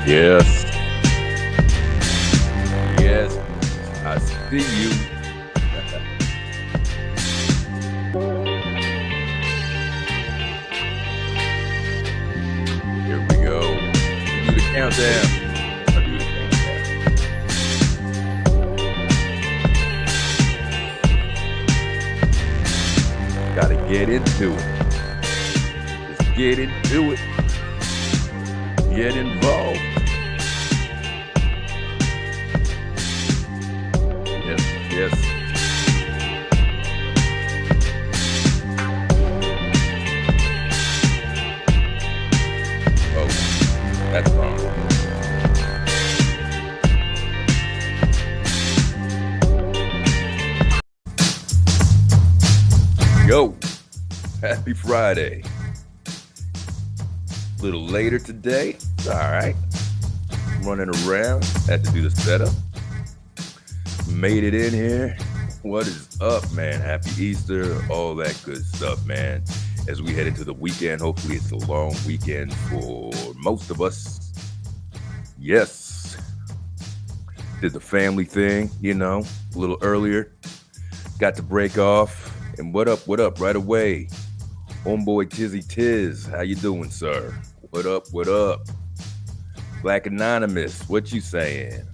Yes. Yes. I see you. Here we go. We do the countdown. I do the countdown. Gotta get into it. Just get into it. Get involved. Yes. Oh, that's wrong. Yo, happy Friday. A little later today. It's all right. Running around. Had to do the setup. Made it in here. What is up, man? Happy Easter, all that good stuff, man. As we head into the weekend, hopefully it's a long weekend for most of us. Yes. Did the family thing, a little earlier. Got to break off. And what up, right away? Homeboy Tiz, how you doing, sir? What up? Black Anonymous, what you saying?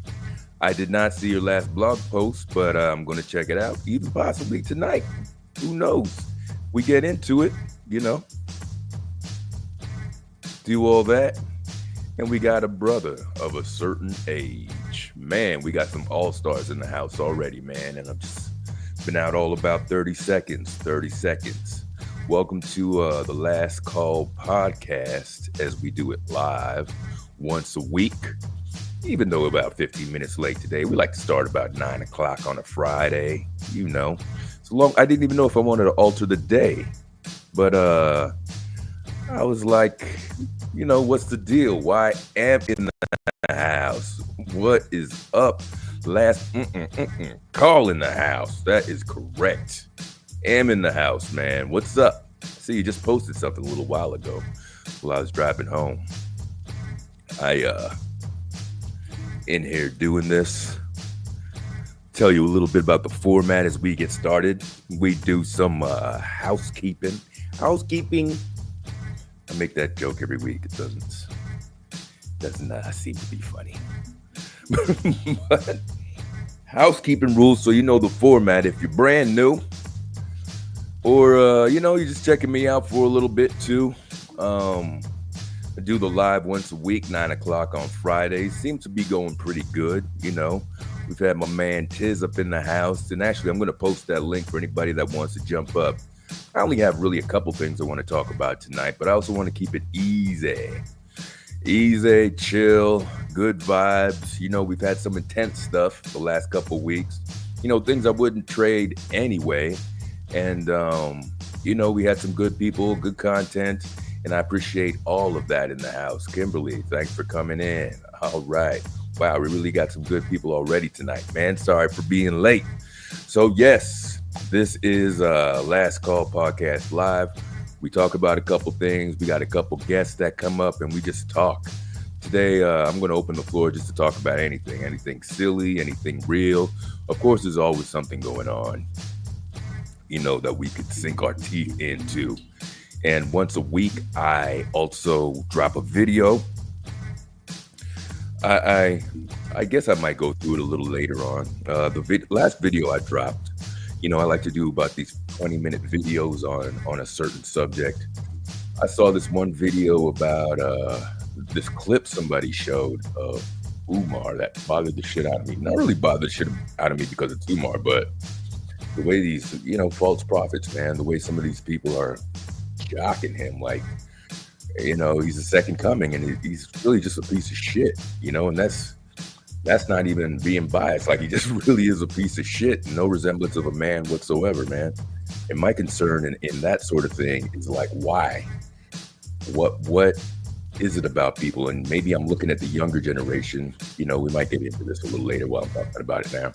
I did not see your last blog post, but I'm going to check it out, even possibly tonight. Who knows? We get into it, do all that. And we got a brother of a certain age. Man, we got some all-stars in the house already, man. And I've just been out all about 30 seconds. Welcome to the Last Call podcast, as we do it live once a week. Even though about 15 minutes late today, we like to start about 9 o'clock on a Friday. So long. I didn't even know if I wanted to alter the day, but I was like, what's the deal? Why am in the house? What is up? Last call in the house. That is correct. Am in the house, man. What's up? See, you just posted something a little while ago while I was driving home. In here doing this. Tell you a little bit about the format as we get started. We do some housekeeping. I make that joke every week. It doesn't seem to be funny. But housekeeping rules, so you know the format. If you're brand new, or you're just checking me out for a little bit too. I do the live once a week, 9 o'clock on Fridays. Seems to be going pretty good, We've had my man Tiz up in the house. And actually, I'm going to post that link for anybody that wants to jump up. I only have really a couple things I want to talk about tonight, but I also want to keep it easy. Easy, chill, good vibes. We've had some intense stuff the last couple weeks. Things I wouldn't trade anyway. And, we had some good people, good content. And I appreciate all of that in the house. Kimberly, thanks for coming in. All right. Wow, we really got some good people already tonight, man. Sorry for being late. So, yes, this is Last Call Podcast Live. We talk about a couple things. We got a couple guests that come up, and we just talk. Today, I'm going to open the floor just to talk about anything silly, anything real. Of course, there's always something going on, that we could sink our teeth into. And once a week, I also drop a video. I guess I might go through it a little later on. The last video I dropped, I like to do about these 20-minute videos on a certain subject. I saw this one video about this clip somebody showed of Umar that bothered the shit out of me. Not really bothered the shit out of me because it's Umar, but the way these, false prophets, man, the way some of these people are jocking him like, he's the second coming, and he's really just a piece of shit, and that's not even being biased. Like, he just really is a piece of shit, no resemblance of a man whatsoever, man. And my concern in that sort of thing is like, why? What is it about people? And maybe I'm looking at the younger generation, we might get into this a little later while I'm talking about it now.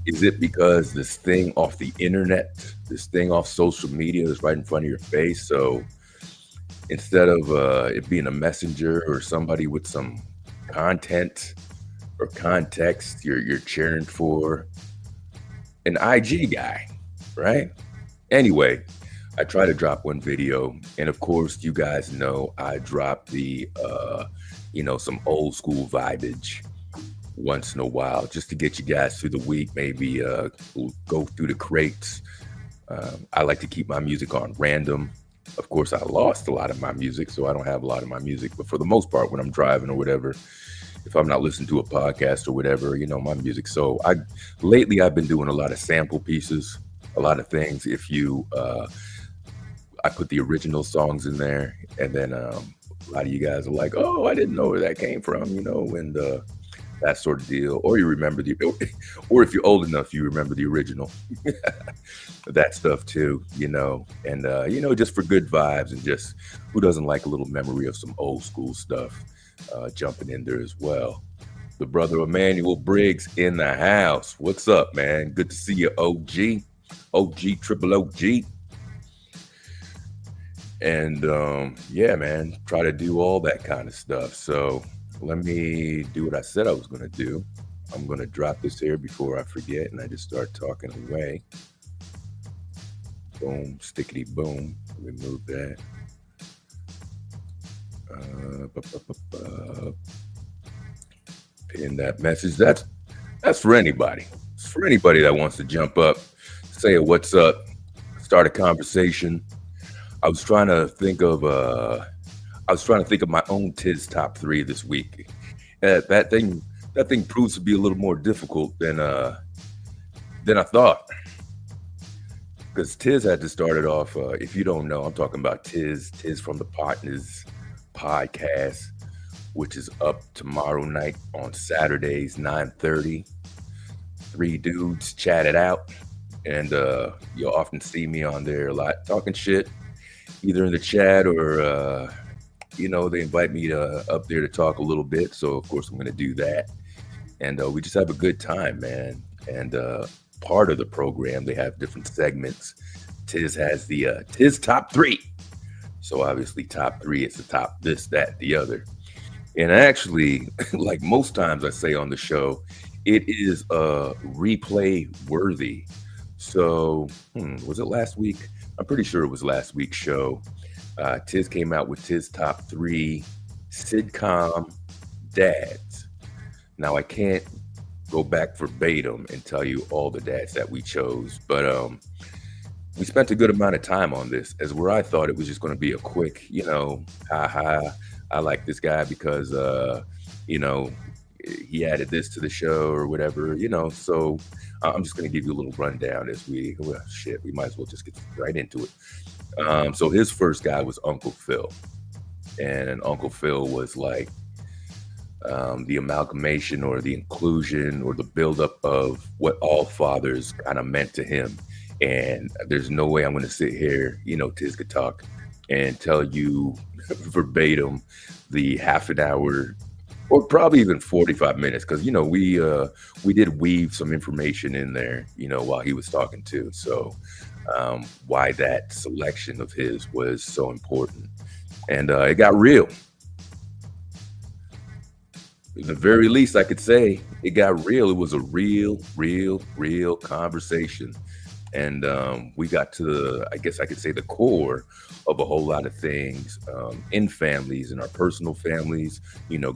Is it because this thing off the internet, this thing off social media is right in front of your face? So instead of it being a messenger or somebody with some content or context you're cheering for, an IG guy, right? Anyway, I try to drop one video, and of course, you guys know I drop the some old school vibage once in a while, just to get you guys through the week. Maybe go through the crates. I like to keep my music on random. Of course, I lost a lot of my music, so I don't have a lot of my music. But for the most part, when I'm driving or whatever, if I'm not listening to a podcast or whatever, my music. So lately I've been doing a lot of sample pieces, a lot of things. If you, I put the original songs in there, and then a lot of you guys are like, "Oh, I didn't know where that came from," and that sort of deal. Or you remember or if you're old enough, you remember the original. That stuff too, and just for good vibes, and just who doesn't like a little memory of some old school stuff jumping in there as well. The brother Emmanuel Briggs in the house. What's up, man? Good to see you, OG, triple OG. And yeah, man, try to do all that kind of stuff. So let me do what I said I was going to do. I'm going to drop this here before I forget, and I just start talking away. Boom, stickety boom. Remove that. Pin that message. That's for anybody. It's for anybody that wants to jump up, say a what's up, start a conversation. I was trying to think of my own Tiz top 3 this week. That thing proves to be a little more difficult than I thought. Because Tiz had to start it off. If you don't know, I'm talking about Tiz from the Partners podcast, which is up tomorrow night on Saturdays, 9:30. 3 dudes chat it out, and you'll often see me on there a lot talking shit, either in the chat or they invite me up there to talk a little bit. So of course I'm going to do that, and we just have a good time, man. And part of the program, they have different segments. Tiz has the Tiz top 3. So obviously top 3 is the top this, that, the other. And actually, like most times I say on the show, it is replay worthy. So was it last week? I'm pretty sure it was last week's show. Tiz came out with Tiz top 3 sitcom dads. Now I can't go back verbatim and tell you all the dads that we chose, but we spent a good amount of time on this, as where I thought it was just going to be a quick, I like this guy because, he added this to the show or whatever, so I'm just going to give you a little rundown as we might as well just get right into it. So his first guy was Uncle Phil, and Uncle Phil was like the amalgamation or the inclusion or the buildup of what all fathers kind of meant to him. And there's no way I'm going to sit here, Tiz could talk and tell you verbatim the half an hour or probably even 45 minutes, because we did weave some information in there while he was talking too. So why that selection of his was so important. And it got real. At the very least, I could say it got real. It was a real conversation. And we got to I guess I could say the core of a whole lot of things in families, in our personal families,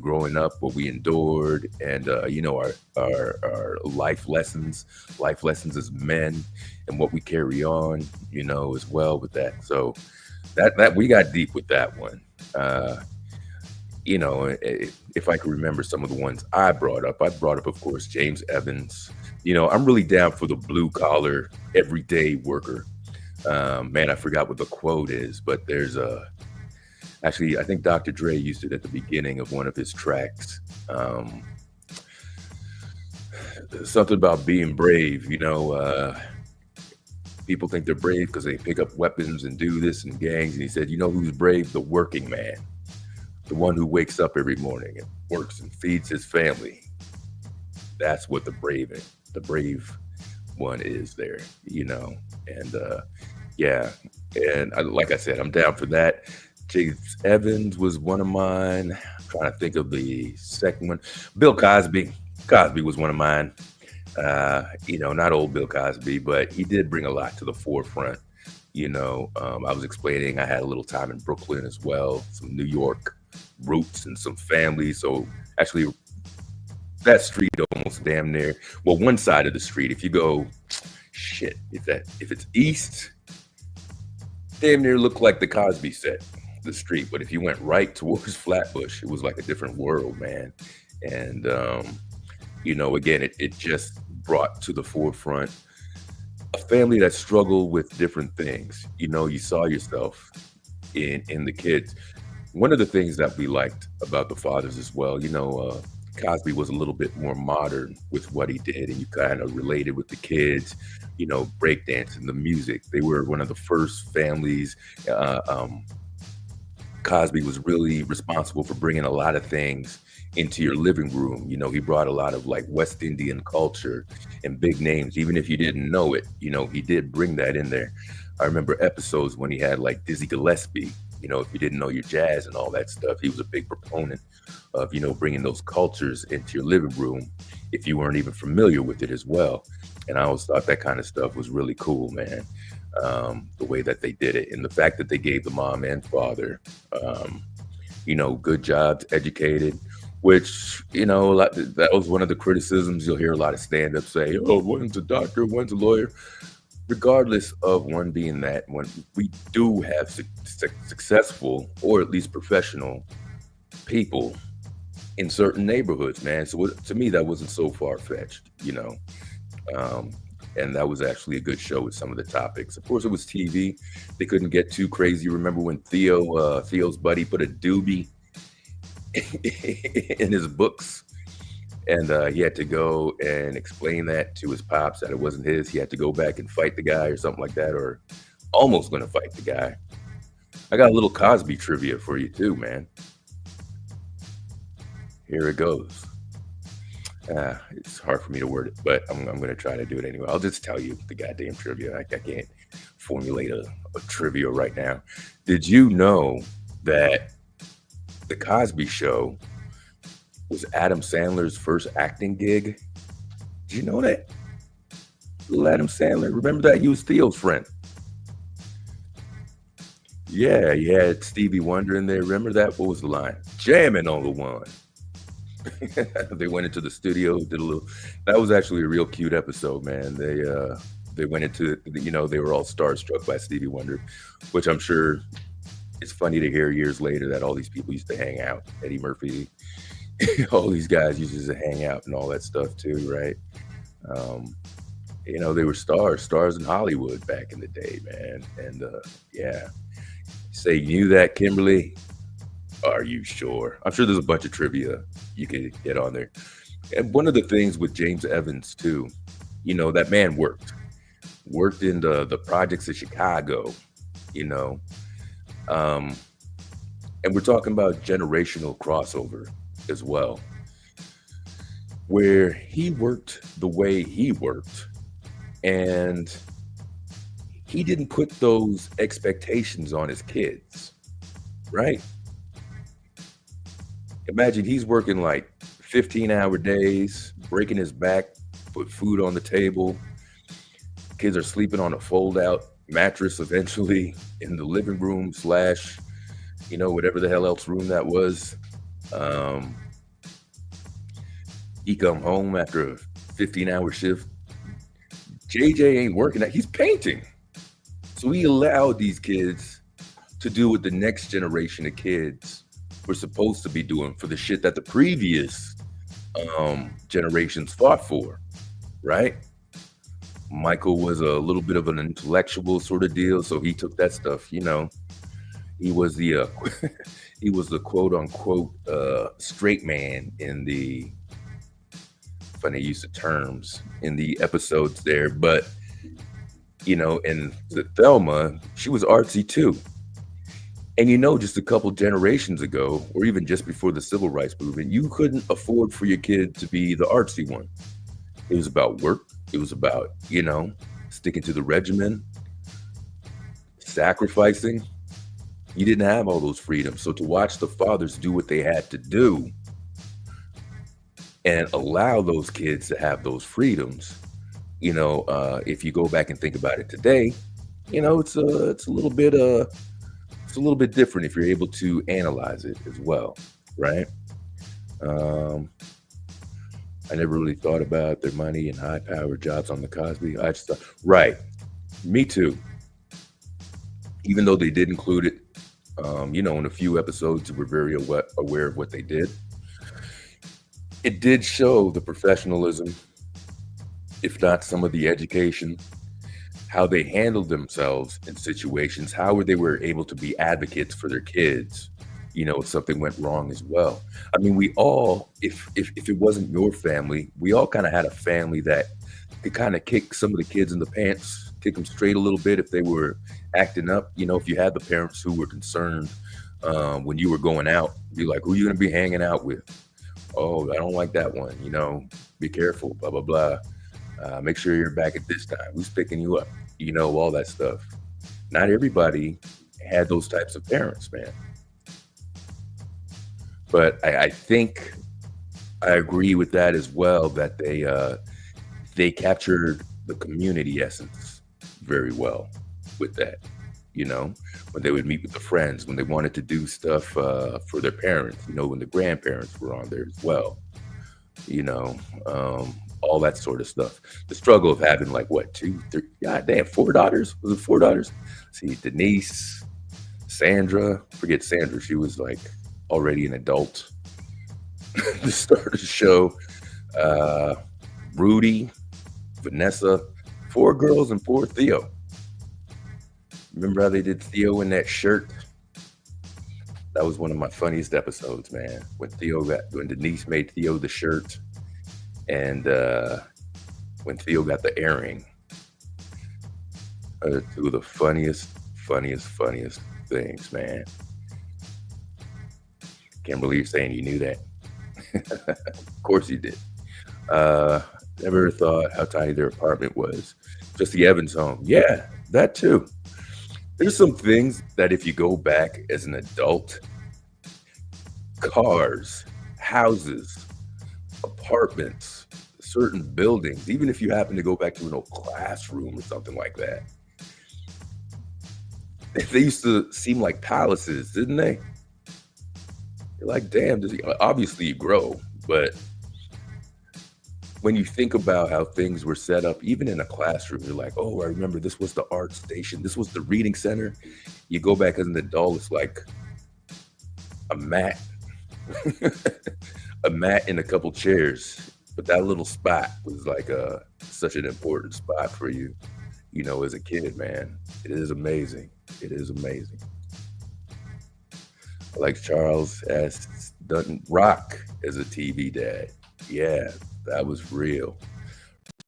growing up, what we endured, and our life lessons as men, and what we carry on, as well with that. So that we got deep with that one. If I could remember some of the ones I brought up, of course, James Evans. I'm really down for the blue collar, everyday worker. Man, I forgot what the quote is, but there's actually, I think Dr. Dre used it at the beginning of one of his tracks. Something about being brave, people think they're brave because they pick up weapons and do this and gangs. And he said, who's brave? The working man. The one who wakes up every morning and works and feeds his family. That's what the brave one is there, and yeah. And like I said, I'm down for that. James Evans was one of mine. I'm trying to think of the second one. Bill Cosby. Cosby was one of mine. Not old Bill Cosby, but he did bring a lot to the forefront. I was explaining I had a little time in Brooklyn as well, some New York roots and some family. So actually, that street almost damn near, well, one side of the street, if you go, if it's east, damn near looked like the Cosby set, the street. But if you went right towards Flatbush, it was like a different world, man. And, again, it just brought to the forefront a family that struggled with different things. You saw yourself in the kids. One of the things that we liked about the fathers as well, Cosby was a little bit more modern with what he did, and you kind of related with the kids, breakdancing, the music. They were one of the first families. Cosby was really responsible for bringing a lot of things into your living room. He brought a lot of like West Indian culture and big names, even if you didn't know it. He did bring that in there. I remember episodes when he had like Dizzy Gillespie. If you didn't know your jazz and all that stuff, he was a big proponent of, bringing those cultures into your living room if you weren't even familiar with it as well. And I always thought that kind of stuff was really cool, man. The way that they did it, and the fact that they gave the mom and father, good jobs, educated, which, that was one of the criticisms. You'll hear a lot of stand-ups say, oh, one's a doctor, one's a lawyer. Regardless of one being that, when we do have successful or at least professional people in certain neighborhoods, man. So to me, that wasn't so far-fetched, and that was actually a good show with some of the topics. Of course, it was TV. They couldn't get too crazy. Remember when Theo's buddy put a doobie in his books? And he had to go and explain that to his pops that it wasn't his. He had to go back and fight the guy or something like that, or almost going to fight the guy. I got a little Cosby trivia for you too, man. Here it goes. It's hard for me to word it, but I'm going to try to do it anyway. I'll just tell you the goddamn trivia. I can't formulate a trivia right now. Did you know that The Cosby Show was Adam Sandler's first acting gig? Did you know that? Little Adam Sandler. Remember that? He was Theo's friend. Yeah, he had Stevie Wonder in there. Remember that? What was the line? Jamming on the one. They went into the studio, did a little. That was actually a real cute episode, man. They went into, they were all starstruck by Stevie Wonder, which I'm sure it's funny to hear years later that all these people used to hang out. Eddie Murphy, all these guys used to hang out and all that stuff too, right? They were stars in Hollywood back in the day, man. And yeah, say you knew that, Kimberly? Are you sure? I'm sure there's a bunch of trivia you could get on there. And one of the things with James Evans too, that man worked in the projects of Chicago, and we're talking about generational crossover as well, where he worked the way he worked, and he didn't put those expectations on his kids, right? Imagine he's working like 15-hour days, breaking his back, put food on the table. Kids are sleeping on a fold-out mattress eventually in the living room / whatever the hell else room that was. He come home after a 15-hour shift. JJ ain't working. He's painting. So he allowed these kids to do what the next generation of kids were supposed to be doing for the shit that the previous generations fought for, right? Michael was a little bit of an intellectual sort of deal, so he took that stuff, He was the he was the quote unquote straight man in the funny use of terms in the episodes there, but in Thelma, she was artsy too. And just a couple generations ago, or even just before the civil rights movement, you couldn't afford for your kid to be the artsy one. It was about work. It was about, sticking to the regimen, sacrificing. You didn't have all those freedoms. So to watch the fathers do what they had to do and allow those kids to have those freedoms, if you go back and think about it today, it's a little bit it's a little bit different if you're able to analyze it as well, right? Um, I never really thought about their money and high-powered jobs on the Cosby. I just thought, right, me too. Even though they did include it, in a few episodes, we're very aware of what they did. It did show the professionalism, if not some of the education, how they handled themselves in situations, how they were able to be advocates for their kids, if something went wrong as well. I mean, we all, if it wasn't your family, we all kind of had a family that could kind of kick some of the kids in the pants, kick them straight a little bit if they were acting up. If you had the parents who were concerned when you were going out, be like, who are you going to be hanging out with? Oh, I don't like that one. Be careful, blah, blah, blah. Make sure you're back at this time. Who's picking you up? All that stuff. Not everybody had those types of parents, man. But I think I agree with that as well, that they captured the community essence very well with that. When they would meet with the friends, when they wanted to do stuff for their parents, when the grandparents were on there as well, all that sort of stuff. The struggle of having like what, 2, 3, god damn, 4 daughters? Was it 4 daughters? See, Denise, Sandra, forget Sandra, she was like already an adult to start the show. Rudy, Vanessa, 4 girls and 4 Theo. Remember how they did Theo in that shirt? That was one of my funniest episodes, man. When Denise made Theo the shirt, and when Theo got the earring. 2 of the funniest things, man. Can't believe you're saying you knew that. Of course you did. Never thought how tiny their apartment was. Just the Evans home. Yeah, that too. There's some things that if you go back as an adult, cars, houses, apartments, certain buildings, even if you happen to go back to an old classroom or something like that, they used to seem like palaces, didn't they? You're like, damn, obviously you grow, but when you think about how things were set up, even in a classroom, you're like, oh, I remember this was the art station. This was the reading center. You go back as an adult, it's like a mat, a mat and a couple chairs. But that little spot was like such an important spot for you, as a kid, man. It is amazing. It is amazing. Like Charles asked Dutton, Rock as a TV dad. Yeah, that was real.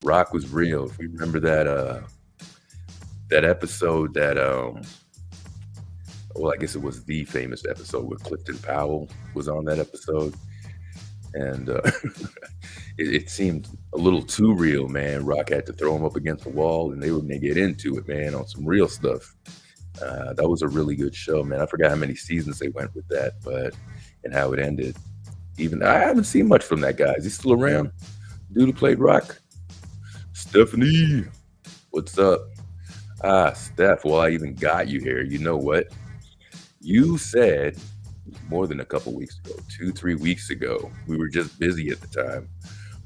Rock was real. If you remember that episode that I guess it was the famous episode where Clifton Powell was on that episode, and it seemed a little too real, man. Rock had to throw him up against the wall, and they were gonna get into it, man, on some real stuff. That was a really good show, man. I forgot how many seasons they went with that, and how it ended. Even I haven't seen much from that guy. Is he still around? Dude who played Rock? Stephanie, what's up? Steph, well, I even got you here. You know what? You said more than a couple weeks ago, 2-3 weeks ago. We were just busy at the time.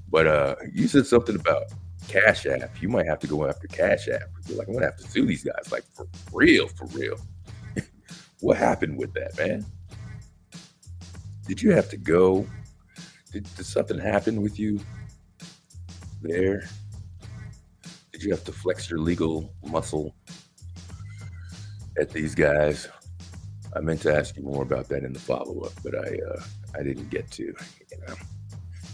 But you said something about Cash App. You might have to go after Cash App. You're like, I'm gonna have to sue these guys, like for real. What happened with that, man? Did you have to go? Did something happen with you there? Did you have to flex your legal muscle at these guys? I meant to ask you more about that in the follow-up, but I didn't get to.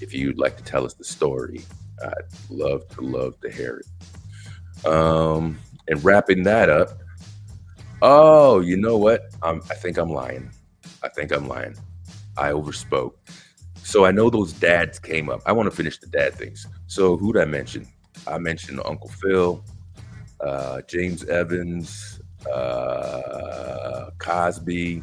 If you'd like to tell us the story, I'd love to hear it. And wrapping that up. Oh, you know what? I think I'm lying. I overspoke. So I know those dads came up. I want to finish the dad things. So who'd I mention? I mentioned Uncle Phil, James Evans, Cosby,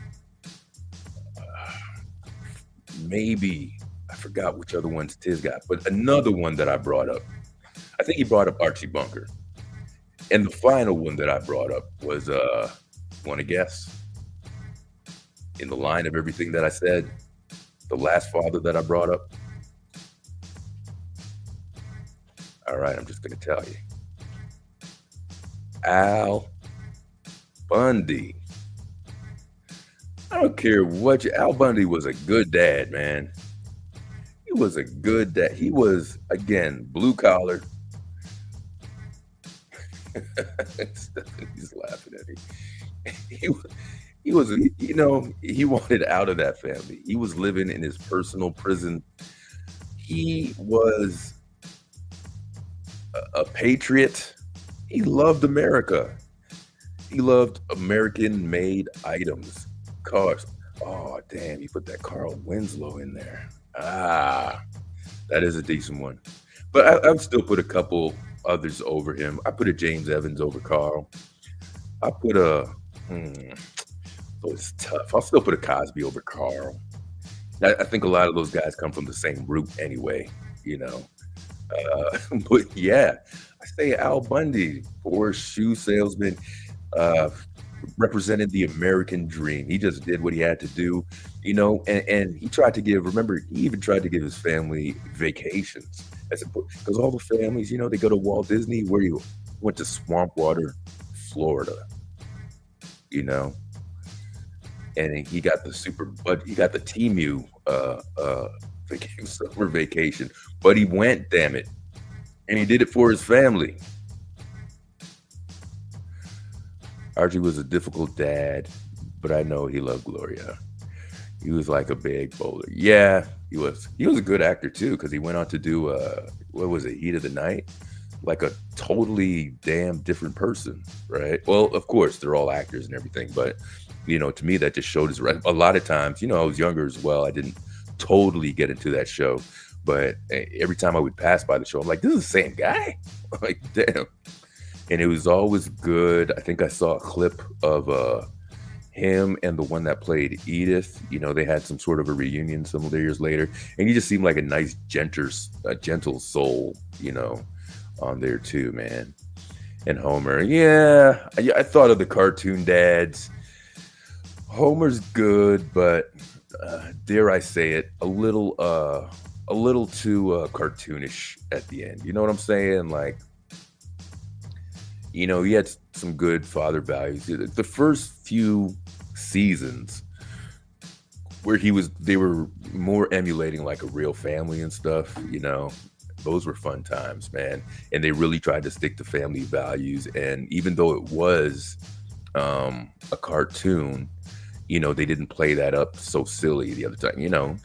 maybe I forgot which other ones Tiz got, but another one that I brought up. I think he brought up Archie Bunker. And the final one that I brought up was want to guess? In the line of everything that I said, the last father that I brought up. All right, I'm just gonna tell you. Al Bundy. I don't care what you. Al Bundy was a good dad, man. He was a good dad. He was, again, blue collar. He's laughing at me. He was, you know, he wanted out of that family. He was living in his personal prison. He was a patriot. He loved America. He loved American-made items, cars. Oh, damn, he put that Carl Winslow in there. Ah, that is a decent one. But I've still put a couple others over him. I put a James Evans over Carl. I put a, oh, it's tough. I'll still put a Cosby over Carl. I think a lot of those guys come from the same root anyway, you know. But yeah, I say Al Bundy, poor shoe salesman, represented the American dream. He just did what he had to do, you know, and he tried to give, remember, he even tried to give his family vacations. Because all the families, you know, they go to Walt Disney, where you went to Swampwater, Florida, you know. And he got the he got the Temu summer vacation, but he went, damn it, and he did it for his family. Archie was a difficult dad, but I know he loved Gloria. He was like a big bowler. Yeah, he was. He was a good actor too, because he went on to do what was it, Heat of the Night, like a totally damn different person, right? Well, of course they're all actors and everything, but you know, to me that just showed his. A lot of times, you know, I was younger as well. I didn't totally get into that show, but every time I would pass by the show, I'm like, this is the same guy. Like, damn. And it was always good. I think I saw a clip of him and the one that played Edith. You know, they had some sort of a reunion some years later, and he just seemed like a nice, gentle soul, you know, on there too, man. And Homer, yeah, I thought of the cartoon dads. Homer's good, but dare I say it, a little too cartoonish at the end. You know what I'm saying? Like, you know, he had some good father values. The first few seasons where they were more emulating like a real family and stuff, you know, those were fun times, man. And they really tried to stick to family values. And even though it was a cartoon, you know, they didn't play that up so silly the other time, you know.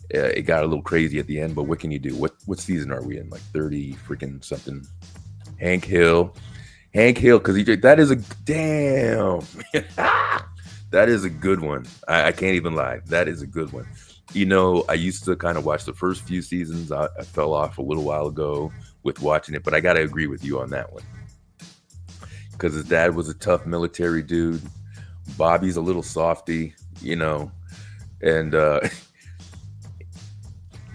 It got a little crazy at the end, but what can you do? What season are we in? Like 30 freaking something. Hank Hill, because that is a damn. That is a good one. I can't even lie. That is a good one. You know, I used to kind of watch the first few seasons. I fell off a little while ago with watching it, but I got to agree with you on that one. Because his dad was a tough military dude. Bobby's a little softy, you know, and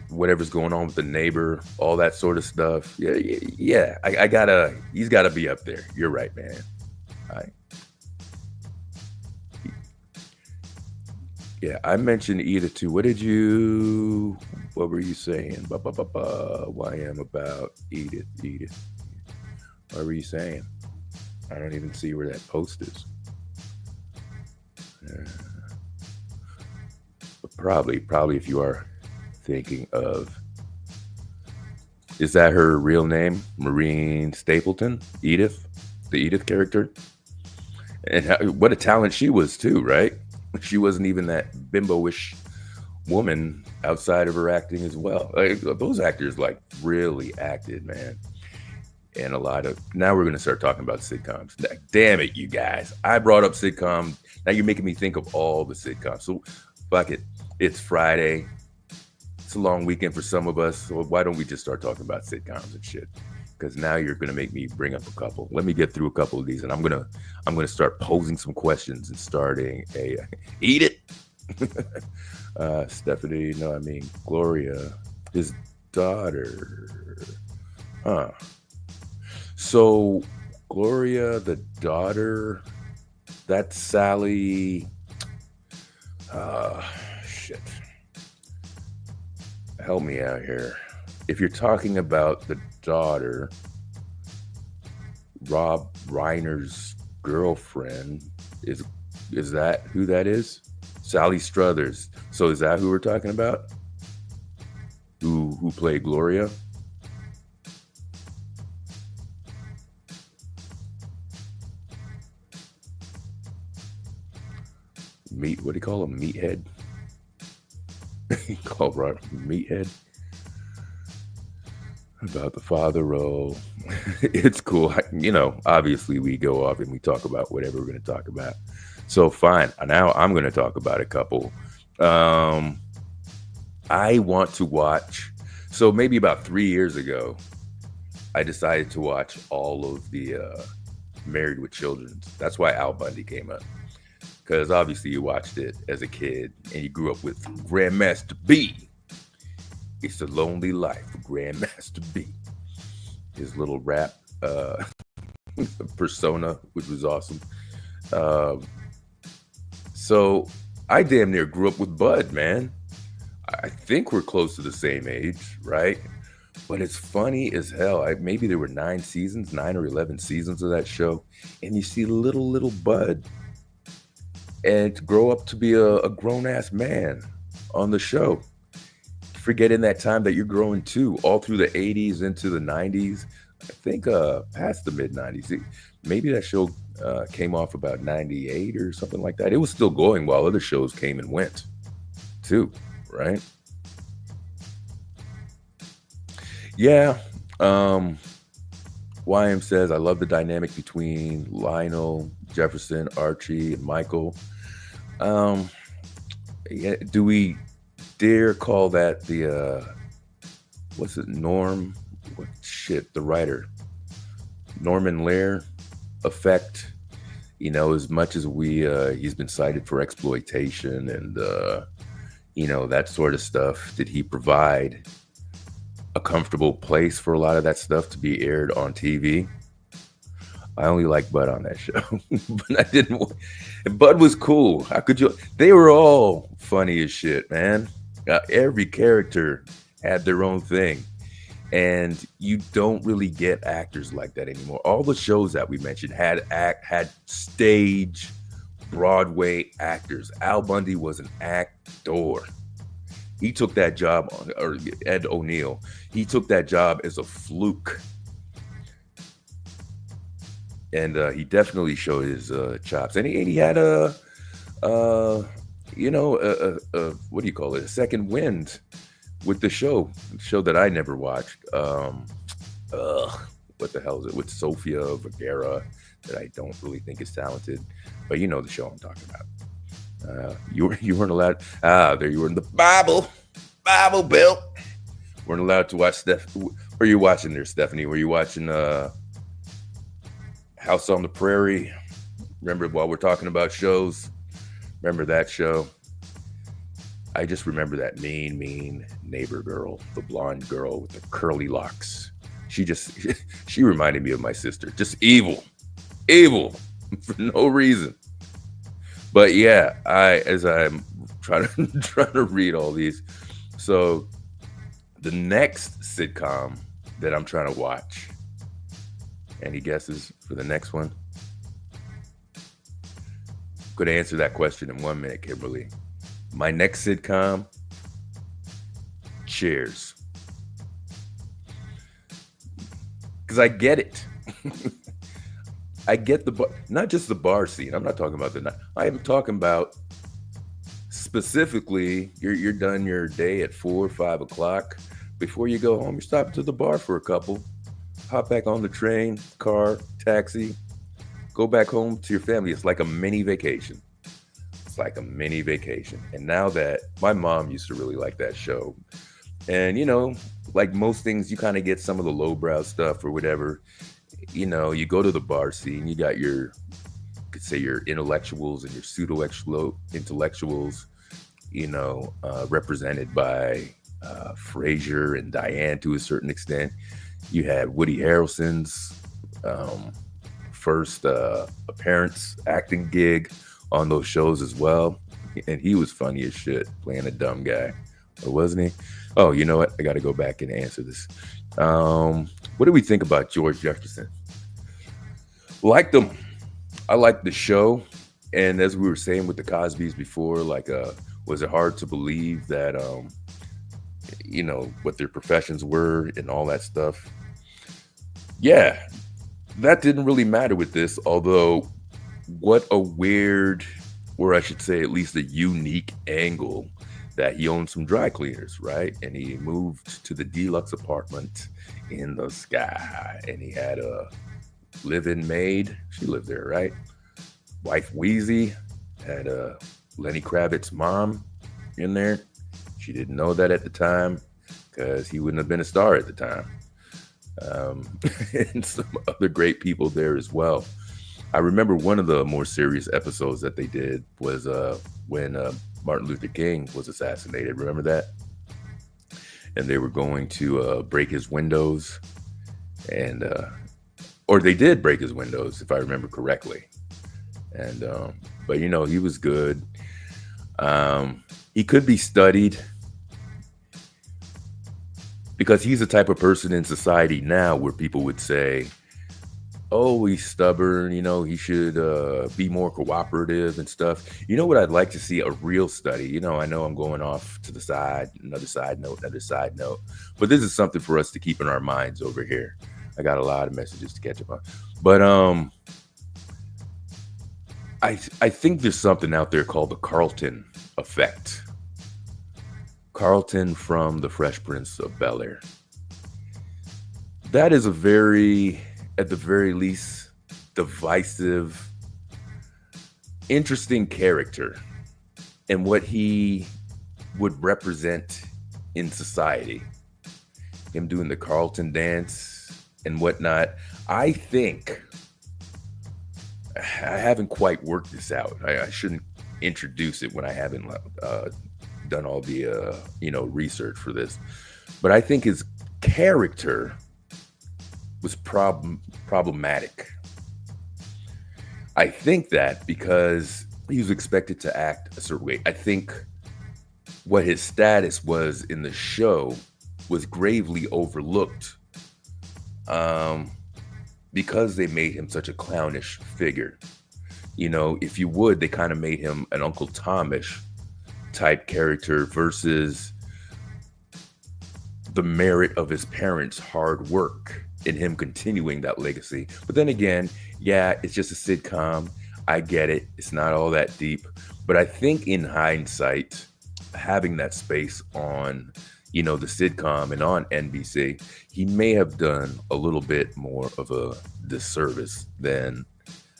whatever's going on with the neighbor, all that sort of stuff. Yeah. He's gotta be up there. You're right, man. All right. Yeah, I mentioned Edith too. What were you saying? YM about Edith. What were you saying? I don't even see where that post is. But probably if you are thinking of, is that her real name? Maureen Stapleton? Edith? The Edith character? And what a talent she was too, right? She wasn't even that bimbo-ish woman outside of her acting as well. Like, those actors like really acted, man. And now we're going to start talking about sitcoms. Damn it, you guys. I brought up sitcom. Now you're making me think of all the sitcoms. So fuck it. It's Friday. It's a long weekend for some of us. So why don't we just start talking about sitcoms and shit? because now you're gonna make me bring up a couple. Let me get through a couple of these, and I'm gonna start posing some questions and starting a eat it. Stephanie, no, I mean Gloria, his daughter. Huh. So Gloria, the daughter, that's Sally. Shit. Help me out here. If you're talking about the daughter, Rob Reiner's girlfriend, is that who that is? Sally Struthers. So is that who we're talking about? Who played Gloria? What do you call him? Meathead? Called right Meathead. About the father role. It's cool. Obviously we go off and we talk about whatever we're going to talk about. So fine. Now I'm going to talk about a couple. I want to watch. So maybe about 3 years ago, I decided to watch all of the Married with Children. That's why Al Bundy came up. Because obviously you watched it as a kid and you grew up with Grandmaster B. It's a lonely life for Grandmaster B. His little rap persona, which was awesome. So I damn near grew up with Bud, man. I think we're close to the same age, right? But it's funny as hell. Maybe there were 9 or 11 seasons of that show. And you see little Bud and grow up to be a grown-ass man on the show. Forgetting that time that you're growing too, all through the 80s into the 90s. I think past the mid-90s. Maybe that show came off about 98 or something like that. It was still going while other shows came and went too, right? Yeah. YM says, I love the dynamic between Lionel, Jefferson, Archie, and Michael. Yeah, do we dare call that the what's it, Norm? What shit? The writer, Norman Lear effect. As much as he's been cited for exploitation and that sort of stuff, did he provide a comfortable place for a lot of that stuff to be aired on TV? I only like Bud on that show, but I didn't. Bud was cool. How could you? They were all funny as shit, man. Every character had their own thing, and you don't really get actors like that anymore. All the shows that we mentioned had stage, Broadway actors. Al Bundy was an actor. He took that job or Ed O'Neill. He took that job as a fluke. And he definitely showed his chops. And he had what do you call it? A second wind with the show that I never watched. What the hell is it? With Sofia Vergara, that I don't really think is talented. But you know the show I'm talking about. You weren't allowed. There you were in the Bible Belt. Weren't allowed to watch Steph. Were you watching there, Stephanie? Were you watching House on the Prairie? Remember, while we're talking about shows, remember that show? I just remember that mean neighbor girl, the blonde girl with the curly locks. She reminded me of my sister. Just evil for no reason. But yeah, as I'm trying to read all these. So the next sitcom that I'm trying to watch. Any guesses for the next one? Could answer that question in 1 minute, Kimberly. My next sitcom, Cheers. Because I get it. I get not just the bar scene. I'm not talking about the night. I am talking about specifically, you're done your day at 4 or 5 o'clock. Before you go home, you stop to the bar for a couple. Hop back on the train, car, taxi, go back home to your family. It's like a mini vacation. And now that my mom used to really like that show, and like most things, you kind of get some of the lowbrow stuff or whatever. You know, you go to the bar scene, you got your, could say your intellectuals and your intellectuals, represented by Frasier and Diane to a certain extent. You had Woody Harrelson's first appearance acting gig on those shows as well. And he was funny as shit playing a dumb guy. Or wasn't he? Oh, you know what? I got to go back and answer this. What do we think about George Jefferson? Liked him. I liked the show. And as we were saying with the Cosbys before, like, was it hard to believe that, what their professions were and all that stuff? Yeah, that didn't really matter with this, although what a weird, or I should say at least a unique angle, that he owned some dry cleaners, right? And he moved to the deluxe apartment in the sky, and he had a live-in maid. She lived there, right? Wife Wheezy had Lenny Kravitz's mom in there. She didn't know that at the time because he wouldn't have been a star at the time. And some other great people there as well. I remember one of the more serious episodes that they did was when Martin Luther King was assassinated. Remember that? And they were going to break his windows, and or they did break his windows, if I remember correctly. And but he was good. He could be studied, because he's the type of person in society now where people would say, oh, he's stubborn, he should be more cooperative and stuff. You know what I'd like to see? A real study. I know I'm going off to the side, another side note. But this is something for us to keep in our minds over here. I got a lot of messages to catch up on. But I think there's something out there called the Carlton effect. Carlton from The Fresh Prince of Bel-Air. That is a very, at the very least, divisive, interesting character, and what he would represent in society. Him doing the Carlton dance and whatnot. I think, I haven't quite worked this out. I shouldn't introduce it when I haven't done all the research for this, but I think his character was problematic. I think that because he was expected to act a certain way. I think what his status was in the show was gravely overlooked, because they made him such a clownish figure. If you would, they kind of made him an Uncle Tomish type character versus the merit of his parents' hard work in him continuing that legacy. But then again, yeah, it's just a sitcom. I get it. It's not all that deep. But I think in hindsight, having that space on, the sitcom and on NBC, he may have done a little bit more of a disservice than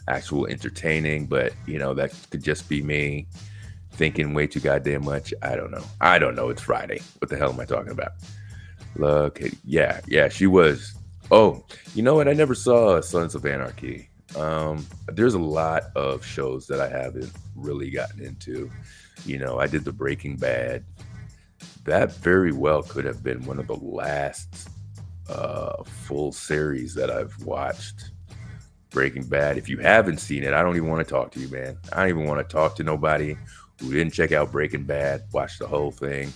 actual entertaining. But, that could just be me thinking way too goddamn much. I don't know. It's Friday. What the hell am I talking about? Look, yeah, she was. Oh, you know what? I never saw Sons of Anarchy. There's a lot of shows that I haven't really gotten into. I did the Breaking Bad. That very well could have been one of the last full series that I've watched. Breaking Bad. If you haven't seen it, I don't even want to talk to you, man. I don't even want to talk to nobody who didn't check out Breaking Bad, watch the whole thing.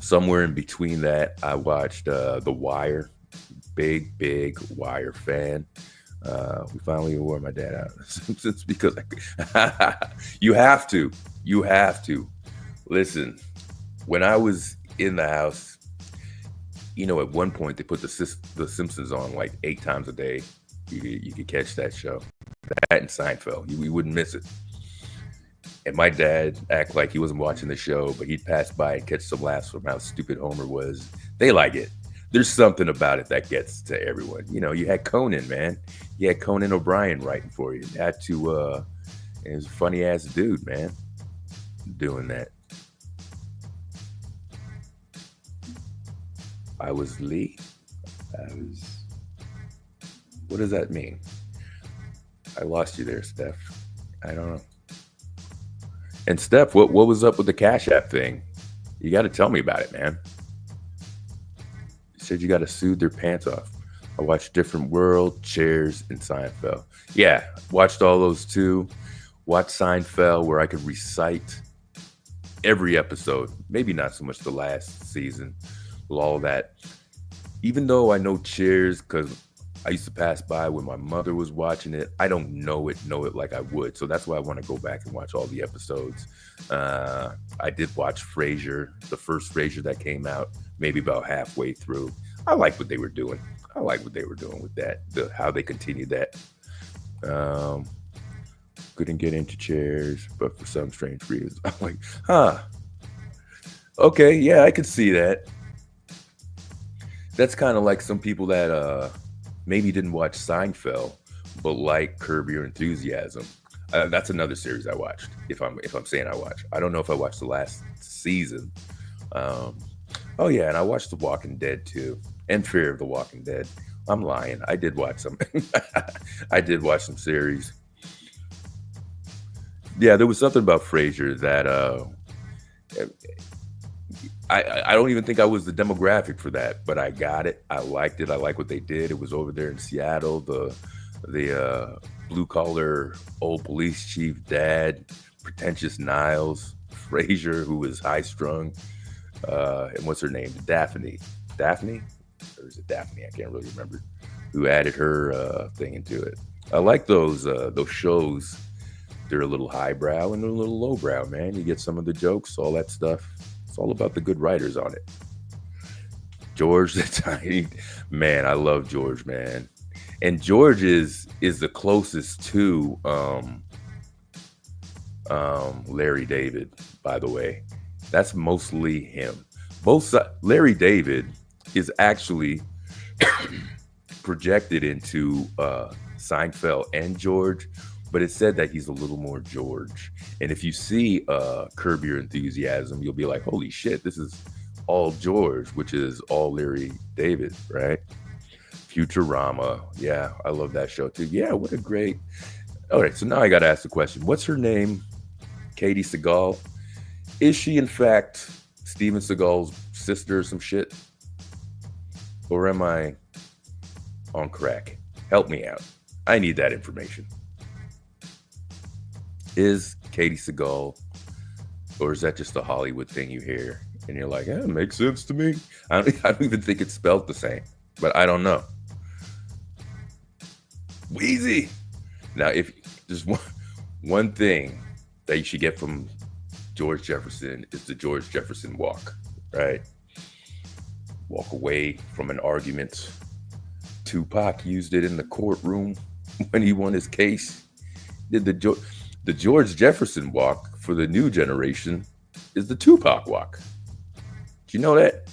Somewhere in between that, I watched The Wire. Big Wire fan. We finally wore my dad out of Simpsons because you have to. Listen, when I was in the house, at one point they put the Simpsons on like 8 times a day. You could catch that show. That and Seinfeld. You wouldn't miss it. And my dad act like he wasn't watching the show, but he'd pass by and catch some laughs from how stupid Homer was. They like it. There's something about it that gets to everyone. You had Conan, man. You had Conan O'Brien writing for you. You had to, and he was a funny ass dude, man, doing that. I was Lee. I was. What does that mean? I lost you there, Steph. I don't know. And Steph, what was up with the Cash App thing? You got to tell me about it, man. You said you got to soothe their pants off. I watched Different World, Chairs, and Seinfeld. Yeah, watched all those too. Watched Seinfeld where I could recite every episode. Maybe not so much the last season, all that. Even though I know Cheers because I used to pass by when my mother was watching it, I don't know it like I would. So that's why I want to go back and watch all the episodes. I did watch Frasier, the first Frasier that came out, maybe about halfway through. I like what they were doing. I like what they were doing with that, how they continued that. Couldn't get into Chairs, but for some strange reason, I'm like, okay, yeah, I could see that. That's kind of like some people that maybe didn't watch Seinfeld, but like Curb Your Enthusiasm. That's another series I watched. If I'm saying I watched, I don't know if I watched the last season. Oh yeah, and I watched The Walking Dead too, and Fear of the Walking Dead. I'm lying. I did watch some. I did watch some series. Yeah, there was something about Frasier that I don't even think I was the demographic for that, but I got it. I liked it. I like what they did. It was over there in Seattle. The blue collar old police chief dad, pretentious Niles, Frasier, who was high strung, and what's her name? Daphne, or is it Daphne? I can't really remember. Who added her thing into it? I like those shows. They're a little highbrow and a little lowbrow, man. You get some of the jokes, all that stuff. It's all about the good writers on it. George the Tiny man, I love George, man. And George is the closest to Larry David, by the way. That's mostly him. Larry David is actually projected into Seinfeld and George, but it said that he's a little more George. And if you see Curb Your Enthusiasm, you'll be like, holy shit, this is all George, which is all Larry David, right? Futurama. Yeah, I love that show too. Yeah, what a great... All right, so now I got to ask the question. What's her name? Katie Seagal. Is she, in fact, Steven Seagal's sister or some shit? Or am I on crack? Help me out. I need that information. Is Katie Seagal, or is that just a Hollywood thing you hear and you're like, it makes sense to me? I don't even think it's spelled the same, but I don't know. Wheezy. Now, if there's one thing that you should get from George Jefferson is the George Jefferson walk, right? Walk away from an argument. Tupac used it in the courtroom when he won his case. The George Jefferson walk for the new generation is the Tupac walk. Do you know that?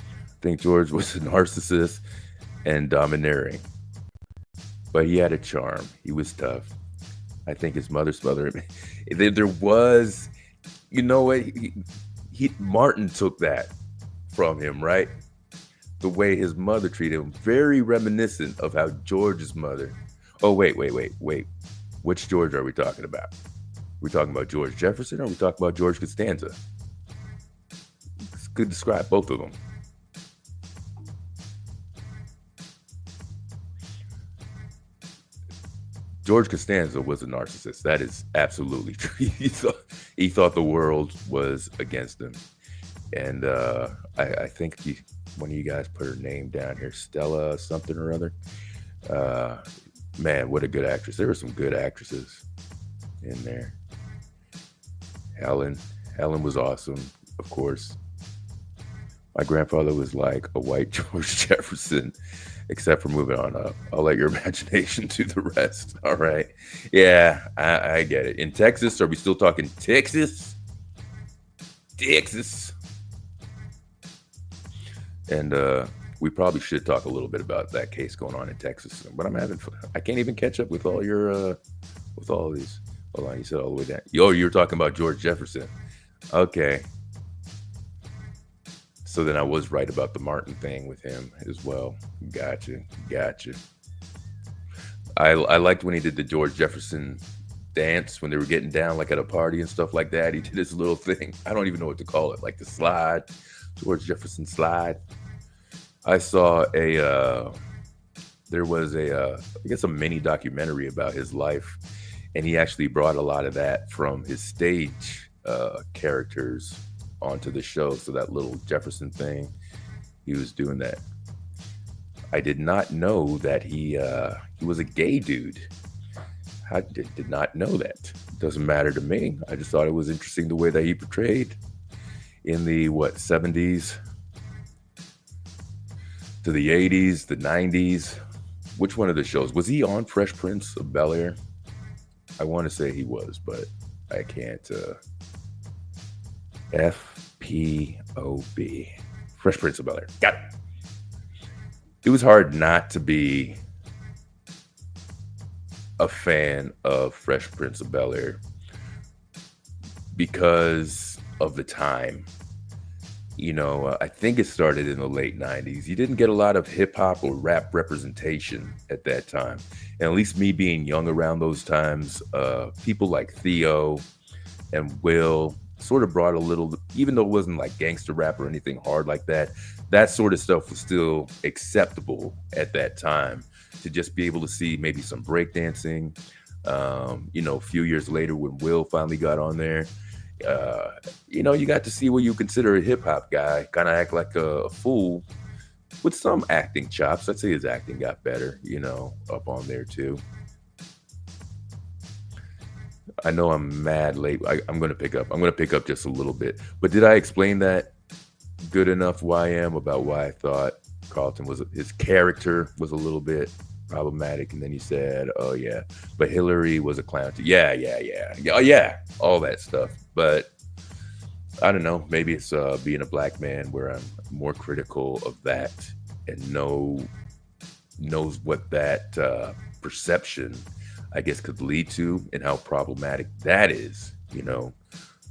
I think George was a narcissist and domineering, but he had a charm. He was tough. I think his mother smothered him. There was, you know what? Martin took that from him, right? The way his mother treated him, very reminiscent of how George's mother. Oh, wait. Which George are we talking about? We talking about George Jefferson or are we talking about George Costanza? Could describe both of them. George Costanza was a narcissist. That is absolutely true. He thought the world was against him. And I think one of you guys put her name down here, Stella something or other. Man, what a good actress. There were some good actresses in there. Helen was awesome, of course. My grandfather was like a white George Jefferson, except for moving on up. I'll let your imagination do the rest. All right. Yeah, I get it. In Texas, are we still talking Texas? Texas. And we probably should talk a little bit about that case going on in Texas. But I'm having fun. I can't even catch up with all your, with all these. Hold on, you said all the way down. Yo, you were talking about George Jefferson. Okay. So then I was right about the Martin thing with him as well. Gotcha, gotcha. I liked when he did the George Jefferson dance when they were getting down like at a party and stuff like that. He did his little thing. I don't even know what to call it, like the slide, George Jefferson slide. I saw there was I guess a mini documentary about his life, and he actually brought a lot of that from his stage characters onto the show. So that little Jefferson thing, he was doing that. I did not know that he was a gay dude. I did not know that. Doesn't matter to me. I just thought it was interesting the way that he portrayed in the 70s to the 80s, the 90s. Which one of the shows? Was he on Fresh Prince of Bel-Air? I want to say he was, but I can't. FPOB. Fresh Prince of Bel-Air. Got it. It was hard not to be a fan of Fresh Prince of Bel-Air because of the time. You know, I think it started in the late 90s. You didn't get a lot of hip hop or rap representation at that time. And at least me being young around those times, people like Theo and Will sort of brought a little, even though it wasn't like gangster rap or anything hard like that, that sort of stuff was still acceptable at that time. To just be able to see maybe some breakdancing, you know, a few years later when Will finally got on there, you know, you got to see what you consider a hip hop guy kind of act like a fool with some acting chops. I'd say his acting got better, you know, up on there too. I know I'm mad late. I'm going to pick up. I'm going to pick up just a little bit. But did I explain that good enough? About why I thought Carlton his character was a little bit problematic, and then you said, "Oh yeah, but Hillary was a clown too." Yeah, oh yeah, all that stuff. But I don't know. Maybe it's being a black man where I'm more critical of that and knows what that perception, I guess, could lead to, and how problematic that is. You know,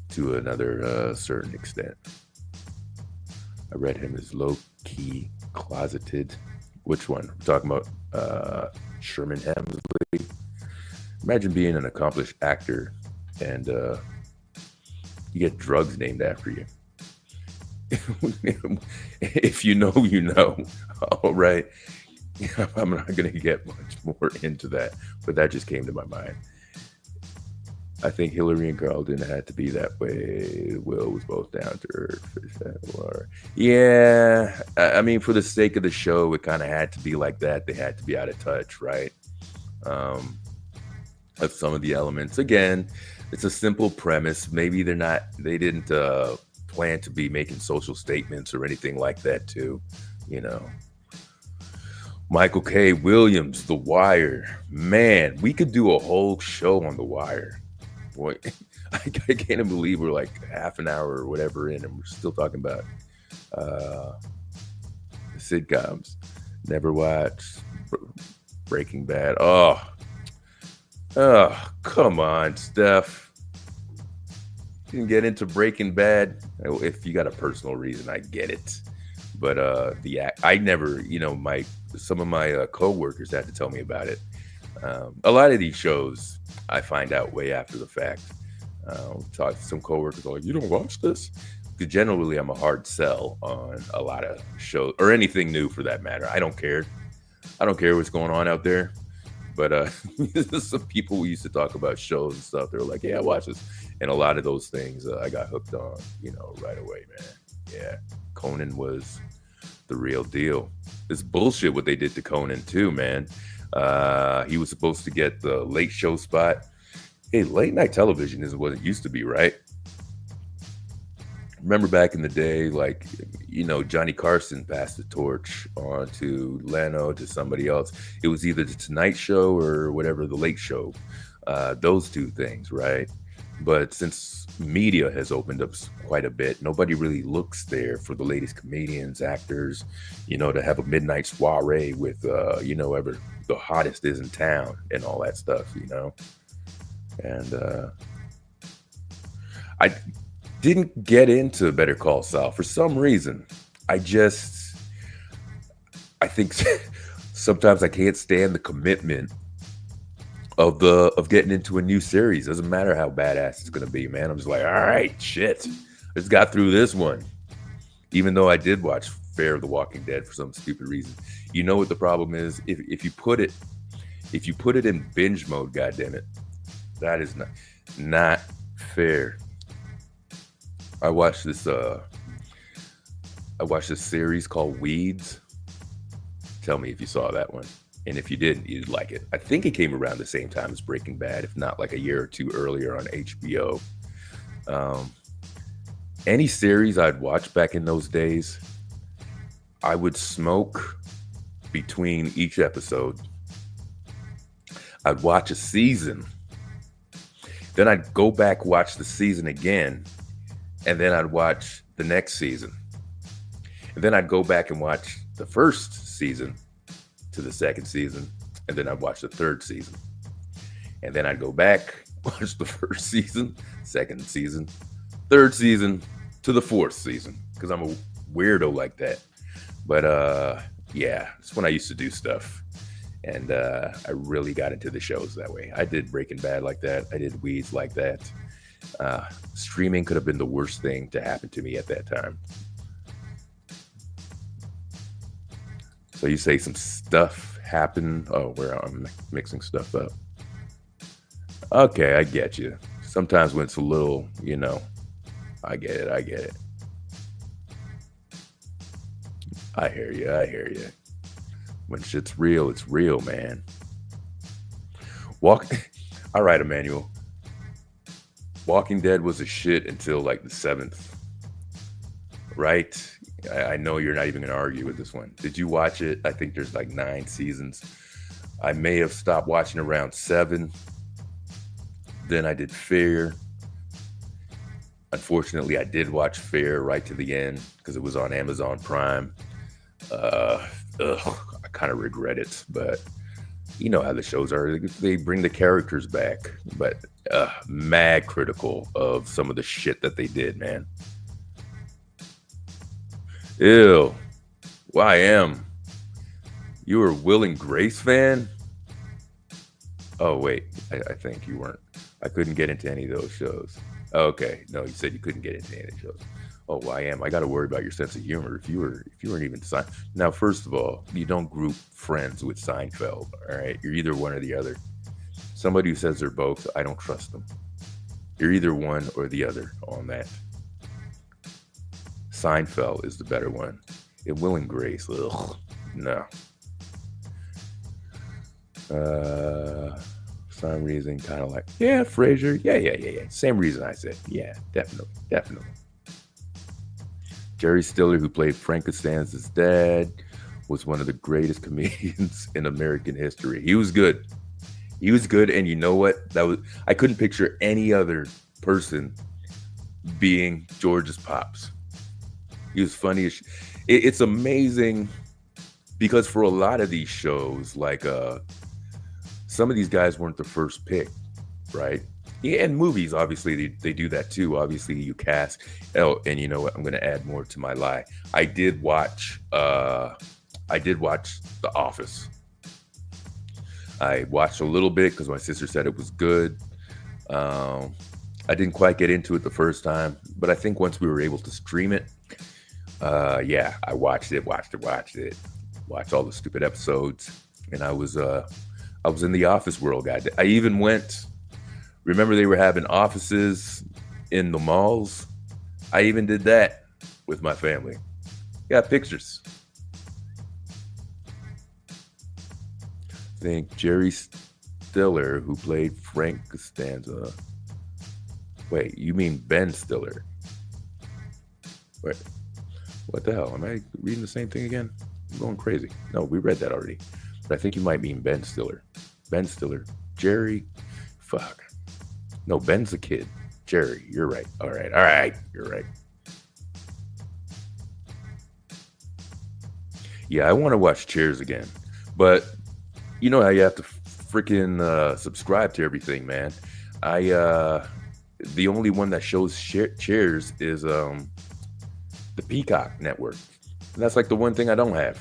to another certain extent. I read him as low-key closeted. Which one? We're talking about Sherman Hemsley. Imagine being an accomplished actor and you get drugs named after you. If you know, you know. All right. I'm not going to get much more into that, but that just came to my mind. I think Hillary and Carlton had to be that way. Will was both down to earth. Yeah, I mean, for the sake of the show, it kind of had to be like that. They had to be out of touch, right? Of some of the elements. Again, it's a simple premise. Maybe they didn't plan to be making social statements or anything like that too, you know. Michael K. Williams, The Wire. Man, we could do a whole show on The Wire. Boy, I can't even believe we're like half an hour or whatever in, and we're still talking about sitcoms. Never watched Breaking Bad. Oh, come on, Steph. You can get into Breaking Bad if you got a personal reason. I get it, but I never, you know, some of my co-workers had to tell me about it. A lot of these shows I find out way after the fact. Talk to some coworkers like, you don't watch this? Because generally I'm a hard sell on a lot of shows or anything new for that matter. I don't care. I don't care what's going on out there. But some people we used to talk about shows and stuff. They were like, yeah, I watch this. And a lot of those things I got hooked on, you know, right away, man. Yeah. Conan was the real deal. It's bullshit what they did to Conan too, man. He was supposed to get the late show spot. Hey, late night television isn't what it used to be, right? Remember back in the day, like, you know, Johnny Carson passed the torch on to Leno, to somebody else. It was either the Tonight Show or whatever, the Late Show. Those two things, right? But since media has opened up quite a bit, nobody really looks there for the latest comedians, actors, you know, to have a midnight soiree with, you know, whoever the hottest is in town and all that stuff, you know? And I didn't get into Better Call Saul for some reason. I just, I think sometimes I can't stand the commitment of getting into a new series. Doesn't matter how badass it's gonna be, man. I'm just like, all right, shit. I just got through this one. Even though I did watch Fear of the Walking Dead for some stupid reason. You know what the problem is? If you put it in binge mode, goddammit, that is not fair. I watched this series called Weeds. Tell me if you saw that one. And if you didn't, you'd like it. I think it came around the same time as Breaking Bad, if not like a year or two earlier on HBO. Any series I'd watch back in those days, I would smoke between each episode. I'd watch a season. Then I'd go back, watch the season again. And then I'd watch the next season. And then I'd go back and watch the first season to the second season, and then I'd watch the third season, and then I'd go back, watch the first season, second season, third season to the fourth season, because I'm a weirdo like that. But yeah, that's when I used to do stuff, and I really got into the shows that way. I did Breaking Bad like that. I did Weeds like that. Streaming could have been the worst thing to happen to me at that time. So you say some stuff happened. Oh, where I'm mixing stuff up. Okay, I get you. Sometimes when it's a little, I get it. I hear you. When shit's real, it's real, man. All right, Emmanuel. Walking Dead was a shit until like the 7th, right? I know you're not even going to argue with this one. Did you watch it? I think there's like 9 seasons. I may have stopped watching around 7. Then I did Fear. Unfortunately, I did watch Fear right to the end because it was on Amazon Prime. I kind of regret it, but you know how the shows are. They bring the characters back, but mad critical of some of the shit that they did, man. Ew. YM. You were a Will and Grace fan? Oh, wait. I think you weren't. I couldn't get into any of those shows. Okay. No, you said you couldn't get into any of the shows. Oh, YM. I got to worry about your sense of humor if you weren't even Seinfeld. Now, first of all, you don't group Friends with Seinfeld, all right? You're either one or the other. Somebody who says they're both, I don't trust them. You're either one or the other on that. Seinfeld is the better one. And Will and Grace, ugh, no. For some reason, kind of like, yeah, Frasier, yeah. Same reason I said, yeah, definitely. Jerry Stiller, who played Frank Costanza's dad, was one of the greatest comedians in American history. He was good, and you know what? I couldn't picture any other person being George's pops. He was funny as it's amazing because for a lot of these shows, like some of these guys weren't the first pick, right? Yeah, and movies, obviously, they do that too. Obviously, you cast. Oh, and you know what? I'm going to add more to my lie. I did watch The Office. I watched a little bit because my sister said it was good. I didn't quite get into it the first time, but I think once we were able to stream it, yeah, I watched it, watched all the stupid episodes, and I was in the office world, guy. I even went. Remember they were having offices in the malls? I even did that with my family. Got pictures. I think Jerry Stiller, who played Frank Costanza. Wait, you mean Ben Stiller? Wait, what the hell? Am I reading the same thing again? I'm going crazy. No, we read that already. But I think you might mean Ben Stiller. Ben Stiller. Jerry. Fuck. No, Ben's a kid. Jerry, you're right. All right. You're right. Yeah, I want to watch Cheers again. But you know how you have to freaking subscribe to everything, man. The only one that shows Cheers is the Peacock Network. And that's like the one thing I don't have.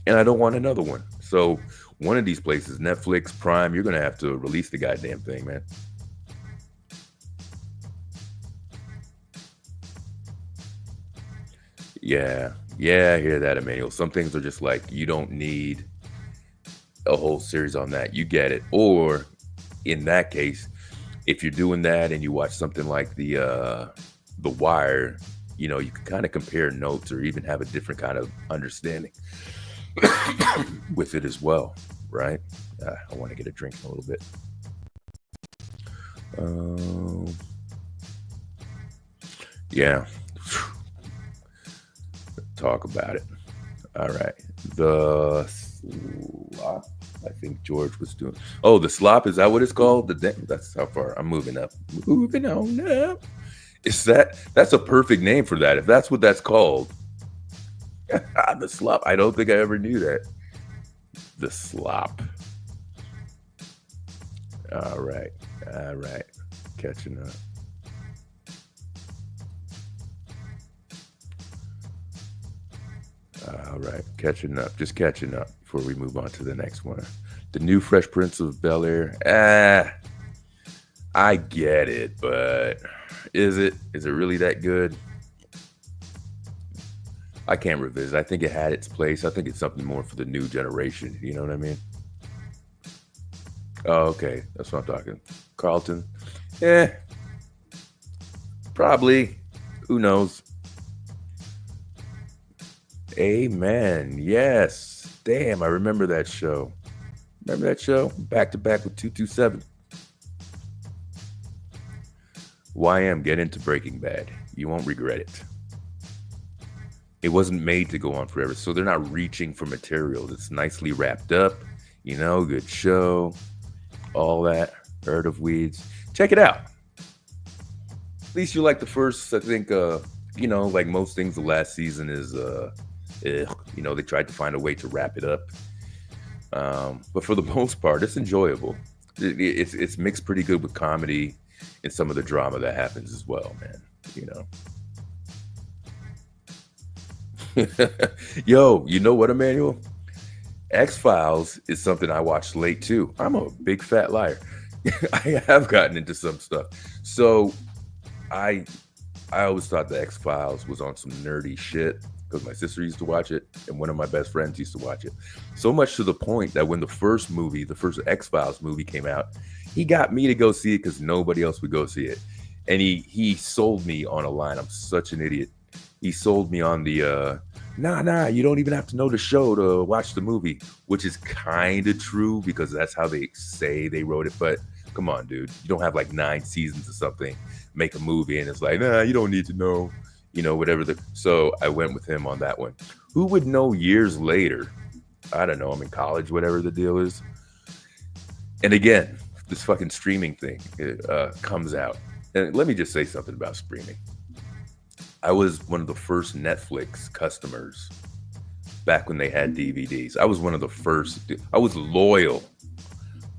And I don't want another one. So one of these places, Netflix, Prime, you're going to have to release the goddamn thing, man. Yeah. Yeah, I hear that, Emmanuel. Some things are just like, you don't need a whole series on that. You get it. Or in that case, if you're doing that and you watch something like The Wire, you know, you can kind of compare notes or even have a different kind of understanding with it as well, right? I want to get a drink in a little bit. Yeah. Talk about it. All right. The slop, I think George was doing. Oh, the slop, is that what it's called? That's how far I'm moving up. Moving on up. That's a perfect name for that. If that's what that's called. The slop. I don't think I ever knew that. The slop. All right. Catching up. All right, just catching up before we move on to the next one. The new Fresh Prince of Bel-Air. I get it, but is it really that good? I can't revisit. I think it had its place. I think it's something more for the new generation. You know what I mean? Oh, okay. That's what I'm talking. Carlton. Probably. Who knows? Amen. Yes. Damn, I remember that show. Back to back with 227. YM, get into Breaking Bad. You won't regret it. It wasn't made to go on forever, so they're not reaching for material. It's nicely wrapped up. You know, good show. All that. Herd of Weeds. Check it out. At least you like the first, I think, you know, like most things, the last season is, you know, they tried to find a way to wrap it up. But for the most part, it's enjoyable. It's mixed pretty good with comedy and some of the drama that happens as well, man. You know. Yo, you know what, Emmanuel? X-Files is something I watched late too. I'm a big fat liar. I have gotten into some stuff. So I always thought the X-Files was on some nerdy shit because my sister used to watch it and one of my best friends used to watch it. So much to the point that when the first X-Files movie came out, he got me to go see it because nobody else would go see it. And he sold me on a line. I'm such an idiot. He sold me on the, nah, you don't even have to know the show to watch the movie, which is kind of true because that's how they say they wrote it. But come on, dude, you don't have like 9 seasons or something, make a movie and it's like, nah, you don't need to know, you know, whatever. So I went with him on that one. Who would know years later? I don't know. I'm in college, whatever the deal is. And again, this fucking streaming thing comes out. And let me just say something about streaming. I was one of the first Netflix customers back when they had DVDs. I was one of the first. I was loyal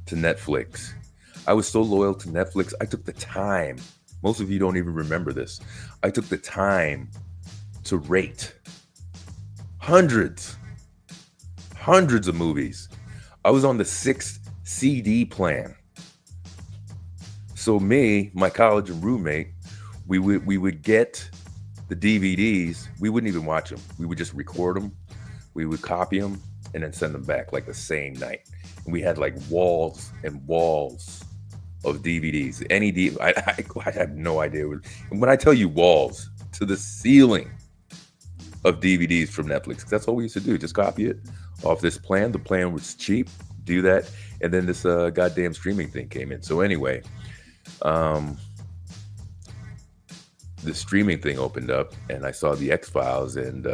to Netflix. I was so loyal to Netflix. I took the time. Most of you don't even remember this. I took the time to rate hundreds of movies. I was on the 6th CD plan. So me, my college roommate, we would get the DVDs. We wouldn't even watch them. We would just record them. We would copy them and then send them back like the same night. And we had like walls and walls of DVDs. I had no idea. And when I tell you walls, to the ceiling of DVDs from Netflix. That's all we used to do. Just copy it off this plan. The plan was cheap. Do that. And then this goddamn streaming thing came in. So anyway, the streaming thing opened up and I saw the X-Files and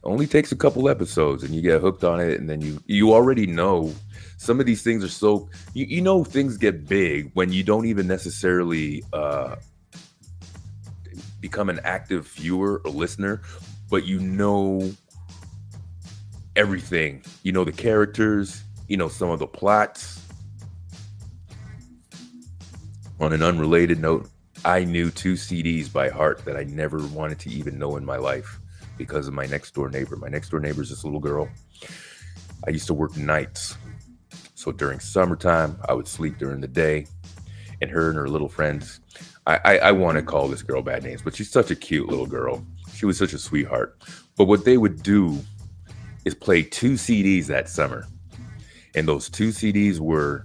only takes a couple episodes and you get hooked on it. And then you already know some of these things are so, you know, things get big when you don't even necessarily become an active viewer or listener, but you know everything. You know the characters, you know some of the plots. On an unrelated note, I knew 2 CDs by heart that I never wanted to even know in my life. because of my next door neighbor. My next door neighbor is this little girl. I used to work nights. So during summertime, I would sleep during the day. And her little friends, I want to call this girl bad names, but she's such a cute little girl. She was such a sweetheart. But what they would do is play 2 CDs that summer. And those 2 CDs were,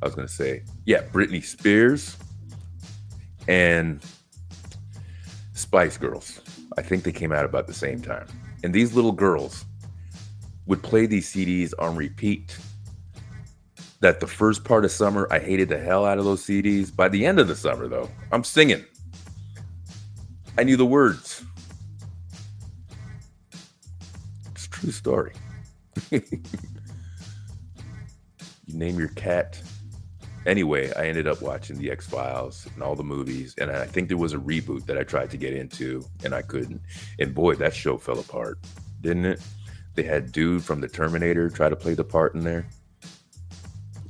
Britney Spears and Spice Girls. I think they came out about the same time. And these little girls would play these CDs on repeat. That the first part of summer, I hated the hell out of those CDs. By the end of the summer, though, I'm singing. I knew the words. It's a true story. You name your cat. Anyway, I ended up watching The X-Files and all the movies. And I think there was a reboot that I tried to get into, and I couldn't. And boy, that show fell apart, didn't it? They had dude from the Terminator try to play the part in there.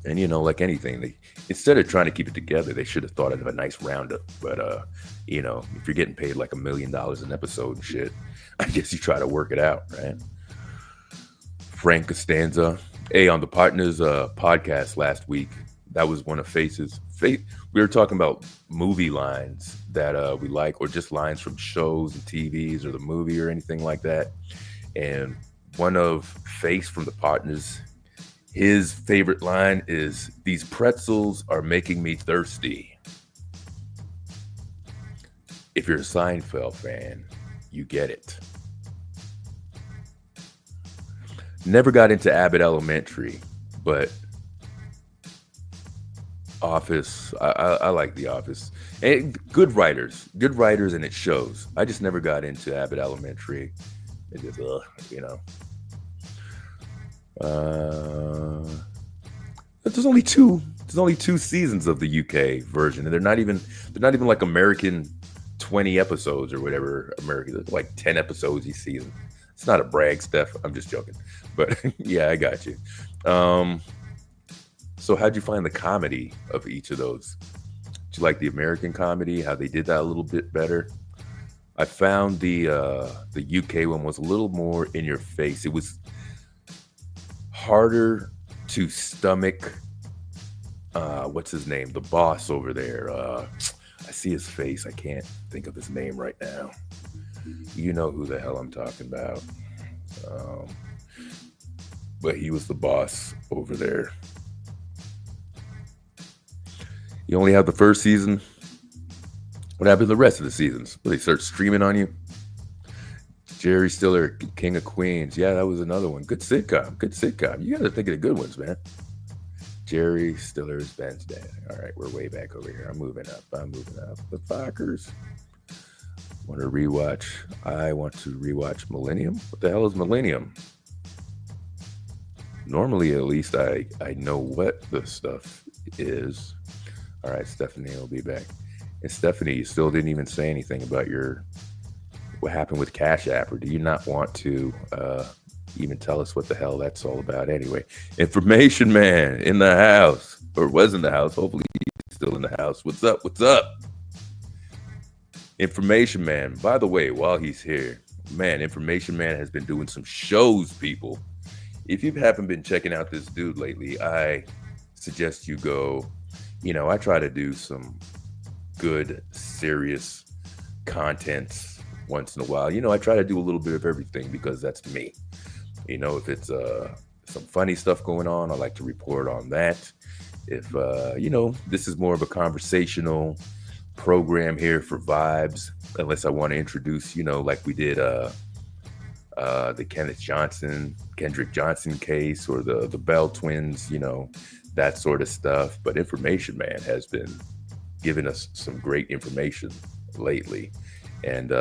And, you know, like anything, instead of trying to keep it together, they should have thought of a nice roundup. But, you know, if you're getting paid like $1 million an episode and shit, I guess you try to work it out, right? Frank Costanza. Hey, on the Partners podcast last week, that was one of Face's. We were talking about movie lines that we like, or just lines from shows and TVs or the movie or anything like that. And one of Face from the Partners, his favorite line is, "These pretzels are making me thirsty." If you're a Seinfeld fan, you get it. Never got into Abbott Elementary, but Office, I like The Office. And good writers, and it shows. I just never got into Abbott Elementary. It just, you know. There's only two seasons of the UK version, and they're not even like American 20 episodes or whatever. American, like 10 episodes each season. It's not a brag, Steph. I'm just joking, but yeah, I got you. So how'd you find the comedy of each of those? Did you like the American comedy? How they did that a little bit better? I found the UK one was a little more in your face. It was harder to stomach. What's his name? The boss over there. I see his face. I can't think of his name right now. You know who the hell I'm talking about. But he was the boss over there. You only have the first season. What happened to the rest of the seasons? Will they start streaming on you? Jerry Stiller, King of Queens. Yeah, that was another one. Good sitcom. You got to think of the good ones, man. Jerry Stiller's Wednesday. All right, we're way back over here. I'm moving up. The Fockers. I want to rewatch Millennium. What the hell is Millennium? Normally, at least, I know what the stuff is. All right, Stephanie will be back. And Stephanie, you still didn't even say anything about what happened with Cash App, or do you not want to even tell us what the hell that's all about anyway? Information Man in the house, or was in the house. Hopefully he's still in the house. What's up? Information Man. By the way, while he's here, man, Information Man has been doing some shows, people. If you haven't been checking out this dude lately, I suggest you go. You know, I try to do some good, serious content once in a while. You know, I try to do a little bit of everything because that's me. You know, if it's some funny stuff going on, I like to report on that. If, you know, this is more of a conversational program here for vibes, unless I want to introduce, you know, like we did the Kendrick Johnson case, or the Bell twins, you know, that sort of stuff. But Information Man has been giving us some great information lately. And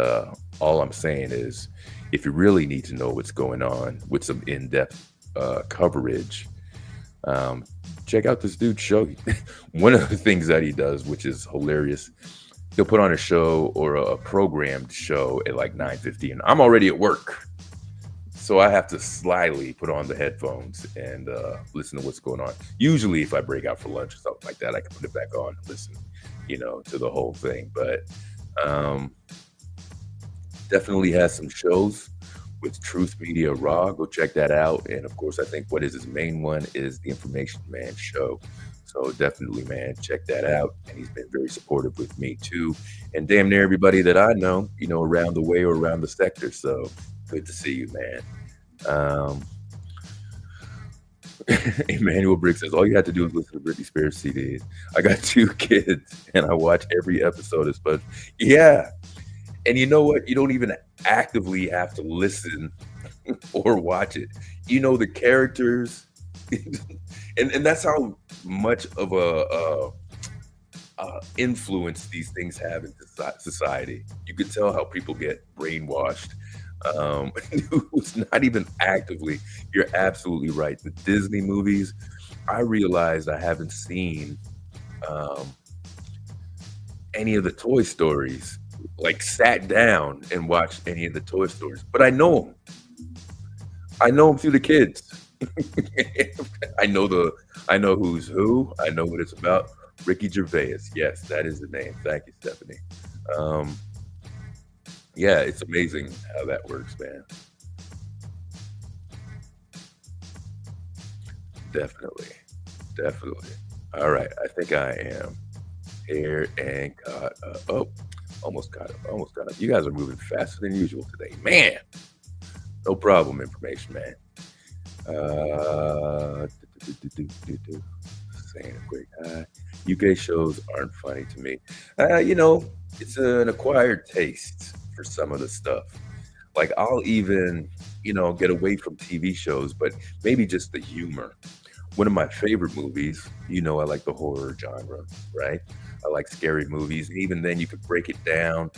all I'm saying is, if you really need to know what's going on with some in-depth coverage, check out this dude's show. One of the things that he does, which is hilarious, he'll put on a show or a programmed show at like 9:15. I'm already at work, so I have to slyly put on the headphones and listen to what's going on. Usually, if I break out for lunch or something like that, I can put it back on and listen, you know, to the whole thing. But Definitely has some shows with Truth Media Raw. Go check that out. And of course, I think what is his main one is the Information Man show. So definitely, man, check that out. And he's been very supportive with me too. And damn near everybody that I know, around the way or around the sector. So good to see you, man. Emmanuel Brick says, all you have to do is listen to Britney Spears CDs. I got 2 kids and I watch every episode of SpongeBob. Yeah. And you know what? You don't even actively have to listen or watch it. You know the characters. and that's how much of a influence these things have in society. You could tell how people get brainwashed. It's not even actively. You're absolutely right. The Disney movies, I realized I haven't seen any of the Toy Stories, like sat down and watched any of the Toy Stories, but I know them. I know them through the kids. I know who's who. I know what it's about. Ricky Gervais. Yes, that is the name. Thank you, Stephanie. Yeah, it's amazing how that works, man. Definitely. All right, I think I am here and caught up. Oh, almost caught up. You guys are moving faster than usual today, man. No problem, Information Man. Saying a quick hi. UK shows aren't funny to me. It's an acquired taste for some of the stuff. Like I'll even, get away from TV shows, but maybe just the humor. One of my favorite movies, I like the horror genre, right? I like scary movies. And even then you could break it down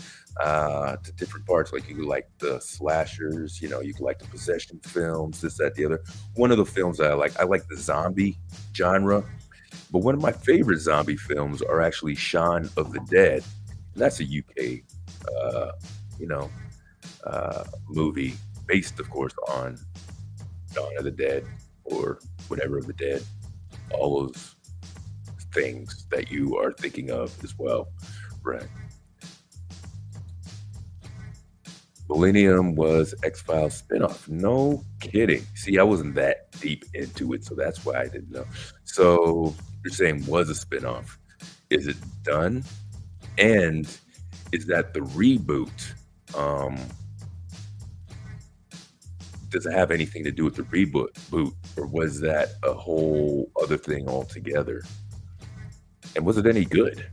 to different parts. Like you could like the slashers, you could like the possession films, this, that, the other. One of the films I like the zombie genre. But one of my favorite zombie films are actually Shaun of the Dead. And that's a UK, movie based, of course, on Dawn of the Dead or whatever of the dead. All those things that you are thinking of as well, right? Millennium was X-Files spinoff. No kidding. See, I wasn't that deep into it, so that's why I didn't know. So you're saying was a spinoff. Is it done? And is that the reboot? Does it have anything to do with the reboot, or was that a whole other thing altogether? And was it any good?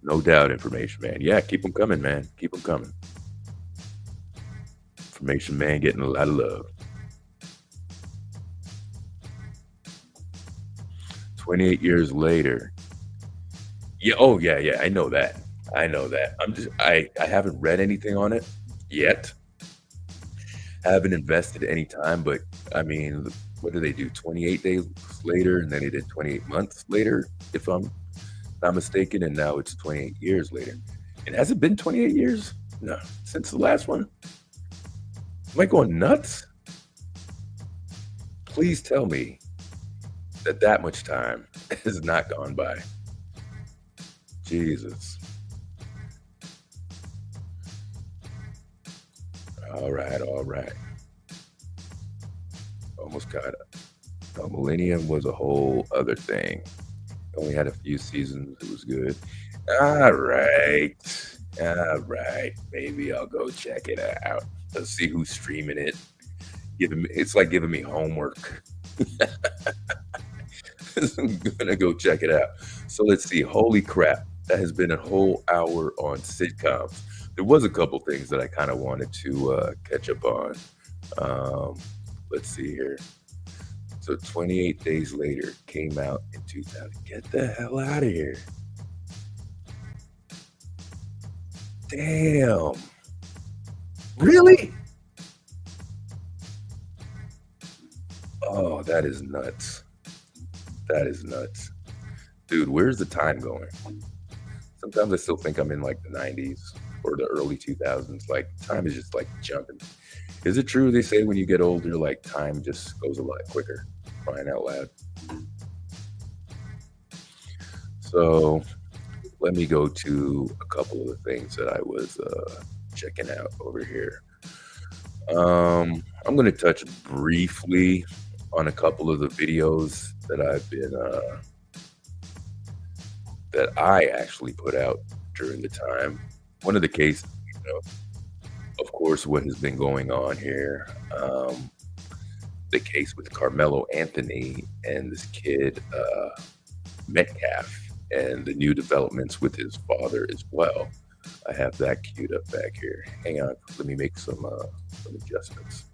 No doubt, Information Man. Yeah, keep them coming, man. Keep them coming. Information Man getting a lot of love. 28 years later. Yeah, oh yeah, I know that. I haven't read anything on it yet. Haven't invested any time, but I mean, what do they do? 28 days later, and then they did 28 months later, if I'm not mistaken, and now it's 28 years later. And has it been 28 years? No, since the last one? Am I going nuts? Please tell me that much time has not gone by. Jesus. All right. Almost caught up. No, Millennium was a whole other thing. Only had a few seasons. It was good. All right. Maybe I'll go check it out. Let's see who's streaming it. It's like giving me homework. I'm gonna go check it out. So let's see. Holy crap. That has been a whole hour on sitcoms. There was a couple things that I kind of wanted to catch up on. Let's see here. So 28 days later, came out in 2000. Get the hell out of here. Damn. Really? Oh, that is nuts. Dude, where's the time going? Sometimes I still think I'm in like the 90s or the early 2000s. Like time is just like jumping. Is it true they say when you get older, like time just goes a lot quicker? Crying out loud. So let me go to a couple of the things that I was checking out over here. I'm going to touch briefly on a couple of the videos that I've been that I actually put out during the time. One of the cases, of course, what has been going on here. The case with Carmelo Anthony and this kid Metcalf, and the new developments with his father as well. I have that queued up back here. Hang on, let me make some adjustments.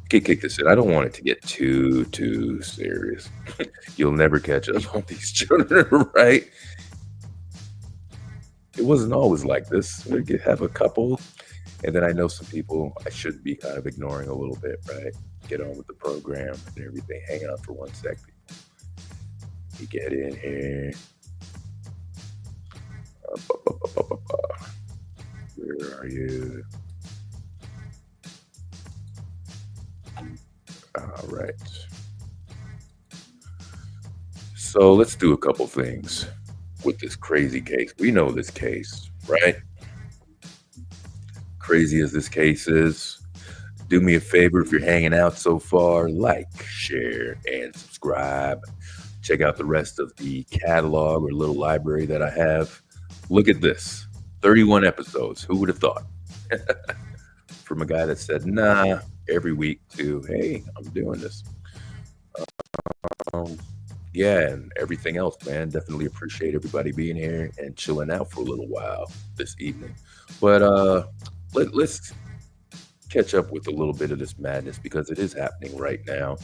Okay, kick this in. I don't want it to get too serious. You'll never catch up on these children, right? It wasn't always like this. We could have a couple, and then I know some people I should be kind of ignoring a little bit, right? Get on with the program and everything. Hang on for 1 sec, people. You get in here. Where are you? All right. So let's do a couple things with this crazy case. We know this case, right? Crazy as this case is, do me a favor if you're hanging out so far, like, share, and subscribe. Check out the rest of the catalog or little library that I have. Look at this, 31 episodes. Who would have thought? From a guy that said, nah, every week to, hey, I'm doing this. Yeah, and everything else, man. Definitely appreciate everybody being here and chilling out for a little while this evening. But let's catch up with a little bit of this madness because it is happening right now.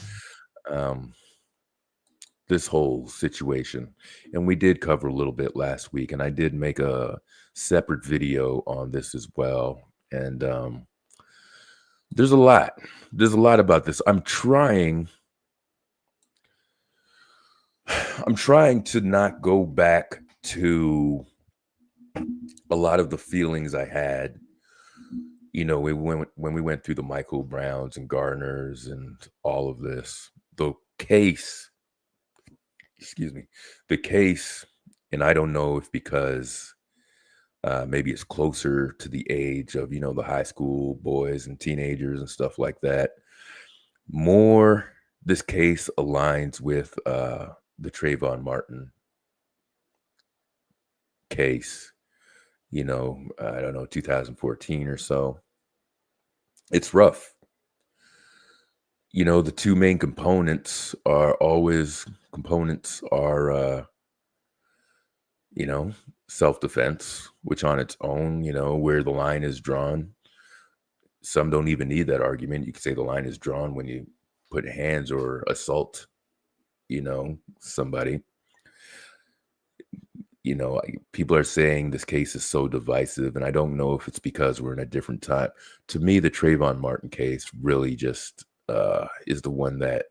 This whole situation, and we did cover a little bit last week, and I did make a separate video on this as well. And there's a lot about this. I'm trying to not go back to a lot of the feelings I had, when we went through the Michael Browns and Garners and all of this. The case, and I don't know if because maybe it's closer to the age of, the high school boys and teenagers and stuff like that. More, this case aligns with the Trayvon Martin case, I don't know, 2014 or so. It's rough. The two main components are self-defense, which on its own, where the line is drawn. Some don't even need that argument. You could say the line is drawn when you put hands or assault, somebody. People are saying this case is so divisive, and I don't know if it's because we're in a different time. To me, the Trayvon Martin case really just is the one that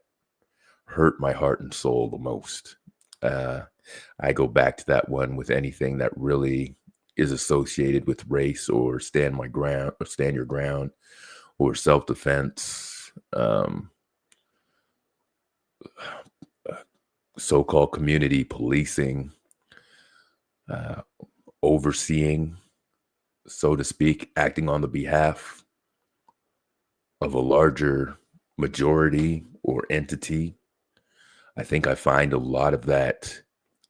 hurt my heart and soul the most. I go back to that one with anything that really is associated with race or stand your ground or self-defense, so-called community policing, overseeing, so to speak, acting on the behalf of a larger majority or entity. I think I find a lot of that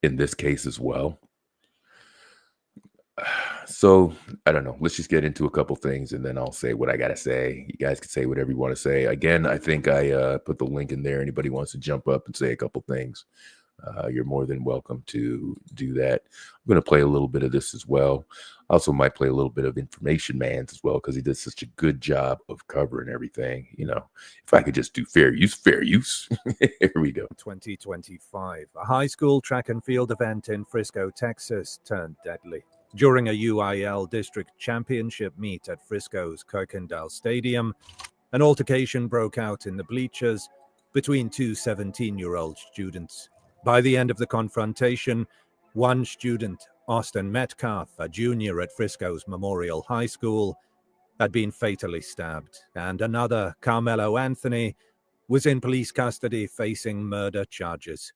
in this case as well. So I don't know. Let's just get into a couple things and then I'll say what I got to say. You guys can say whatever you want to say. Again, I think I put the link in there. Anybody wants to jump up and say a couple things, you're more than welcome to do that. I'm going to play a little bit of this as well. I also might play a little bit of Information Man's as well because he did such a good job of covering everything. If I could just do fair use. Here we go. 2025. A high school track and field event in Frisco, Texas turned deadly. During a UIL district championship meet at Frisco's Kuykendall Stadium, an altercation broke out in the bleachers between two 17-year-old students. By the end of the confrontation, one student, Austin Metcalf, a junior at Frisco's Memorial High School, had been fatally stabbed, and another, Carmelo Anthony, was in police custody facing murder charges.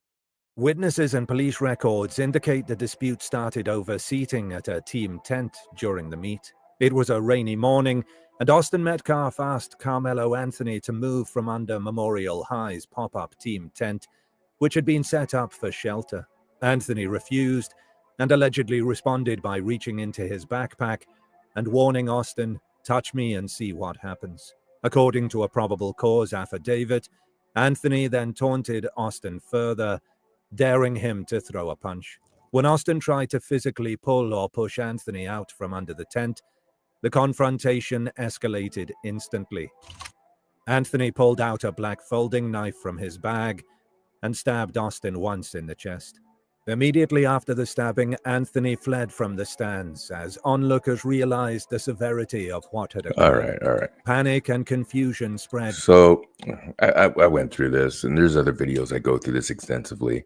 Witnesses and police records indicate the dispute started over seating at a team tent during the meet. It was a rainy morning, and Austin Metcalf asked Carmelo Anthony to move from under Memorial High's pop-up team tent, which had been set up for shelter. Anthony refused and allegedly responded by reaching into his backpack and warning Austin, "Touch me and see what happens." According to a probable cause affidavit, Anthony then taunted Austin further, daring him to throw a punch. When Austin tried to physically pull or push Anthony out from under the tent, the confrontation escalated instantly. Anthony pulled out a black folding knife from his bag and stabbed Austin once in the chest. Immediately after the stabbing, Anthony fled from the stands as onlookers realized the severity of what had occurred. All right. Panic and confusion spread. So I went through this, and there's other videos I go through this extensively.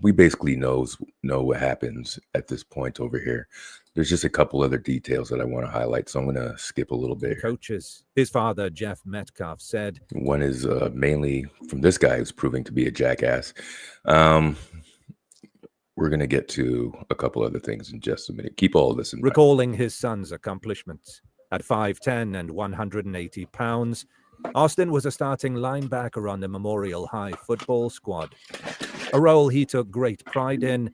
We basically know what happens at this point over here. There's just a couple other details that I want to highlight, so I'm going to skip a little bit. Coaches. His father, Jeff Metcalf, said, one is mainly from this guy who's proving to be a jackass. We're going to get to a couple other things in just a minute. Keep all of this in mind. Recalling his son's accomplishments. At 5'10" and 180 pounds, Austin was a starting linebacker on the Memorial High football squad, a role he took great pride in,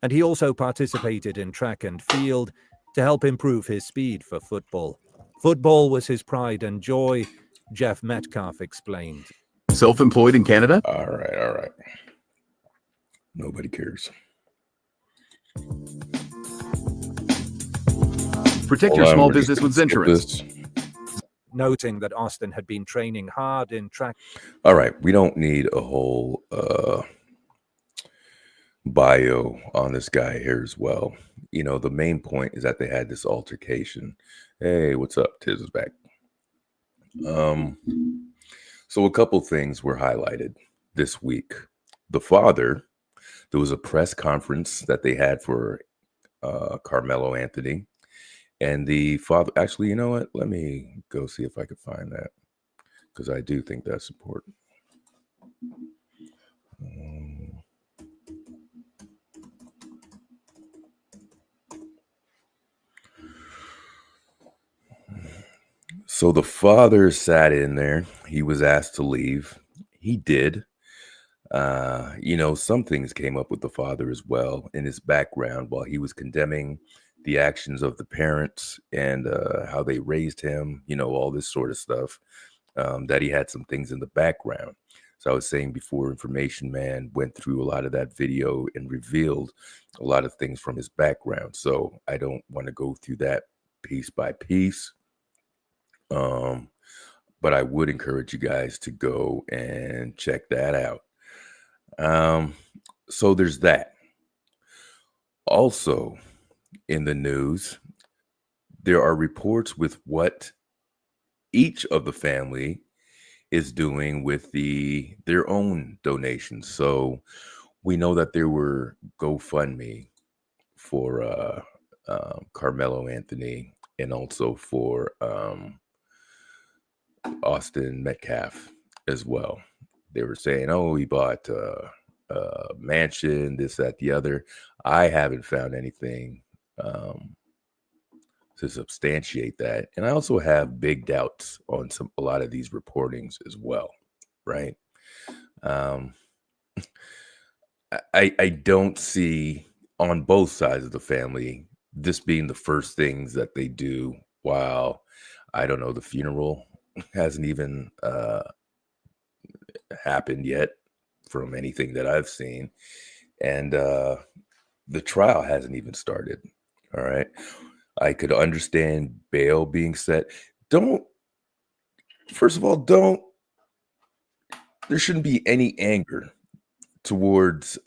and he also participated in track and field to help improve his speed for football. Football was his pride and joy, Jeff Metcalf explained. Self-employed in Canada? All right. Nobody cares. Protect your small business with insurance. Noting that Austin had been training hard in track. All right, we don't need a whole bio on this guy here as well. You know, the main point is that they had this altercation. Hey, what's up? Tiz is back. So a couple things were highlighted this week. The father, there was a press conference that they had for Carmelo Anthony. And the father, actually, you know what? Let me go see if I could find that, because I do think that's important. So the father sat in there. He was asked to leave. He did. You know, some things came up with the father as well in his background while he was condemning the actions of the parents and how they raised him, you know, all this sort of stuff, that he had some things in the background. So I was saying before, Information Man went through a lot of that video and revealed a lot of things from his background. So I don't want to go through that piece by piece. But I would encourage you guys to go and check that out. So there's that. Also, in the news, there are reports with what each of the family is doing with their own donations. So we know that there were GoFundMe for Carmelo Anthony and also for Austin Metcalf as well. They were saying, oh, he bought a mansion, this, that, the other. I haven't found anything to substantiate that. And I also have big doubts on a lot of these reportings as well, right? I don't see on both sides of the family this being the first things that they do while, I don't know, the funeral hasn't even happened yet from anything that I've seen. And the trial hasn't even started. All right. I could understand bail being set. First of all, there shouldn't be any anger towards,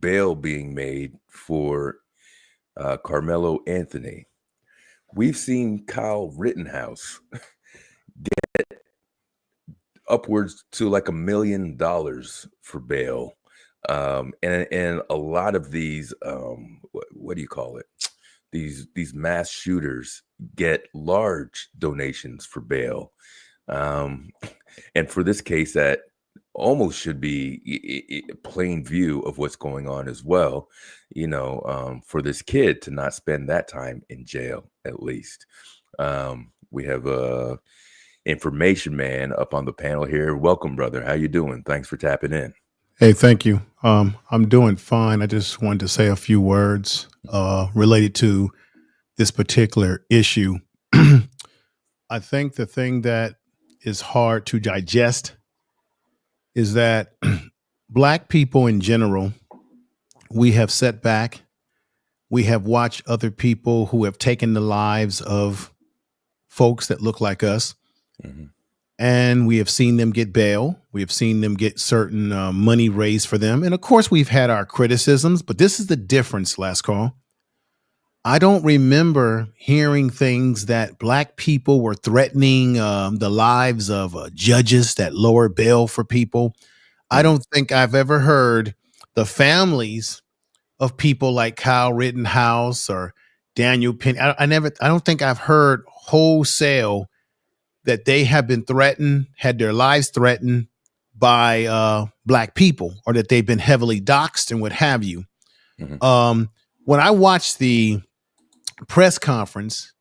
bail being made for Carmelo Anthony. We've seen Kyle Rittenhouse get upwards to like $1 million for bail. And a lot of these, what do you call it? These mass shooters get large donations for bail. Um, and for this case, that almost should be plain view of what's going on as well. For this kid to not spend that time in jail, at least. We have information man up on the panel here. Welcome, brother. How you doing? Thanks for tapping in. Hey, thank you. I'm doing fine. I just wanted to say a few words related to this particular issue. I think the thing that is hard to digest is that Black people in general, we have set back. We have watched other people who have taken the lives of folks that look like us. Mm-hmm. And we have seen them get bail. We have seen them get certain money raised for them. And of course, we've had our criticisms, but this is the difference, last call. I don't remember hearing things that Black people were threatening the lives of judges that lower bail for people. I don't think I've ever heard the families of people like Kyle Rittenhouse or Daniel Penny. I don't think I've heard wholesale that they have been threatened, had their lives threatened by Black people, or that they've been heavily doxxed and what have you. Mm-hmm. When I watched the press conference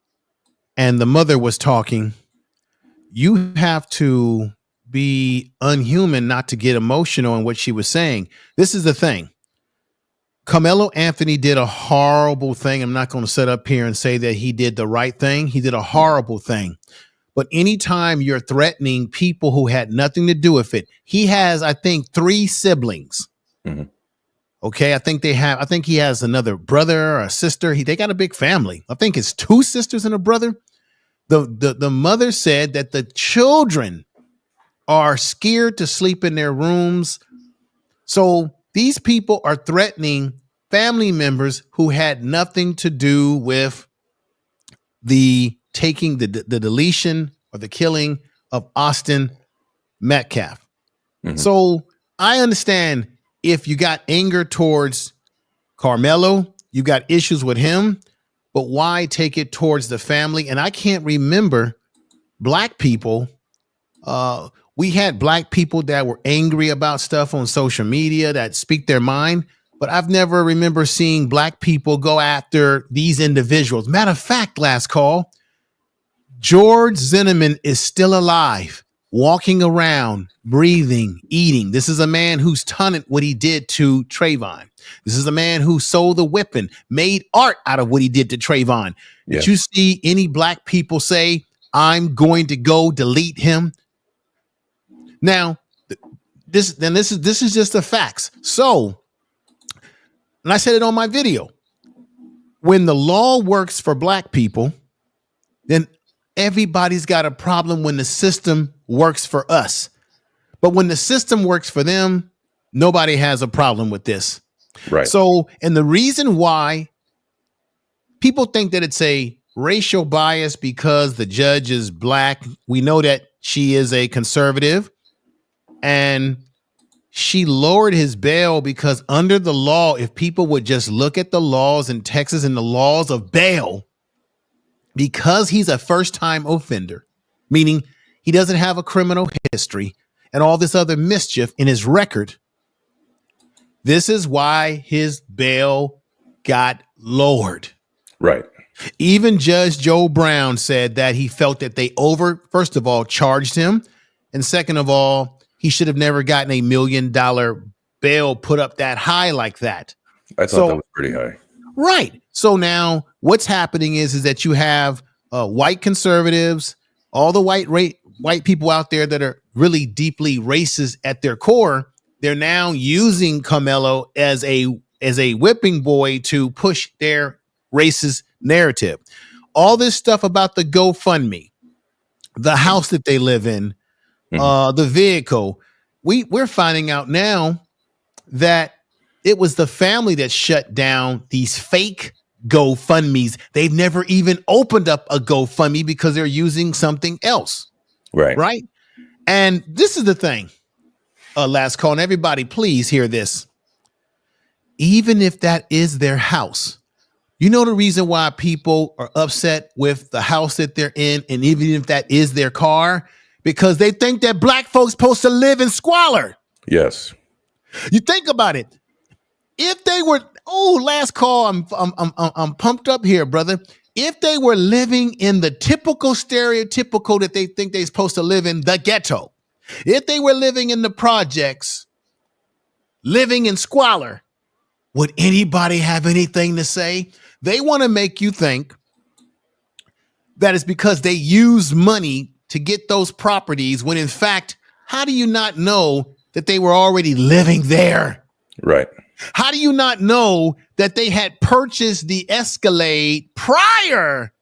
and the mother was talking, you have to be unhuman not to get emotional in what she was saying. This is the thing. Carmelo Anthony did a horrible thing. I'm not going to sit up here and say that he did the right thing. He did a horrible thing. But anytime you're threatening people who had nothing to do with it, he has, I think, 3 siblings. Mm-hmm. Okay, I think he has another brother or a sister. They got a big family. I think it's 2 sisters and a brother. The mother said that the children are scared to sleep in their rooms. So these people are threatening family members who had nothing to do with the taking the deletion or the killing of Austin Metcalf. Mm-hmm. So I understand if you got anger towards Carmelo, you got issues with him, but why take it towards the family? And I can't remember Black people. We had Black people that were angry about stuff on social media that speak their mind, but I've never remember seeing Black people go after these individuals. Matter of fact, last call, George Zimmerman is still alive, walking around, breathing, eating. This is a man who's taunted what he did to Trayvon. This is a man who sold the weapon, made art out of what he did to Trayvon. Yeah. Did you see any Black people say, I'm going to go delete him? Now, this is just the facts. So, and I said it on my video, when the law works for Black people, then everybody's got a problem when the system works for us. But when the system works for them, nobody has a problem with this. Right. So, and the reason why people think that it's a racial bias because the judge is Black, we know that she is a conservative, and she lowered his bail because under the law, if people would just look at the laws in Texas and the laws of bail, because he's a first-time offender, meaning he doesn't have a criminal history and all this other mischief in his record, this is why his bail got lowered. Right. Even Judge Joe Brown said that he felt that they first of all, charged him. And second of all, he should have never gotten $1 million bail put up that high like that. I thought that was pretty high. Right. So now what's happening is that you have white conservatives, all the white people out there that are really deeply racist at their core. They're now using Carmelo as a whipping boy to push their racist narrative. All this stuff about the GoFundMe, the house that they live in, the vehicle. We're finding out now that it was the family that shut down these fake GoFundMes. They've never even opened up a GoFundMe because they're using something else. Right. Right. And this is the thing. Last call, and everybody, please hear this. Even if that is their house, you know the reason why people are upset with the house that they're in, and even if that is their car, because they think that black folks supposed to live in squalor. Yes. You think about it. If they were, last call, I'm pumped up here, brother. If they were living in the typical stereotypical that they think they're supposed to live in, the ghetto, if they were living in the projects, living in squalor, would anybody have anything to say? They want to make you think that it's because they use money to get those properties, when in fact, how do you not know that they were already living there? Right. How do you not know that they had purchased the Escalade prior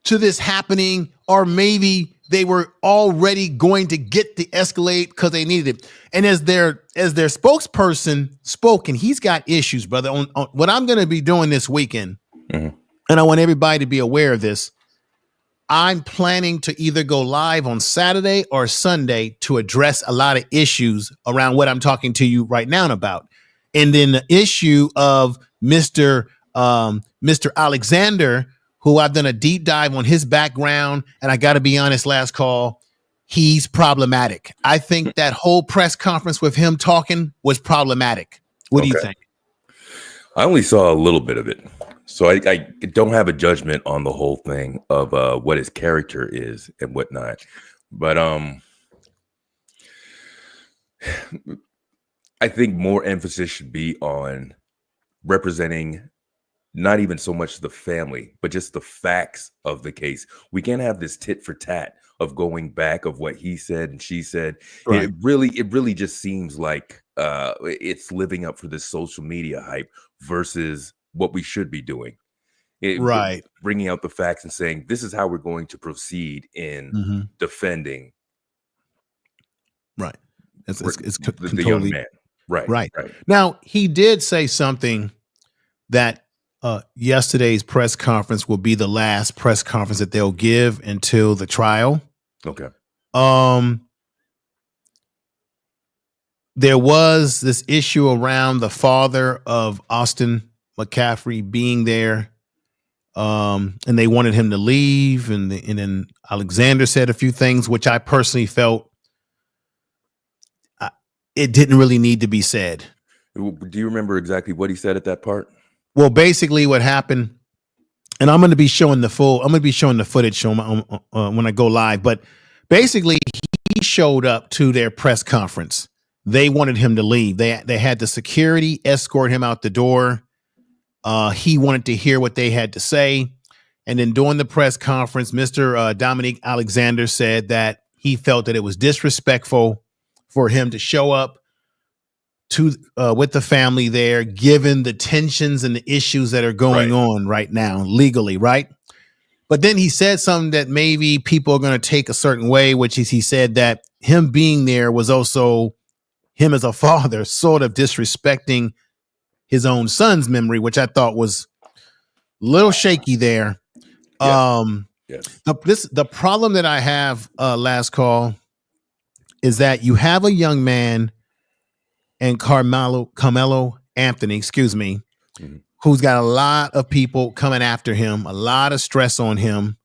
to this happening? Or maybe they were already going to get the Escalade because they needed it. And as their spokesperson spoke, and he's got issues, brother, on what I'm going to be doing this weekend, and I want everybody to be aware of this. I'm planning to either go live on Saturday or Sunday to address a lot of issues around what I'm talking to you right now about. And then the issue of Mr. Alexander, who I've done a deep dive on his background. And I got to be honest, last call, he's problematic. I think that whole press conference with him talking was problematic. What do you think? I only saw a little bit of it. So I don't have a judgment on the whole thing of what his character is and whatnot. But I think more emphasis should be on representing not even so much the family, but just the facts of the case. We can't have this tit for tat of going back of what he said and she said. Right. It really just seems like it's living up for this social media hype versus what we should be doing. Right. Bringing out the facts and saying, this is how we're going to proceed in defending. Right. It's the young man. Right. Now, he did say something that yesterday's press conference will be the last press conference that they'll give until the trial. Okay. There was this issue around the father of Austin McCaffrey being there, and they wanted him to leave, and then Alexander said a few things which I personally felt it didn't really need to be said. Do you remember exactly what he said at that part? Well, basically what happened, and I'm going to be showing the footage when I go live, but basically he showed up to their press conference. They wanted him to leave. They had the security escort him out the door. He wanted to hear what they had to say. And then during the press conference, Mr. Dominique Alexander said that he felt that it was disrespectful for him to show up to with the family there, given the tensions and the issues that are going on right now legally, right? But then he said something that maybe people are going to take a certain way, which is he said that him being there was also him as a father sort of disrespecting his own son's memory, which I thought was a little shaky there. Yes. The problem that I have, last call, is that you have a young man and Carmelo Anthony, who's got a lot of people coming after him, a lot of stress on him,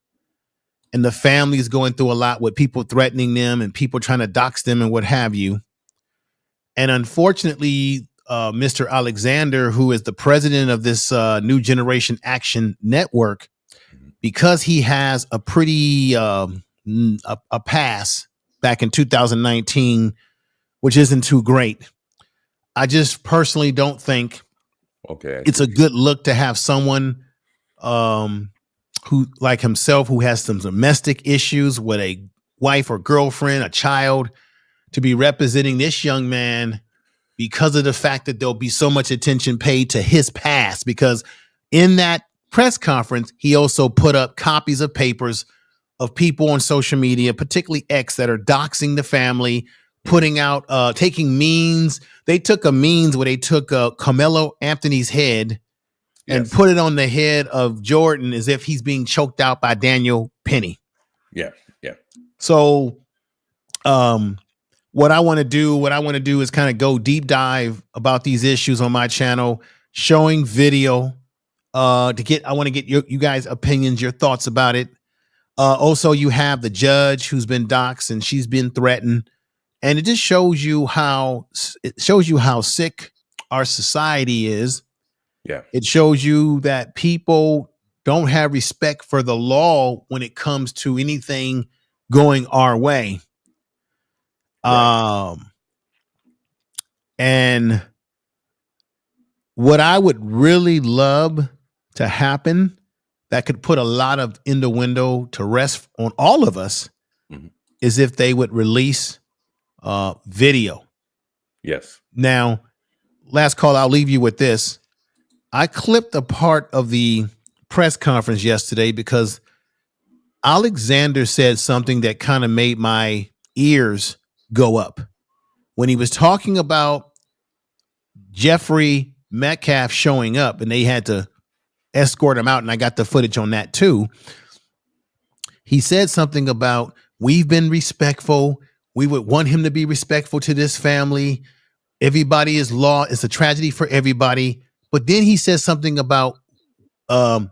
and the family's going through a lot with people threatening them and people trying to dox them and what have you. And unfortunately, Mr. Alexander, who is the president of this New Generation Action Network, because he has a pretty a pass back in 2019, which isn't too great. I just personally don't think it's a good look to have someone who, like himself, who has some domestic issues with a wife or girlfriend, a child, to be representing this young man because of the fact that there'll be so much attention paid to his past. Because in that press conference, he also put up copies of papers of people on social media, particularly X, that are doxing the family, putting out, taking means. They took a means where they took Carmelo Anthony's head and put it on the head of Jordan as if he's being choked out by Daniel Penny. Yeah. So, what I want to do is kind of go deep dive about these issues on my channel, showing video I want to get you guys' opinions, your thoughts about it. Also, you have the judge who's been doxxed and she's been threatened, and it just shows you how sick our society is. Yeah. It shows you that people don't have respect for the law when it comes to anything going our way. Right. And what I would really love to happen that could put a lot of innuendo to rest on all of us is if they would release video. Yes. Now, last call, I'll leave you with this. I clipped a part of the press conference yesterday because Alexander said something that kind of made my ears go up when he was talking about Jeffrey Metcalf showing up and they had to escort him out. And I got the footage on that too. He said something about, we've been respectful. We would want him to be respectful to this family. Everybody is law. It's a tragedy for everybody. But then he says something about the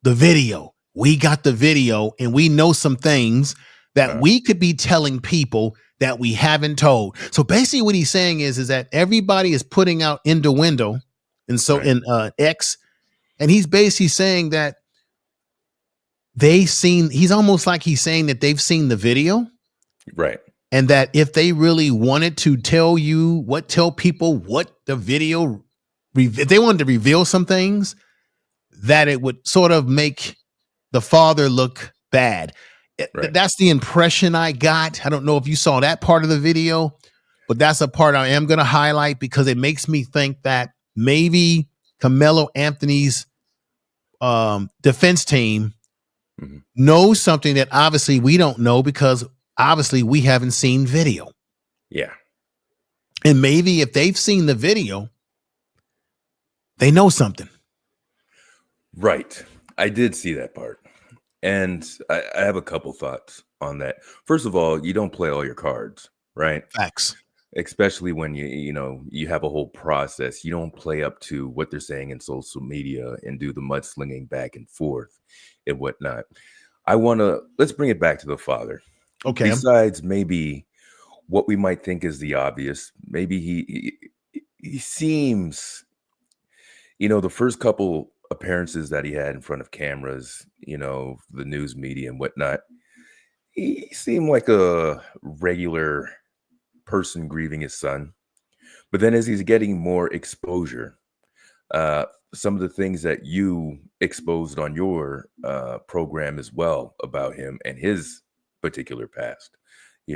video. We got the video and we know some things that we could be telling people that we haven't told. So basically what he's saying is that everybody is putting out innuendo. And so in X, and he's basically saying that he's almost like he's saying that they've seen the video. Right. And that if they really wanted to tell people what the video, if they wanted to reveal some things, that it would sort of make the father look bad. Right. That's the impression I got. I don't know if you saw that part of the video, but that's a part I am going to highlight because it makes me think that maybe Carmelo Anthony's defense team knows something that obviously we don't know because obviously we haven't seen video. Yeah. And maybe if they've seen the video, they know something. Right. I did see that part. And I have a couple thoughts on that. First of all, you don't play all your cards, right? Facts. Especially when you have a whole process. You don't play up to what they're saying in social media and do the mudslinging back and forth and whatnot. Let's bring it back to the father. Okay. Besides maybe what we might think is the obvious, maybe he seems, the first couple appearances that he had in front of cameras, the news media and whatnot, he seemed like a regular person grieving his son. But then as he's getting more exposure, some of the things that you exposed on your program as well about him and his particular past, I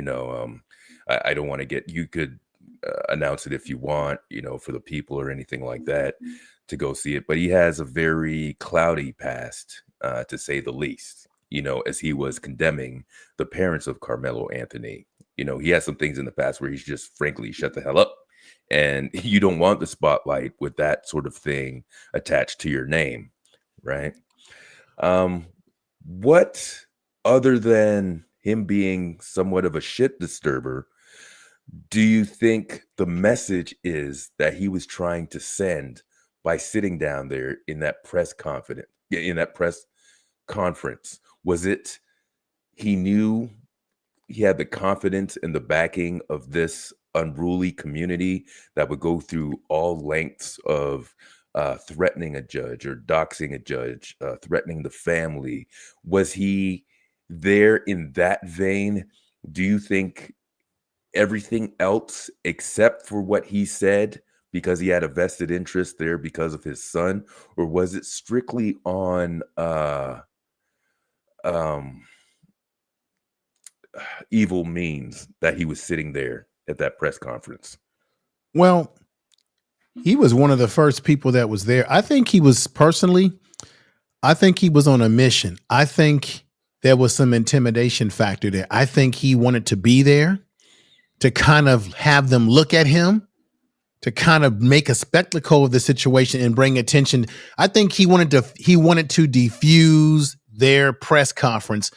don't want to you could announce it if you want, for the people or anything like that to go see it. But he has a very cloudy past, to say the least, as he was condemning the parents of Carmelo Anthony. He has some things in the past where he's just frankly shut the hell up. And you don't want the spotlight with that sort of thing attached to your name, right? What, other than him being somewhat of a shit disturber, do you think the message is that he was trying to send by sitting down there in that press conference? Was it he knew he had the confidence and the backing of this unruly community that would go through all lengths of threatening a judge or doxing a judge, threatening the family? Was he there in that vein? Do you think everything else except for what he said, because he had a vested interest there because of his son, or was it strictly on evil means that he was sitting there at that press conference? Well, he was one of the first people that was there. I think he was on a mission. I think there was some intimidation factor there. I think he wanted to be there to kind of have them look at him, to kind of make a spectacle of the situation and bring attention. I think he wanted to diffuse their press conference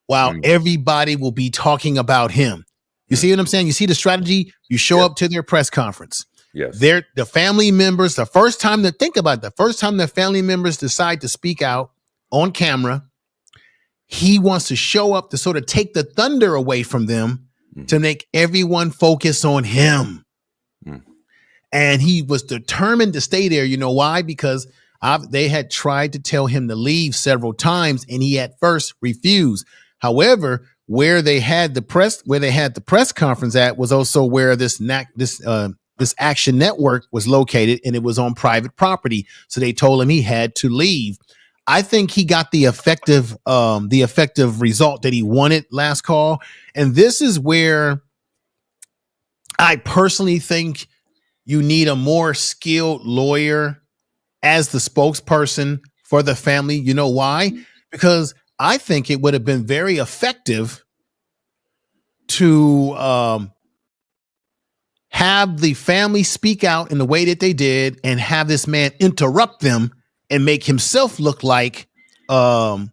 while everybody will be talking about him. You see what I'm saying? You see the strategy? You show up to their press conference. Yes. The family members, the first time the family members decide to speak out on camera, he wants to show up to sort of take the thunder away from them to make everyone focus on him. And he was determined to stay there. You know why? Because they had tried to tell him to leave several times, and he at first refused. However, where they had the press conference at was also where this Action Network was located, and it was on private property. So they told him he had to leave. I think he got the effective result that he wanted last call. And this is where I personally think you need a more skilled lawyer as the spokesperson for the family. You know why? Because I think it would have been very effective to have the family speak out in the way that they did and have this man interrupt them and make himself look like the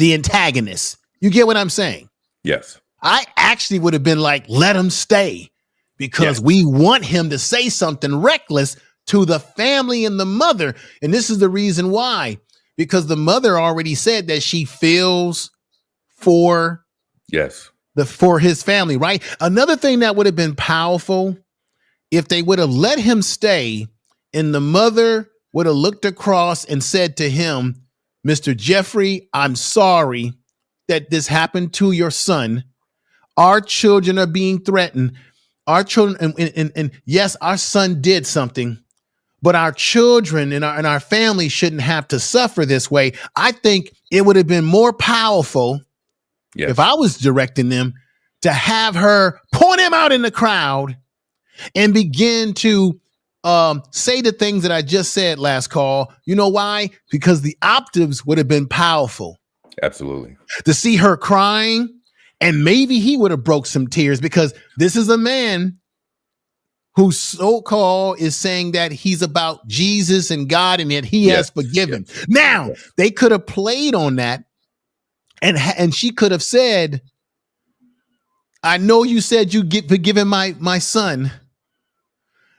antagonist. You get what I'm saying? Yes. I actually would have been like, let him stay, because we want him to say something reckless to the family and the mother. And this is the reason why, because the mother already said that she feels for his family, right? Another thing that would have been powerful, if they would have let him stay and the mother would have looked across and said to him, Mr. Jeffrey, I'm sorry that this happened to your son. Our children are being threatened. Our children, and yes, our son did something, but our children and our family shouldn't have to suffer this way. I think it would have been more powerful if I was directing them to have her point him out in the crowd and begin to say the things that I just said last call. You know why? Because the optics would have been powerful. Absolutely. To see her crying, and maybe he would have broke some tears, because this is a man who so-called is saying that he's about Jesus and God and that he has forgiven. Now, they could have played on that, and she could have said, I know you said you get forgiven my son,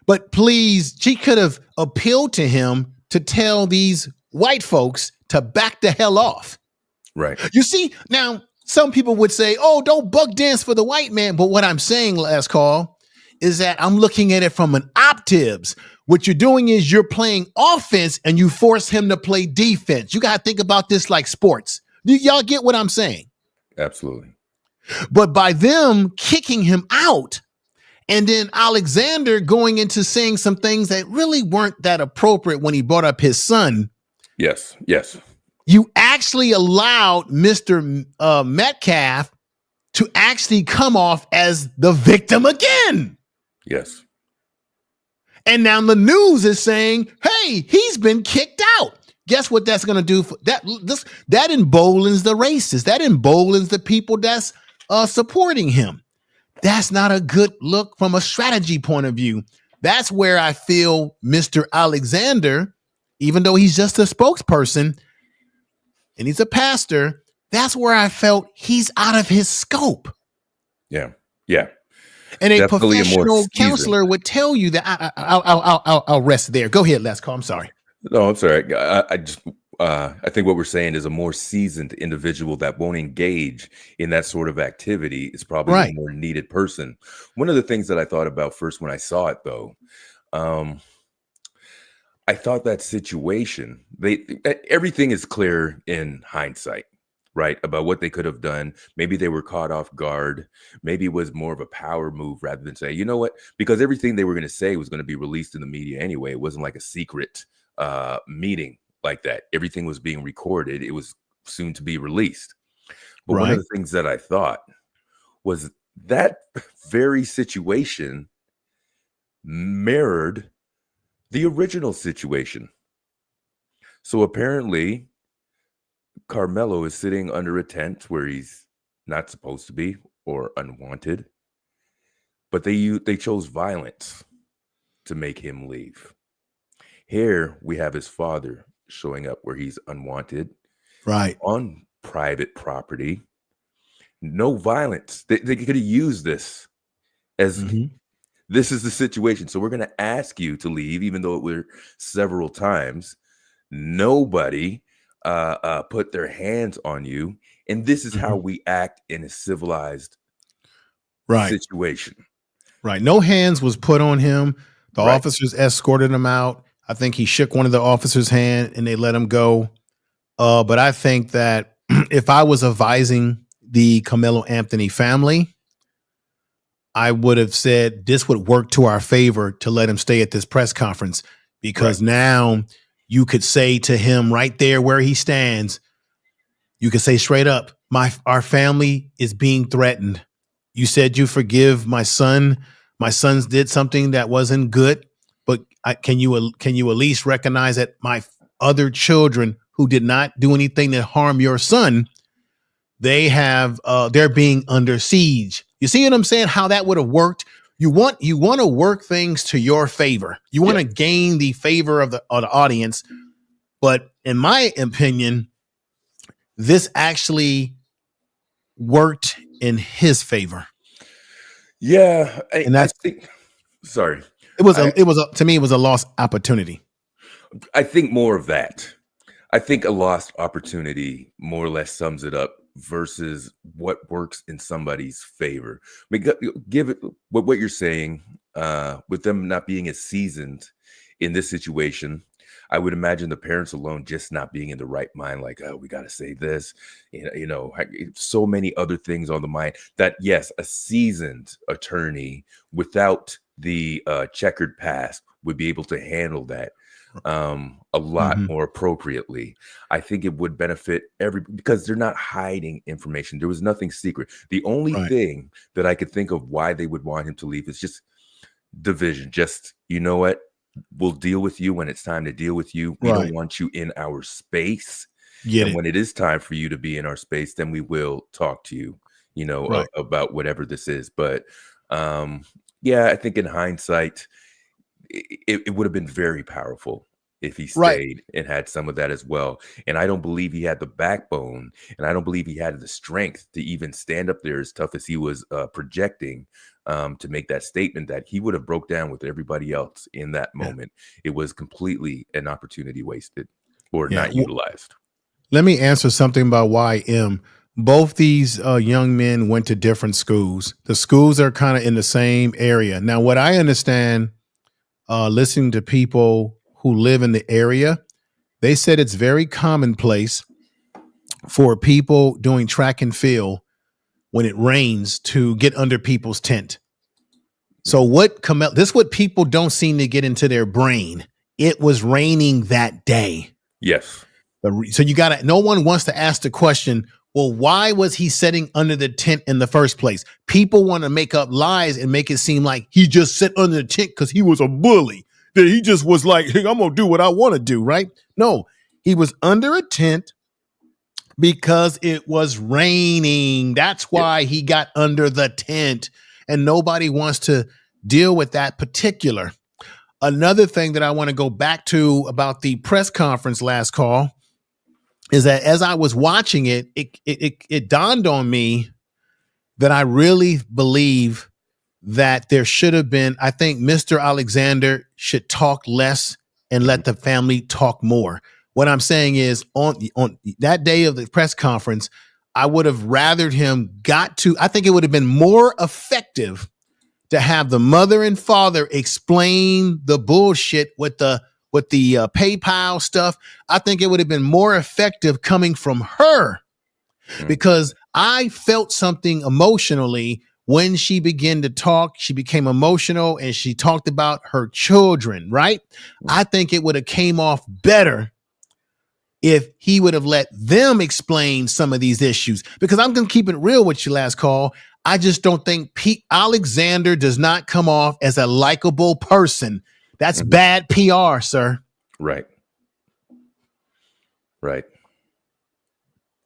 but please, she could have appealed to him to tell these white folks to back the hell off. Right. You see, now some people would say, oh, don't buck dance for the white man. But what I'm saying, last call, is that I'm looking at it from an optics. What you're doing is you're playing offense and you force him to play defense. You got to think about this like sports. Do y'all get what I'm saying? Absolutely. But by them kicking him out, and then Alexander going into saying some things that really weren't that appropriate when he brought up his son. Yes. You actually allowed Mr. Metcalf to actually come off as the victim again. Yes. And now the news is saying, hey, he's been kicked out. Guess what that's going to do? That emboldens the racists. That emboldens the people that's supporting him. That's not a good look from a strategy point of view. That's where I feel Mr. Alexander, even though he's just a spokesperson and he's a pastor, that's where I felt he's out of his scope. Yeah. And a Definitely professional counselor would tell you that. I'll rest there. Go ahead, Les Call. I'm sorry. No, I'm sorry. I think what we're saying is a more seasoned individual that won't engage in that sort of activity is probably a more needed person. One of the things that I thought about first when I saw it, though, I thought that situation, everything is clear in hindsight, right? About what they could have done. Maybe they were caught off guard. Maybe it was more of a power move rather than say, you know what? Because everything they were going to say was going to be released in the media anyway. It wasn't like a secret meeting like that. Everything was being recorded. It was soon to be released. But one of the things that I thought was that very situation mirrored the original situation. So apparently Carmelo is sitting under a tent where he's not supposed to be or unwanted, but they chose violence to make him leave. Here we have his father showing up where he's unwanted, on private property. No violence. They could have used this as this is the situation. So we're going to ask you to leave, even though it were several times. Nobody put their hands on you, And this is how we act in a civilized situation. Right. No hands was put on him. The officers escorted him out. I think he shook one of the officers' hand and they let him go. But I think that if I was advising the Carmelo Anthony family, I would have said this would work to our favor to let him stay at this press conference, because now you could say to him right there where he stands, you could say straight up, our family is being threatened. You said you forgive my son. My sons did something that wasn't good, but can you at least recognize that my other children who did not do anything to harm your son, they're being under siege. You see what I'm saying? How that would have worked. You want to work things to your favor. You want to gain the favor of the audience. But in my opinion, this actually worked in his favor. Yeah, and that's I think. Sorry, to me it was a lost opportunity. I think more of that. I think a lost opportunity more or less sums it up versus what works in somebody's favor. I mean, give it what you're saying with them not being as seasoned in this situation. I would imagine the parents alone just not being in the right mind, like, oh, we got to say this, so many other things on the mind that, yes, a seasoned attorney without the checkered past would be able to handle that a lot more appropriately. I think it would benefit because they're not hiding information. There was nothing secret. The only thing that I could think of why they would want him to leave is just division. Just, you know what? We'll deal with you when it's time to deal with you. We don't want you in our space. When it is time for you to be in our space, then we will talk to you, about whatever this is. But I think in hindsight, it would have been very powerful if he stayed and had some of that as well. And I don't believe he had the backbone, and I don't believe he had the strength to even stand up there as tough as he was projecting to make that statement that he would have broke down with everybody else in that moment. It was completely an opportunity wasted or not utilized. Let me answer something about YM. Both these young men went to different schools. The schools are kind of in the same area. Now, what I understand, listening to people who live in the area, they said it's very commonplace for people doing track and field when it rains to get under people's tent. So this is what people don't seem to get into their brain. It was raining that day. Yes. So no one wants to ask the question, well, why was he sitting under the tent in the first place? People want to make up lies and make it seem like he just sat under the tent because he was a bully. That he just was like, hey, I'm going to do what I want to do, right? No, he was under a tent because it was raining. That's why he got under the tent, and nobody wants to deal with that particular. Another thing that I want to go back to about the press conference last call is that as I was watching it, it dawned on me that I really believe that there should have been, I think Mr. Alexander should talk less and let the family talk more. What I'm saying is on that day of the press conference, I would have rathered him I think it would have been more effective to have the mother and father explain the bullshit with the PayPal stuff. I think it would have been more effective coming from her, because I felt something emotionally when she began to talk. She became emotional and she talked about her children, right? I think it would have came off better if he would have let them explain some of these issues, because I'm going to keep it real with you last call. I just don't think Pete Alexander does not come off as a likable person. That's bad PR, sir. Right.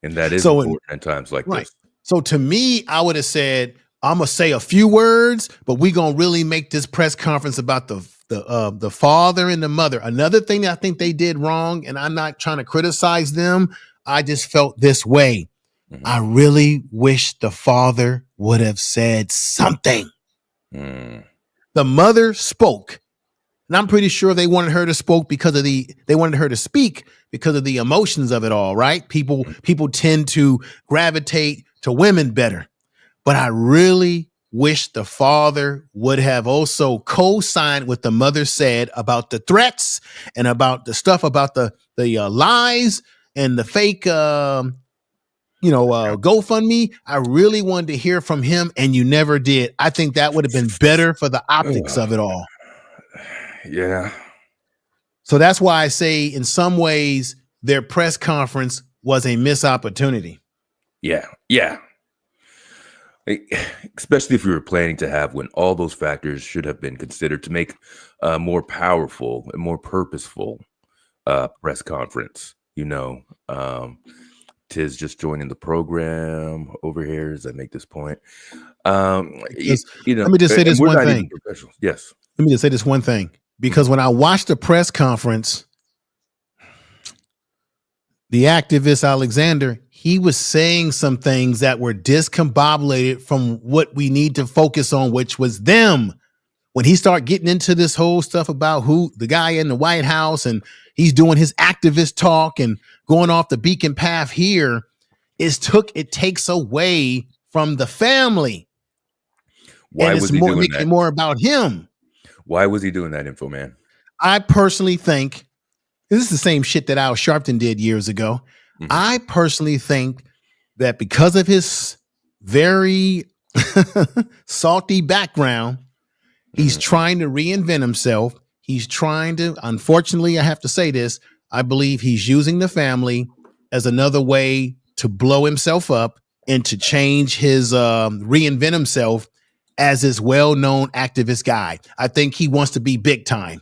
And that is important in times like this. So to me, I would have said, I'm going to say a few words, but we're going to really make this press conference about the father and the mother. Another thing that I think they did wrong, and I'm not trying to criticize them, I just felt this way. I really wish the father would have said something. The mother spoke. And I'm pretty sure they wanted her to speak because of the emotions of it all, right? People tend to gravitate to women better. But I really wish the father would have also co-signed what the mother said about the threats and about the stuff about the lies and the fake GoFundMe. I really wanted to hear from him, and you never did. I think that would have been better for the optics of it all. Yeah. So that's why I say in some ways their press conference was a missed opportunity. Yeah. Yeah. Especially if we were planning to have when all those factors should have been considered to make a more powerful and more purposeful press conference. Tiz just joining the program over here as I make this point. Let me just say this one thing. Yes. Let me just say this one thing. Because when I watched the press conference, the activist Alexander, he was saying some things that were discombobulated from what we need to focus on, which was them. When he started getting into this whole stuff about who the guy in the White House and he's doing his activist talk and going off the beacon path here, it takes away from the family. Why was he doing that? More about him. Why was he doing that, Info Man? I personally think this is the same shit that Al Sharpton did years ago. Mm-hmm. I personally think that because of his very salty background, he's trying to reinvent himself. He's trying to, unfortunately, I have to say this, I believe he's using the family as another way to blow himself up and to change his, reinvent himself as this well-known activist guy. I think he wants to be big time.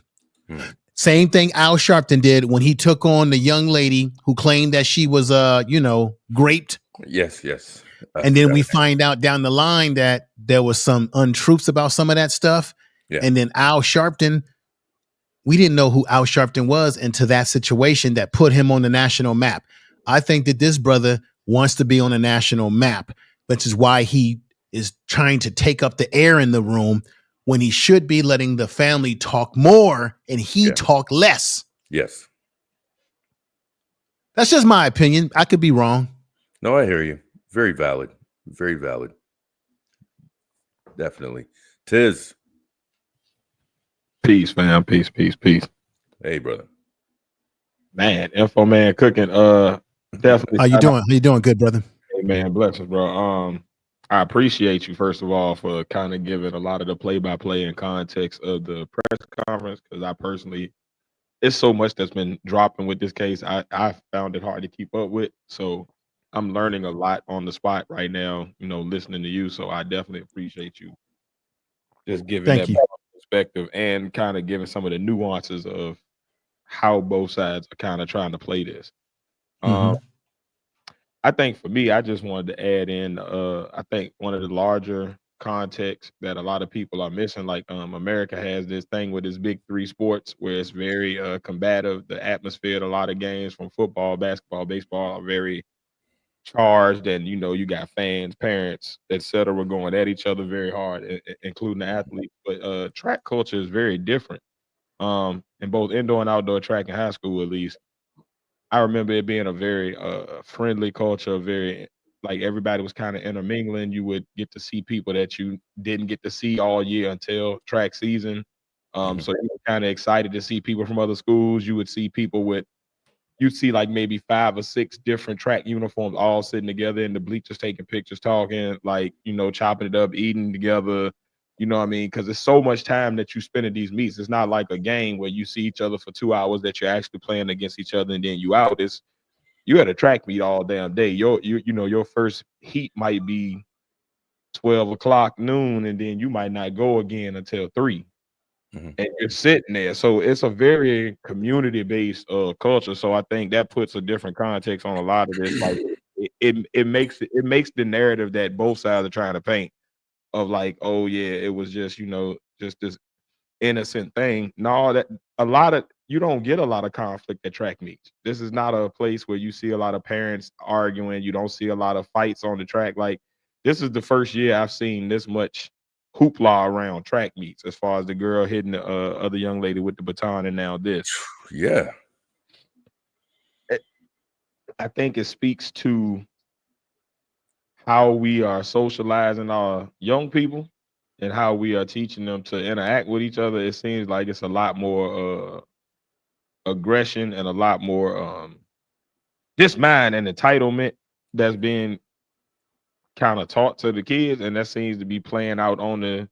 Same thing Al Sharpton did when he took on the young lady who claimed that she was, raped. Yes. And then we find out down the line that there was some untruths about some of that stuff. Yeah. And then Al Sharpton, we didn't know who Al Sharpton was into that situation that put him on the national map. I think that this brother wants to be on a national map, which is why he is trying to take up the air in the room when he should be letting the family talk more and he talk less. Yes. That's just my opinion. I could be wrong. No, I hear you. Very valid. Very valid. Definitely. Tiz. Peace, fam. Peace. Hey, brother. Man, Info Man cooking. Definitely. How you doing? How you doing? Good, brother. Hey, man. Blessings, bro. I appreciate you, first of all, for kind of giving a lot of the play-by-play and context of the press conference, because I personally, it's so much that's been dropping with this case. I found it hard to keep up with. So I'm learning a lot on the spot right now, listening to you. So I definitely appreciate you just giving that perspective and kind of giving some of the nuances of how both sides are kind of trying to play this. I think for me, I just wanted to add in, I think one of the larger contexts that a lot of people are missing, like America has this thing with its big three sports where it's very combative. The atmosphere at a lot of games from football, basketball, baseball are very charged, and you got fans, parents, etc. going at each other very hard, including the athletes. But track culture is very different. In both indoor and outdoor track in high school, at least. I remember it being a very friendly culture, very like everybody was kind of intermingling. You would get to see people that you didn't get to see all year until track season. So you were kind of excited to see people from other schools. You would see people you'd see like maybe 5 or 6 different track uniforms all sitting together in the bleachers, taking pictures, talking, like, chopping it up, eating together. You know what I mean? Because it's so much time that you spend at these meets. It's not like a game where you see each other for 2 hours that you're actually playing against each other and then you out. You had a track meet all damn day. Your first heat might be 12 o'clock noon, and then you might not go again until 3. And you're sitting there. So it's a very community-based culture. So I think that puts a different context on a lot of this. Like it makes the narrative that both sides are trying to paint of like, oh yeah, it was just just this innocent thing. No, you don't get a lot of conflict at track meets. This is not a place where you see a lot of parents arguing. You don't see a lot of fights on the track. Like, this is the first year I've seen this much hoopla around track meets, as far as the girl hitting the other young lady with the baton, and now this. Yeah. I think it speaks to how we are socializing our young people and how we are teaching them to interact with each other. It seems like it's a lot more aggression and a lot more just mind and entitlement that's being kind of taught to the kids, and that seems to be playing out on the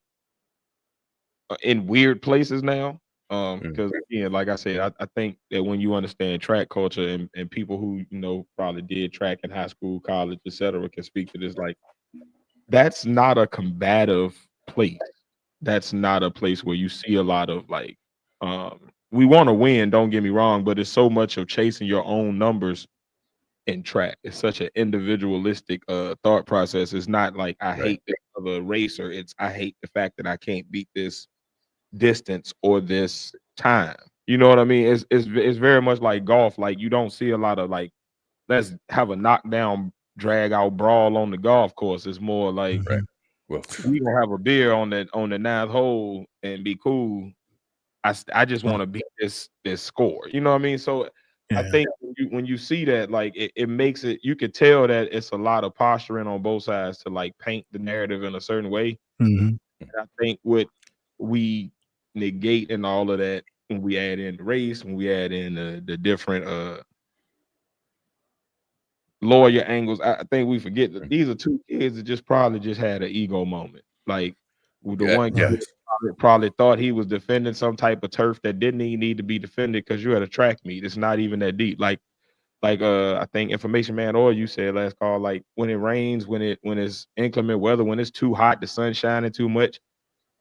in weird places now. Because again, like I said, I think that when you understand track culture and people who probably did track in high school, college, etc., can speak to this. Like, that's not a combative place. That's not a place where you see a lot of like we want to win, don't get me wrong, but it's so much of chasing your own numbers in track. It's such an individualistic thought process. It's not like I hate this other racer. It's I hate the fact that I can't beat this distance or this time. You know what I mean? It's very much like golf. Like, you don't see a lot of like, let's have a knockdown, drag out brawl on the golf course. It's more like, well, we gonna have a beer on the ninth hole and be cool. I just want to beat this score. You know what I mean? So I think when you see that, like, it makes it, you could tell that it's a lot of posturing on both sides to like paint the narrative in a certain way. And I think what we negate and all of that, when we add in the race, when we add in the different lawyer angles, I think we forget that these are two kids that just probably just had an ego moment. Like, the one kid probably thought he was defending some type of turf that didn't even need to be defended because you're at a track meet. It's not even that deep. Like I think Information Man, or you said last call, like, when it rains, when it's inclement weather, when it's too hot, the sun's shining too much,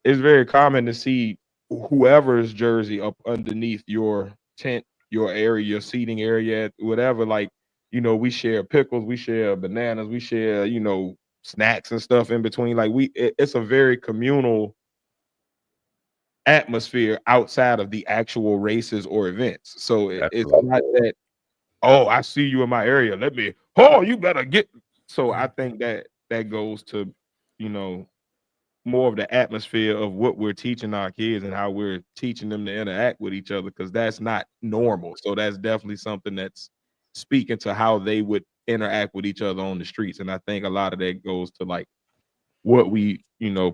it's very common to see whoever's jersey up underneath your tent, your area, your seating area, whatever. Like, we share pickles, we share bananas, we share, snacks and stuff in between. Like, it's a very communal atmosphere outside of the actual races or events. So it's not that, oh, I see you in my area, you better get. So I think that goes to, more of the atmosphere of what we're teaching our kids and how we're teaching them to interact with each other, because that's not normal. So that's definitely something that's speaking to how they would interact with each other on the streets. And I think a lot of that goes to like what we,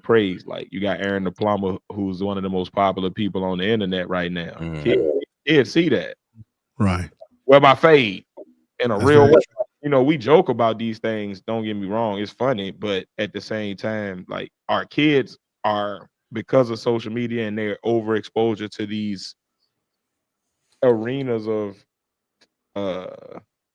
praise. Like, you got Aaron the Plumber, who's one of the most popular people on the internet right now. Kids see that. Right. Where my fade in a real way. We joke about these things, don't get me wrong, it's funny, but at the same time, like, our kids are, because of social media and their overexposure to these arenas of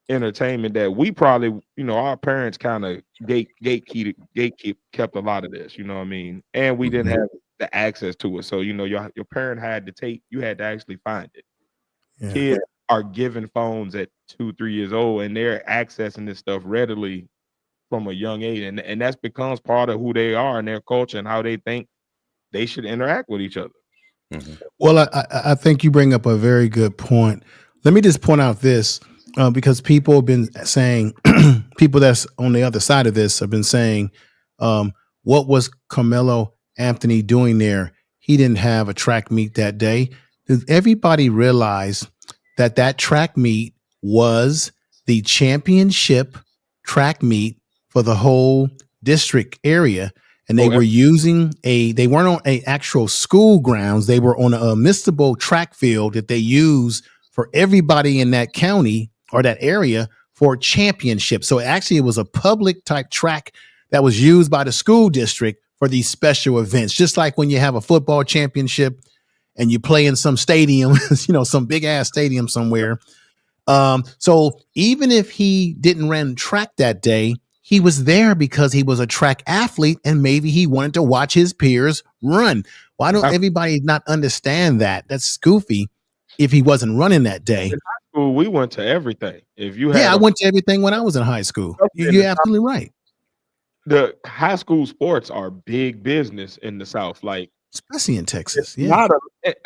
entertainment, that we probably, our parents kind of kept a lot of this, you know what I mean? And we didn't have the access to it. So, your parent had to take, you had to actually find it. Kids are given phones at 2-3 years old, and they're accessing this stuff readily from a young age, and that's becomes part of who they are and their culture and how they think they should interact with each other. Well, I think you bring up a very good point. Let me just point out this, because people have been saying, people that's on the other side of this have been saying, what was Carmelo Anthony doing there? He didn't have a track meet that day. Does everybody realize that track meet was the championship track meet for the whole district area? And they were using they weren't on a actual school grounds. They were on a municipal track field that they use for everybody in that county or that area for championship. So actually it was a public type track that was used by the school district for these special events. Just like when you have a football championship and you play in some stadium, some big ass stadium somewhere. So even if he didn't run track that day, he was there because he was a track athlete and maybe he wanted to watch his peers run. Why don't everybody not understand that? That's goofy if he wasn't running that day. In high school, we went to everything. If you had I went to everything when I was in high school. You're absolutely right. The high school sports are big business in the South, like especially in Texas.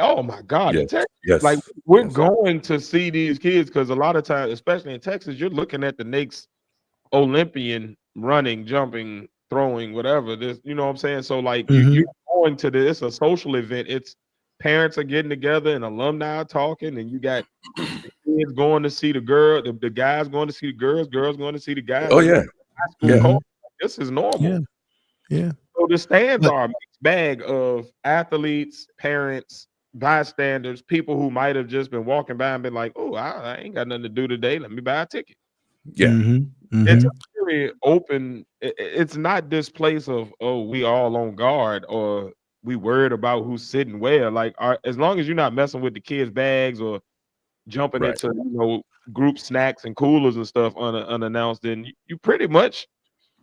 Oh my God, in Texas. Like, we're going to see these kids because a lot of times, especially in Texas, you're looking at the next Olympian running, jumping, throwing, whatever. This, you know what I'm saying? So like, you're going to this, a social event. It's parents are getting together and alumni are talking, and you got the kids going to see the girl, the guys going to see the girls going to see the guys. Oh Like, yeah, high school yeah. culture, this is normal. Yeah. Yeah. So the stands But- are a mixed bag of athletes, parents, bystanders, people who might have just been walking by and been like, "Oh, I ain't got nothing to do today. Let me buy a ticket." Yeah. It's a very open. It's not this place of, oh, we all on guard or we worried about who's sitting where. Like, as long as you're not messing with the kids' bags or jumping Right. into group snacks and coolers and stuff unannounced, then you pretty much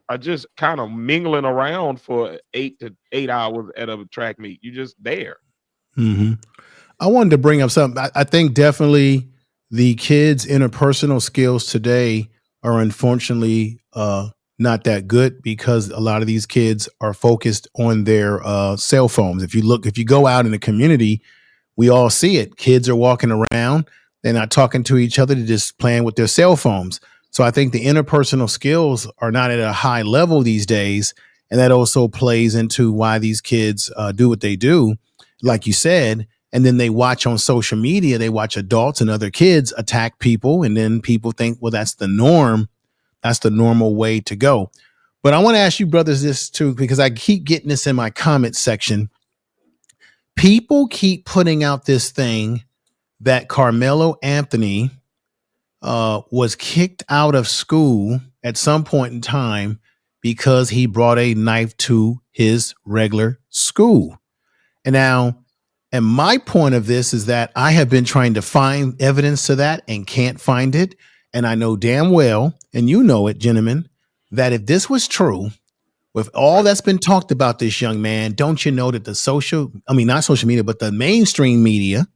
are just kind of mingling around for 8 to 8 hours at a track meet. You just there. I wanted to bring up something. I think definitely the kids' interpersonal skills today are unfortunately not that good because a lot of these kids are focused on their cell phones. If you go out in the community, we all see it. Kids are walking around. They're not talking to each other. They're just playing with their cell phones. So I think the interpersonal skills are not at a high level these days. And that also plays into why these kids do what they do, like you said. And then they watch on social media, they watch adults and other kids attack people. And then people think, well, that's the norm. That's the normal way to go. But I want to ask you brothers this too, because I keep getting this in my comment section. People keep putting out this thing that Carmelo Anthony was kicked out of school at some point in time because he brought a knife to his regular school. And now, and my point of this is that I have been trying to find evidence to that and can't find it. And I know damn well, and you know it, gentlemen, that if this was true, with all that's been talked about this young man, don't you know that not social media, but the mainstream media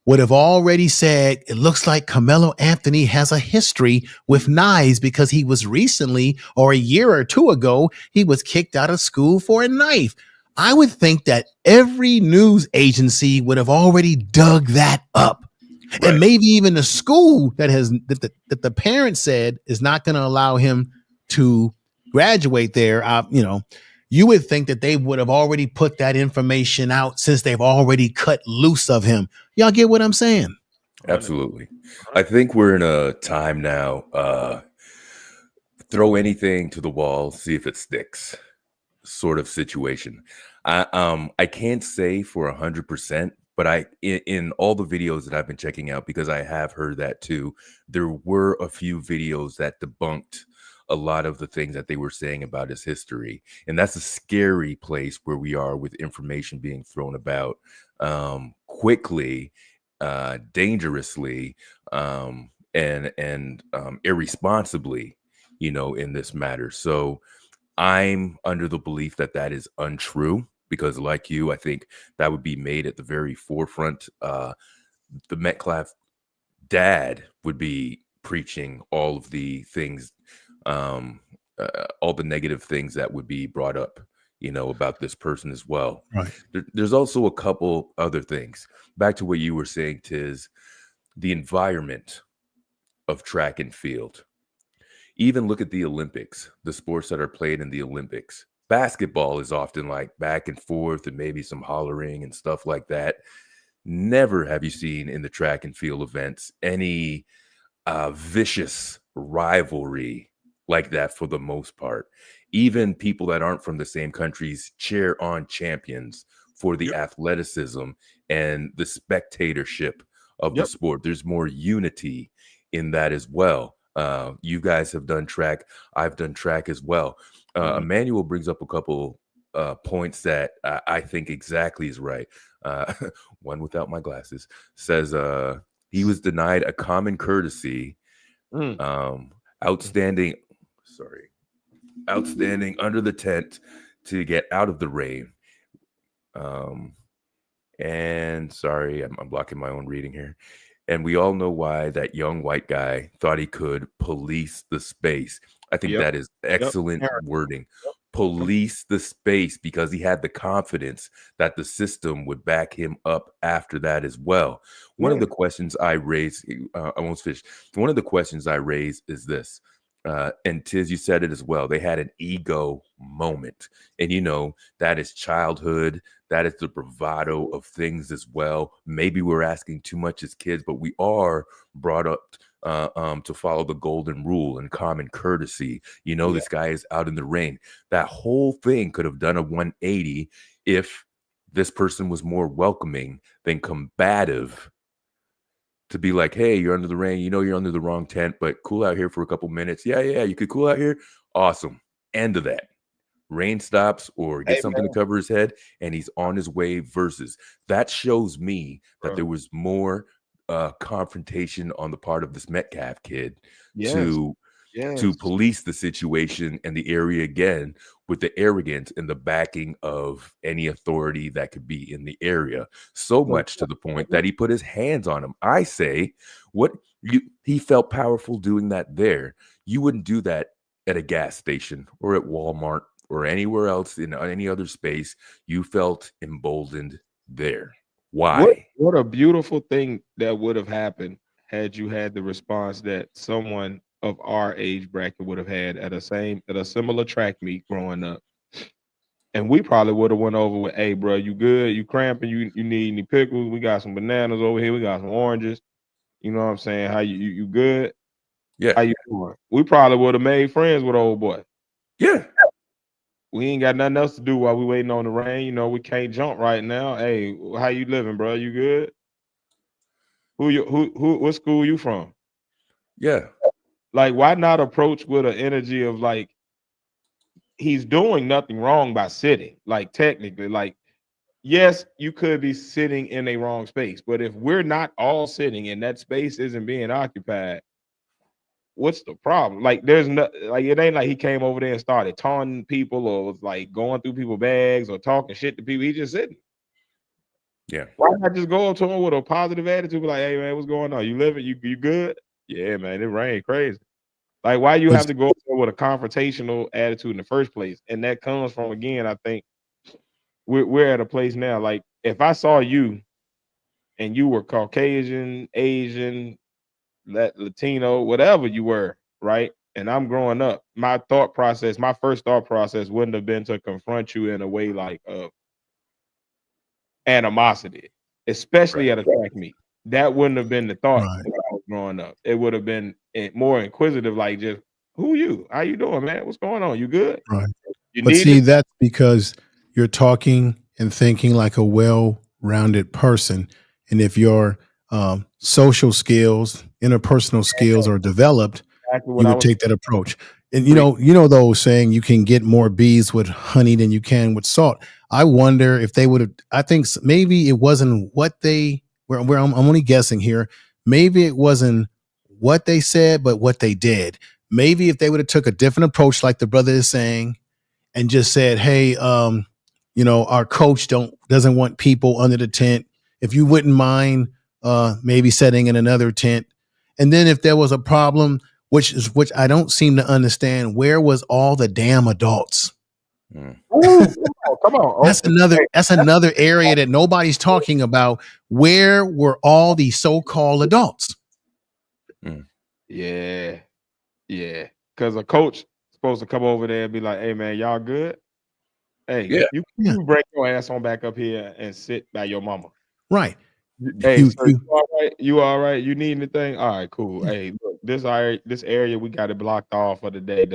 would have already said, it looks like Carmelo Anthony has a history with knives because he was recently, or a year or two ago, he was kicked out of school for a knife. I would think that every news agency would have already dug that up. Right. And maybe even the school that the parents said is not going to allow him to graduate there. You would think that they would have already put that information out since they've already cut loose of him. Y'all get what I'm saying? Absolutely. I think we're in a time now, throw anything to the wall, see if it sticks sort of situation. I can't say for 100%, but in all the videos that I've been checking out, because I have heard that too, there were a few videos that debunked a lot of the things that they were saying about his history. And that's a scary place where we are with information being thrown about quickly, dangerously, and irresponsibly, in this matter. So I'm under the belief that that is untrue, because like you, I think that would be made at the very forefront. The Metcalf dad would be preaching all of the things, all the negative things that would be brought up, about this person as well. Right. There's also a couple other things. Back to what you were saying, Tiz, the environment of track and field. Even look at the Olympics, the sports that are played in the Olympics. Basketball is often like back and forth and maybe some hollering and stuff like that. Never have you seen in the track and field events any vicious rivalry like that for the most part. Even people that aren't from the same countries cheer on champions for the athleticism and the spectatorship of the sport. There's more unity in that as well. You guys have done track. I've done track as well. Emmanuel brings up a couple points that I think exactly is right. One without my glasses says he was denied a common courtesy, outstanding under the tent to get out of the rain. And sorry, I'm blocking my own reading here. And we all know why that young white guy thought he could police the space. I think that is excellent wording. Police the space, because he had the confidence that the system would back him up after that as well. One of the questions I raise, I almost finished. One of the questions I raise is this. And Tiz, you said it as well. They had an ego moment. And, that is childhood. That is the bravado of things as well. Maybe we're asking too much as kids, but we are brought up to follow the golden rule and common courtesy. This guy is out in the rain. That whole thing could have done a 180 if this person was more welcoming than combative. To be like, hey, you're under the rain. You're under the wrong tent, but cool out here for a couple minutes. Yeah, you could cool out here. Awesome. End of that. Rain stops or get something to cover his head, and he's on his way versus. That shows me that there was more confrontation on the part of this Metcalf kid to police the situation and the area again with the arrogance and the backing of any authority that could be in the area. So much to the point that he put his hands on him. I say, he felt powerful doing that there. You wouldn't do that at a gas station or at Walmart or anywhere else in any other space. You felt emboldened there. Why? What a beautiful thing that would have happened had you had the response that someone of our age bracket would have had at a similar track meet growing up. And we probably would have went over with, hey, bro, you good? You cramping? You need any pickles? We got some bananas over here. We got some oranges. You know what I'm saying? How you good? Yeah. How you doing? We probably would have made friends with old boy. Yeah. We ain't got nothing else to do while we waiting on the rain. We can't jump right now. Hey, how you living, bro? You good? What school you from? Yeah. Like, why not approach with an energy of like, he's doing nothing wrong by sitting. Like, technically, like, yes, you could be sitting in a wrong space, but if we're not all sitting and that space isn't being occupied, what's the problem? Like, there's no, like, it ain't like he came over there and started taunting people or was like going through people's bags or talking shit to people. He just sitting. Yeah. Why not just go up to him with a positive attitude? Be like, hey man, what's going on? You living? You good? Yeah, man, it rained crazy. Like, why you have to go with a confrontational attitude in the first place? And that comes from, again, I think we're at a place now. Like, if I saw you and you were Caucasian, Asian, Latino, whatever you were, right? And I'm growing up, my first thought process wouldn't have been to confront you in a way like of animosity, especially at a track meet. That wouldn't have been the thought when I was growing up. It would have been more inquisitive, like, just, who you? How you doing, man? What's going on? You good? Right. But see, that's because you're talking and thinking like a well-rounded person. And if your social skills, interpersonal skills are developed, you would take that approach. And you know those saying you can get more bees with honey than you can with salt. I wonder if they would have. I think maybe it wasn't what they. Where I'm only guessing here. Maybe it wasn't what they said, but what they did. Maybe if they would have took a different approach, like the brother is saying, and just said, "Hey, our coach doesn't want people under the tent. If you wouldn't mind, maybe setting in another tent." And then if there was a problem, which I don't seem to understand, where was all the damn adults? Ooh, come on. That's another area that nobody's talking about. Where were all these so-called adults? Yeah. Because a coach is supposed to come over there and be like, "Hey man, y'all good? Hey, you bring your ass on back up here and sit by your mama." Right. Hey, you all right? You all right? You need anything? All right, cool. Hey, look, this area we got it blocked off for the day.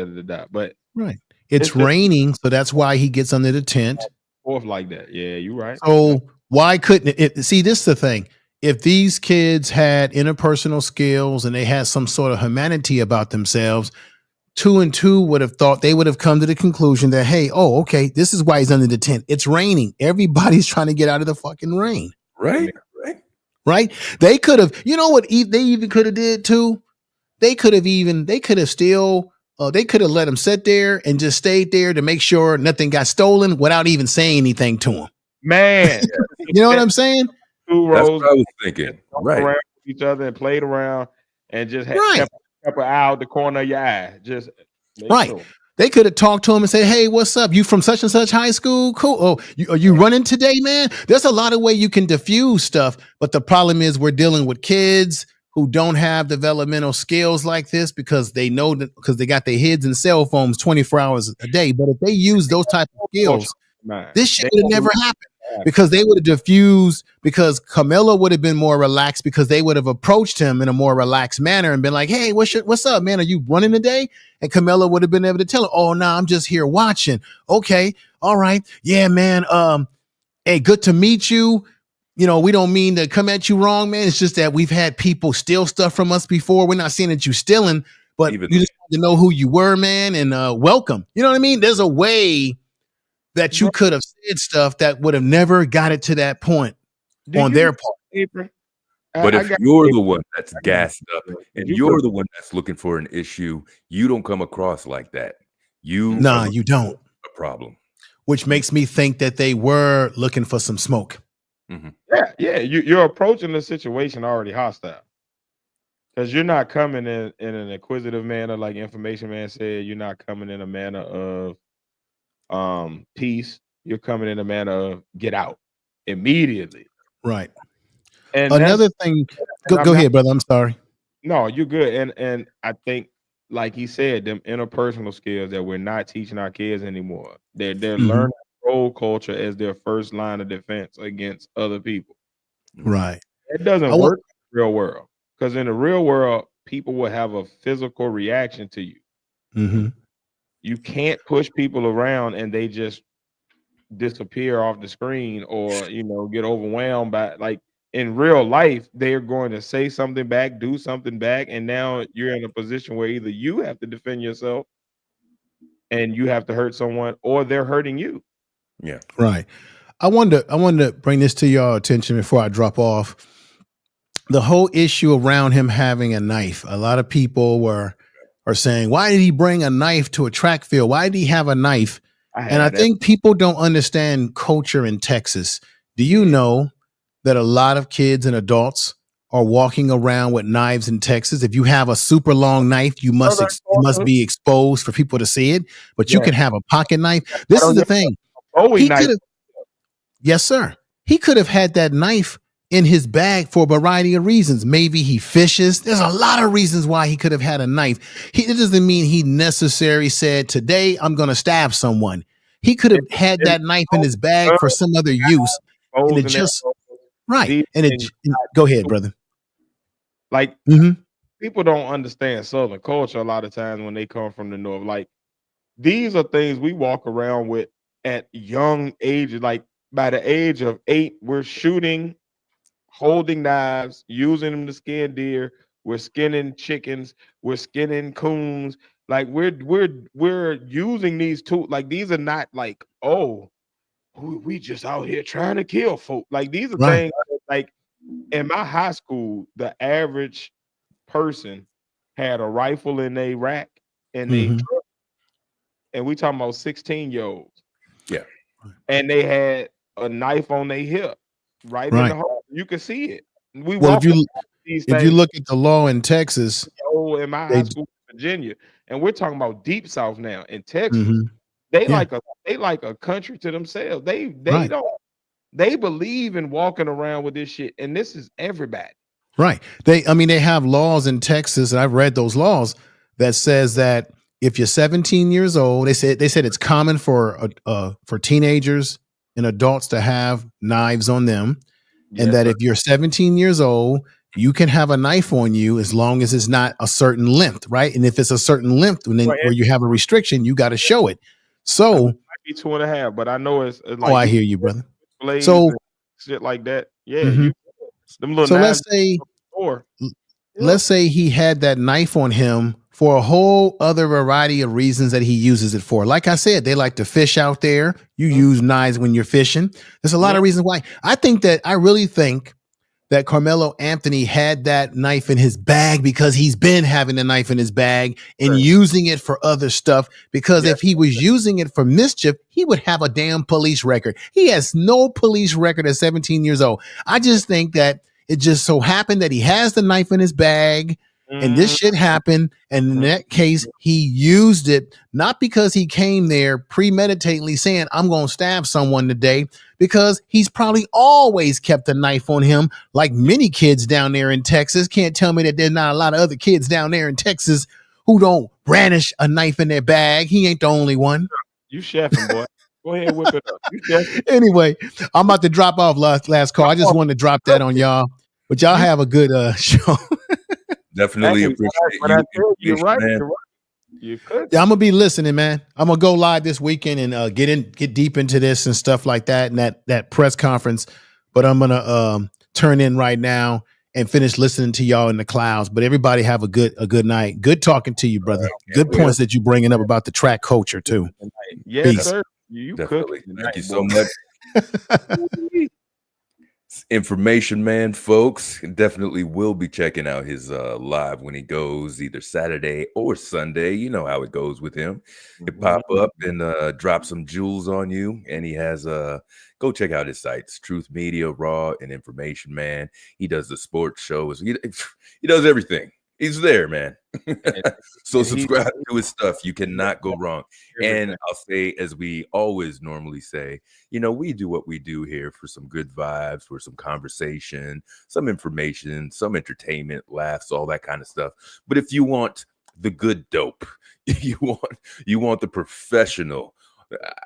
But right. It's raining, so that's why he gets under the tent. Forth like that. Yeah, you're right. So why couldn't it? See, this is the thing. If these kids had interpersonal skills and they had some sort of humanity about themselves, 2 and 2 would have thought, they would have come to the conclusion that, hey, okay, this is why he's under the tent. It's raining. Everybody's trying to get out of the fucking rain. Right. They could have, you know what they even could have did too? They could have let him sit there and just stayed there to make sure nothing got stolen without even saying anything to him. Man, you know what I'm saying? 2 rows. That's what I was thinking. Right. Around each other and played around and just kept an eye out the corner of your eye. Just sure. They could have talked to him and said, "Hey, what's up? You from such and such high school? Cool. Oh, are you running today, man?" There's a lot of way you can diffuse stuff, but the problem is we're dealing with kids who don't have developmental skills like this because they know that because they got their heads in cell phones 24 hours a day. But if they use those type of skills, this shit would have never happened because they would have diffused, because Carmelo would have been more relaxed because they would have approached him in a more relaxed manner and been like, hey, what's up, man? Are you running today? And Carmelo would have been able to tell him, oh, no, I'm just here watching. Okay. All right. Yeah, man. Hey, good to meet you. You know, we don't mean to come at you wrong, man. It's just that we've had people steal stuff from us before. We're not saying that you're stealing, but you just want to know who you were, man, and welcome. You know what I mean? There's a way that you could have said stuff that would have never got it to that point on their part. But if you're the one that's gassed up and you're the one that's looking for an issue, you don't come across like that. You don't. A problem. Which makes me think that they were looking for some smoke. Mm-hmm. Yeah. You're approaching the situation already hostile because you're not coming in an inquisitive manner, like Information Man said. You're not coming in a manner of peace. You're coming in a manner of get out immediately. Right. And another thing, go ahead, brother. I'm sorry. No, you're good. And I think, like he said, them interpersonal skills that we're not teaching our kids anymore. They're learning role culture as their first line of defense against other people. Right. It doesn't work in the real world, because in the real world, people will have a physical reaction to you. Mm-hmm. You can't push people around and they just disappear off the screen or, get overwhelmed by, like, in real life, they're going to say something back, do something back, and now you're in a position where either you have to defend yourself and you have to hurt someone, or they're hurting you. Yeah. Right. I wanted to bring this to your attention before I drop off. The whole issue around him having a knife. A lot of people are saying, why did he bring a knife to a track field? Why did he have a knife? I think people don't understand culture in Texas. Do you know that a lot of kids and adults are walking around with knives in Texas? If you have a super long knife, you must be exposed for people to see it, but you can have a pocket knife. This is the thing. Yes, sir. He could have had that knife in his bag for a variety of reasons. Maybe he fishes. There's a lot of reasons why he could have had a knife. It doesn't mean he necessarily said, today I'm going to stab someone. He could have had that knife in his bag for some other use. And it just, right. And go ahead, brother. Like, people don't understand Southern culture a lot of times when they come from the North. Like, these are things we walk around with at young ages. Like, by the age of 8, we're shooting, holding knives, using them to skin deer. We're skinning chickens. We're skinning coons. Like, we're using these tools. Like, these are not like, oh, we just out here trying to kill folk. Like, these are things that, like, in my high school, the average person had a rifle in their rack and and we talking about 16-year-olds. Yeah. And they had a knife on their hip, right in the hole. You can see it. If you look at the law in Texas, in my high school in Virginia, and we're talking about deep South now in Texas, they like a country to themselves. They believe in walking around with this shit, and this is everybody. Right. They have laws in Texas, and I've read those laws that says that if you're 17 years old, they said it's common for teenagers and adults to have knives on them, and that if you're 17 years old, you can have a knife on you as long as it's not a certain length, right? And if it's a certain length, and then where you have a restriction, you got to show it. So it might be 2.5, but I know it's like, I hear you, brother. So shit like that, them little. So let's say he had that knife on him for a whole other variety of reasons that he uses it for. Like I said, they like to fish out there. You use knives when you're fishing. There's a lot of reasons why. I really think that Carmelo Anthony had that knife in his bag because he's been having a knife in his bag and using it for other stuff. Because if he was using it for mischief, he would have a damn police record. He has no police record at 17 years old. I just think that it just so happened that he has the knife in his bag And this shit happened. And in that case, he used it not because he came there premeditatedly saying, I'm going to stab someone today, because he's probably always kept a knife on him, like many kids down there in Texas. Can't tell me that there's not a lot of other kids down there in Texas who don't brandish a knife in their bag. He ain't the only one. You chefing, boy. Go ahead, whip it up. You chefing. Anyway, I'm about to drop off last call. I just wanted to drop that on y'all. But y'all have a good show. Definitely appreciate you. You're right. You could. Yeah, I'm gonna be listening, man. I'm gonna go live this weekend and get deep into this and stuff like that, and that press conference. But I'm gonna turn in right now and finish listening to y'all in the clouds. But everybody have a good night. Good talking to you, brother. Good points that you bringing up about the track culture too. Yes, Peace. sir. You Definitely. cooking Thank you tonight, so much. Information man, folks. Definitely will be checking out his live when he goes either Saturday or Sunday. You know how it goes with him. It pop up and drop some jewels on you. And he has go check out his sites, Truth Media, Raw, and Information Man. He does the sports shows. He does everything. He's there, man. So subscribe to his stuff. You cannot go wrong. And I'll say, as we always normally say, you know, we do what we do here for some good vibes, for some conversation, some information, some entertainment, laughs, all that kind of stuff. But if you want the good dope, you want the professional.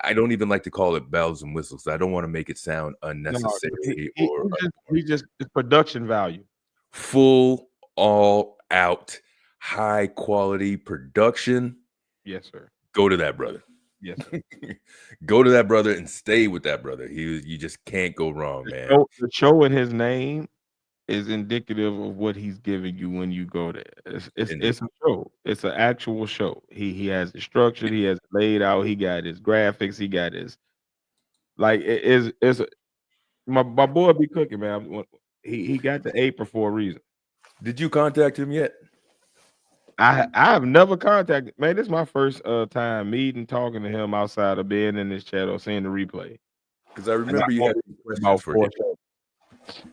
I don't even like to call it bells and whistles. I don't want to make it sound unnecessary. It's production value. Full, all out, high quality production. Yes, sir. Go to that brother. Yes, sir. Go to that brother and stay with that brother. You just can't go wrong, man. The show in his name is indicative of what he's giving you when you go there. It's a show. It's an actual show. He has it structured. He has it laid out. He got his graphics. He got his my boy be cooking, man. He got the apron for a reason. Did you contact him yet? I have never contacted. Man, this is my first time meeting, talking to him outside of being in this chat or seeing the replay. Because I remember you had questions for him.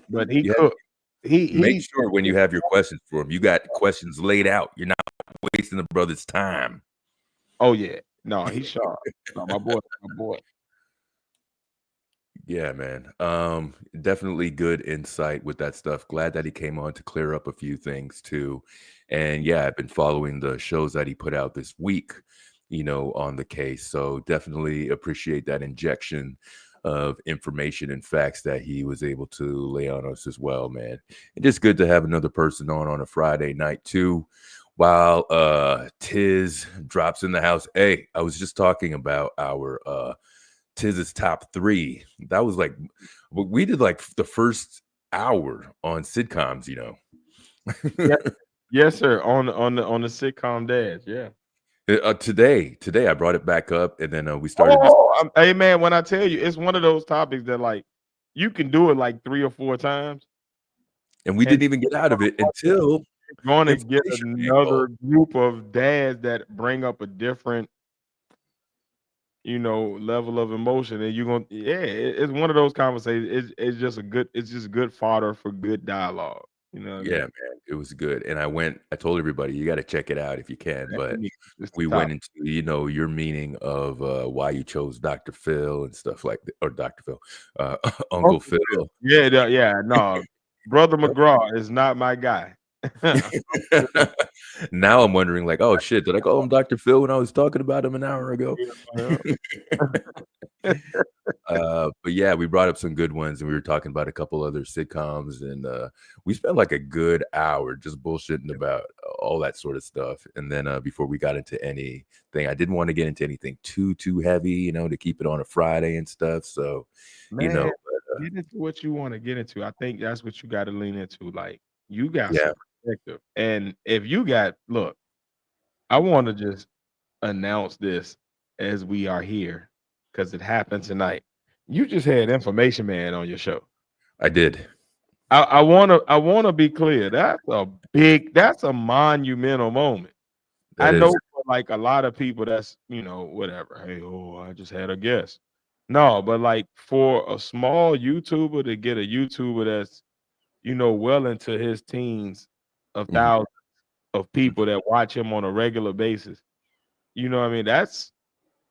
But he cooked. Make sure when you have your questions for him, you got questions laid out. You're not wasting the brother's time. Oh yeah, no, he's sharp. No, my boy. Yeah, man. Definitely good insight with that stuff. Glad that he came on to clear up a few things too. And yeah, I've been following the shows that he put out this week, you know, on the case. So definitely appreciate that injection of information and facts that he was able to lay on us as well, man. And just good to have another person on a Friday night too, while Tiz drops in the house. Hey, I was just talking about our Tiz's top 3. That was like, we did like the first hour on sitcoms, you know. Yes, sir. On the sitcom dads, yeah. Today I brought it back up, and then we started. Hey man, when I tell you, it's one of those topics that like you can do it like 3 or 4 times, and we didn't even get out of it until going to get another group of dads that bring up a different, you know, level of emotion, and you're gonna, it's one of those conversations. It's just good fodder for good dialogue. You know, yeah, man, it was good. And I told everybody, you got to check it out if you can. But we went into, you know, your meaning of why you chose Dr. Phil and stuff like that, or Dr. Phil, Uncle Phil. Yeah, no, Brother McGraw is not my guy. Now I'm wondering, like, oh shit, did I call him Dr. Phil when I was talking about him an hour ago? But yeah, we brought up some good ones, and we were talking about a couple other sitcoms, and we spent like a good hour just bullshitting about all that sort of stuff. And then before we got into anything, I didn't want to get into anything too heavy, you know, to keep it on a Friday and stuff. So, you know, get into what you want to get into. I think that's what you got to lean into. Like, you got some perspective, and if you got, look, I want to just announce this as we are here because it happened tonight. You just had Information Man on your show. I did. I wanna be clear. That's a monumental moment. I know for like a lot of people, that's, you know, whatever. Hey, I just had a guest. No, but like for a small YouTuber to get a YouTuber that's, you know, well into his teens of thousands of people that watch him on a regular basis. You know what I mean? That's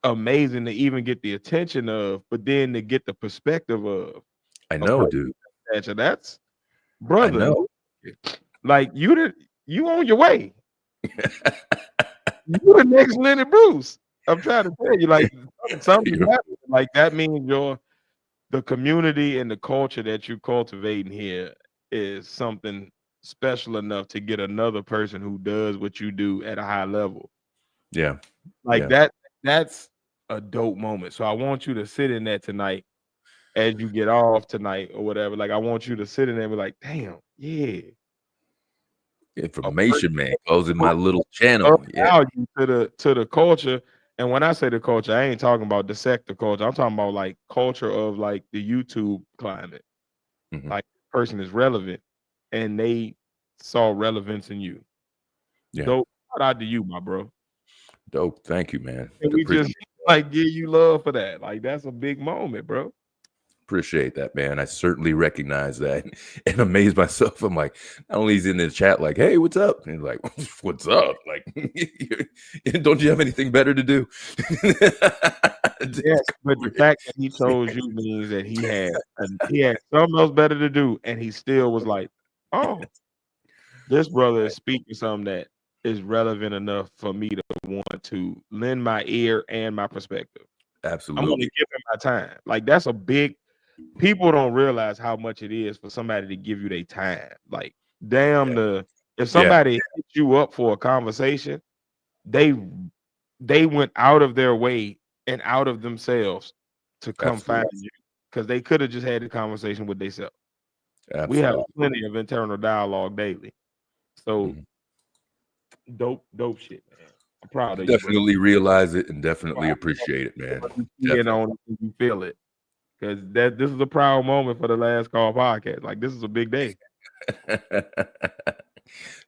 amazing to even get the attention of, but then to get the perspective of. I know, dude. That's I brother. know. Like you on your way. You the next Lenny Bruce. I'm trying to tell you, like something happened. Like that means the community and the culture that you're cultivating here is something special enough to get another person who does what you do at a high level. Yeah. Like that's a dope moment. So I want you to sit in that tonight as you get off tonight or whatever. Like I want you to sit in there and be like, damn, yeah. Information, man, closing my little channel. Value to the culture. And when I say the culture, I ain't talking about the sector culture. I'm talking about like culture of like the YouTube climate. Like the person is relevant and they saw relevance in you. Yeah. Dope. Shout out to you, my bro. Dope. Thank you, man. And we just like give you love for that. Like that's a big moment, bro. Appreciate that, man. I certainly recognize that and amaze myself. I'm like, not only is he in the chat, like, hey, what's up? And he's like, what's up? Like, don't you have anything better to do? Yes, but the fact that he chose you means that he had something else better to do, and he still was like, oh, this brother is speaking something that is relevant enough for me to want to lend my ear and my perspective. Absolutely. I'm gonna give him my time. Like that's a big. People don't realize how much it is for somebody to give you their time. Like, damn, if somebody hit you up for a conversation, they went out of their way and out of themselves to come find you because they could have just had the conversation with themselves. We have plenty of internal dialogue daily. So dope shit, man. I'm proud of you. Definitely realize it and definitely appreciate it, man. You feel it. Because this is a proud moment for the Last Call podcast. Like this is a big day.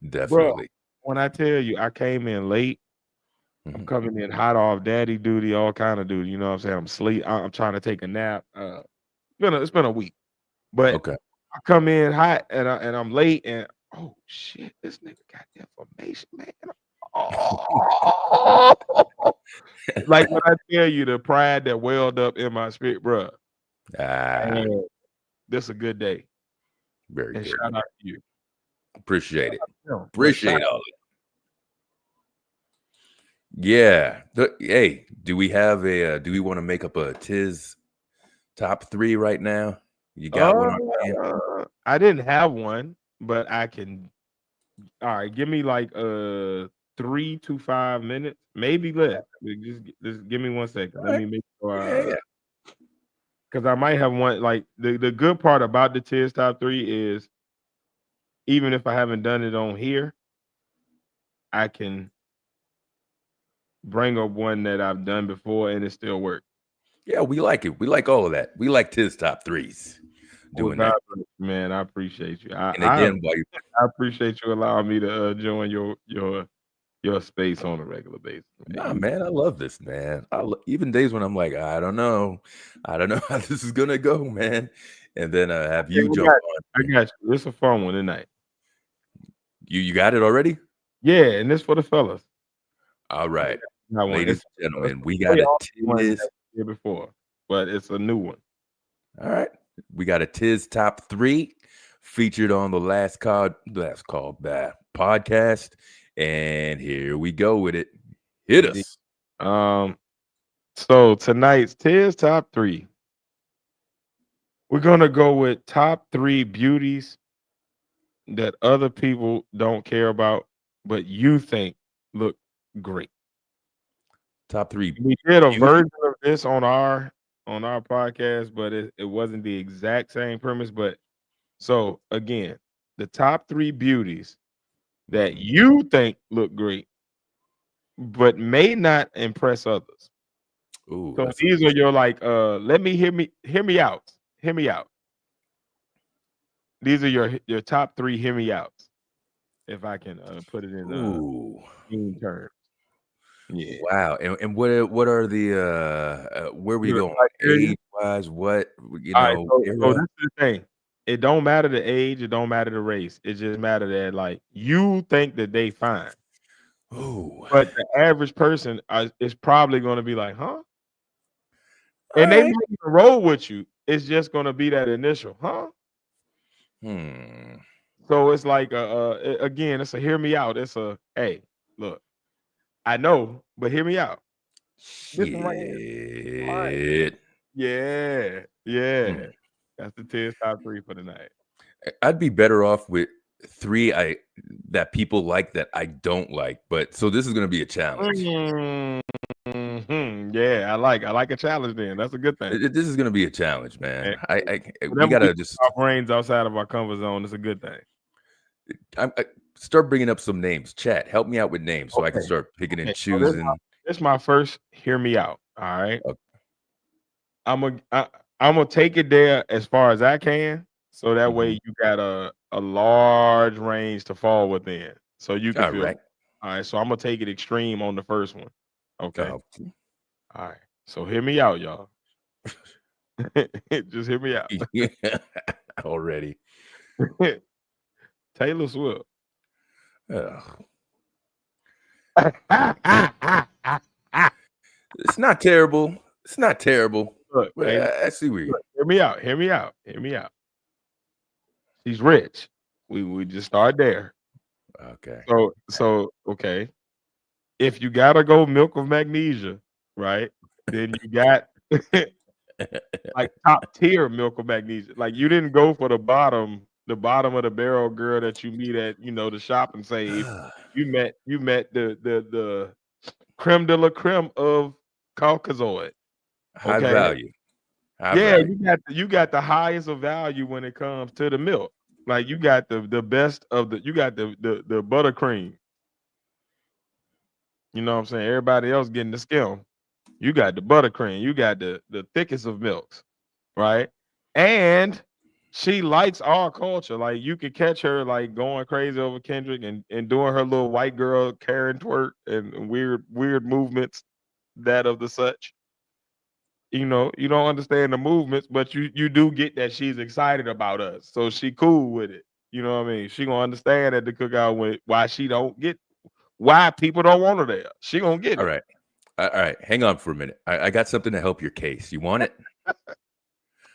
Definitely. Bro, when I tell you I came in late, I'm coming in hot off daddy duty, all kind of duty. You know what I'm saying? I'm sleep. I'm trying to take a nap. It's been a week, but I come in hot and I'm late and oh shit, this nigga got the information, man. Oh. Like when I tell you the pride that welled up in my spirit, bro. This is a good day. Very good. Shout out to you. Appreciate it. Appreciate all of it. Yeah. Hey, do we want to make up a Tiz top 3 right now? You got one on I didn't have one, but I can. All right, give me like 3 to 5 minutes, maybe less. Just give me 1 second. Let me make sure. Because I might have one. Like the good part about the Tiz top 3 is even if I haven't done it on here, I can bring up one that I've done before and it still works. Yeah, we like it. We like all of that. We like Tiz top 3s. Doing that. Man, I appreciate you. I appreciate you allowing me to join your space on a regular basis. Nah, man, I love this, man. Even days when I'm like, I don't know how this is gonna go, man. And then have you jump on. I got you. It's a fun one tonight. You got it already? Yeah, and this for the fellas. All right, ladies and gentlemen, we got a Tiz here before, but it's a new one. All right, we got a Tiz top 3 featured on the Last Call podcast. And here we go with it. Hit us. So tonight's Tiz top 3. We're gonna go with top 3 beauties that other people don't care about, but you think look great. Top 3. We did a version of this on our podcast, but it wasn't the exact same premise. But so again, the top 3 beauties that you think look great, but may not impress others. Ooh, so these are your like hear me out. Hear me out. These are your top 3 hear me outs. If I can put it in terms. Yeah. Wow. And what are the where we going? Age wise, what All right, so this is the thing. it don't matter the age, it don't matter the race. It just matter that like you think that they fine. Oh, But the average person is probably going to be like, huh? And they right. might even roll with you. It's just going to be that initial, huh? So it's like, again, it's a hear me out. It's a, hey, look, I know, but hear me out. This one right here. Shit. Yeah, yeah. That's the Tiz top 3 for the night. I'd be better off with 3 that people like that I don't like, but so this is going to be a challenge. Yeah, I like a challenge. Then that's a good thing. This is going to be a challenge, man. Hey, we gotta just our brains outside of our comfort zone. It's a good thing. I start bringing up some names. Chat, help me out with names so I can start picking and choosing. So this is my first. Hear me out. All right. Okay. I'm gonna take it there as far as I can, so that way you got a large range to fall within, so you can feel. Right. All right. So I'm gonna take it extreme on the first one. Okay. All right. So hear me out, y'all. Just hear me out. Already. Taylor Swift. It's not terrible. It's not terrible. Look, I see where you. Hear me out. Hear me out. Hear me out. She's rich. We just start there. Okay. So okay. If you gotta go milk of magnesia, right? Then you got like top tier milk of magnesia. Like you didn't go for the bottom of the barrel girl that you meet at, the shop and say you met the creme de la creme of Caucasoid. High value. You got the highest of value when it comes to the milk. Like you got the best of you got the buttercream. You know what I'm saying? Everybody else getting the skim. You got the buttercream. You got the thickest of milks, right? And she likes our culture. Like you could catch her like going crazy over Kendrick and doing her little white girl Karen twerk and weird movements that of the such. You don't understand the movements, but you do get that she's excited about us. So she cool with it. You know what I mean? She gonna understand at the cookout why people don't want her there. She gonna get it. All right. Hang on for a minute. I got something to help your case. You want it?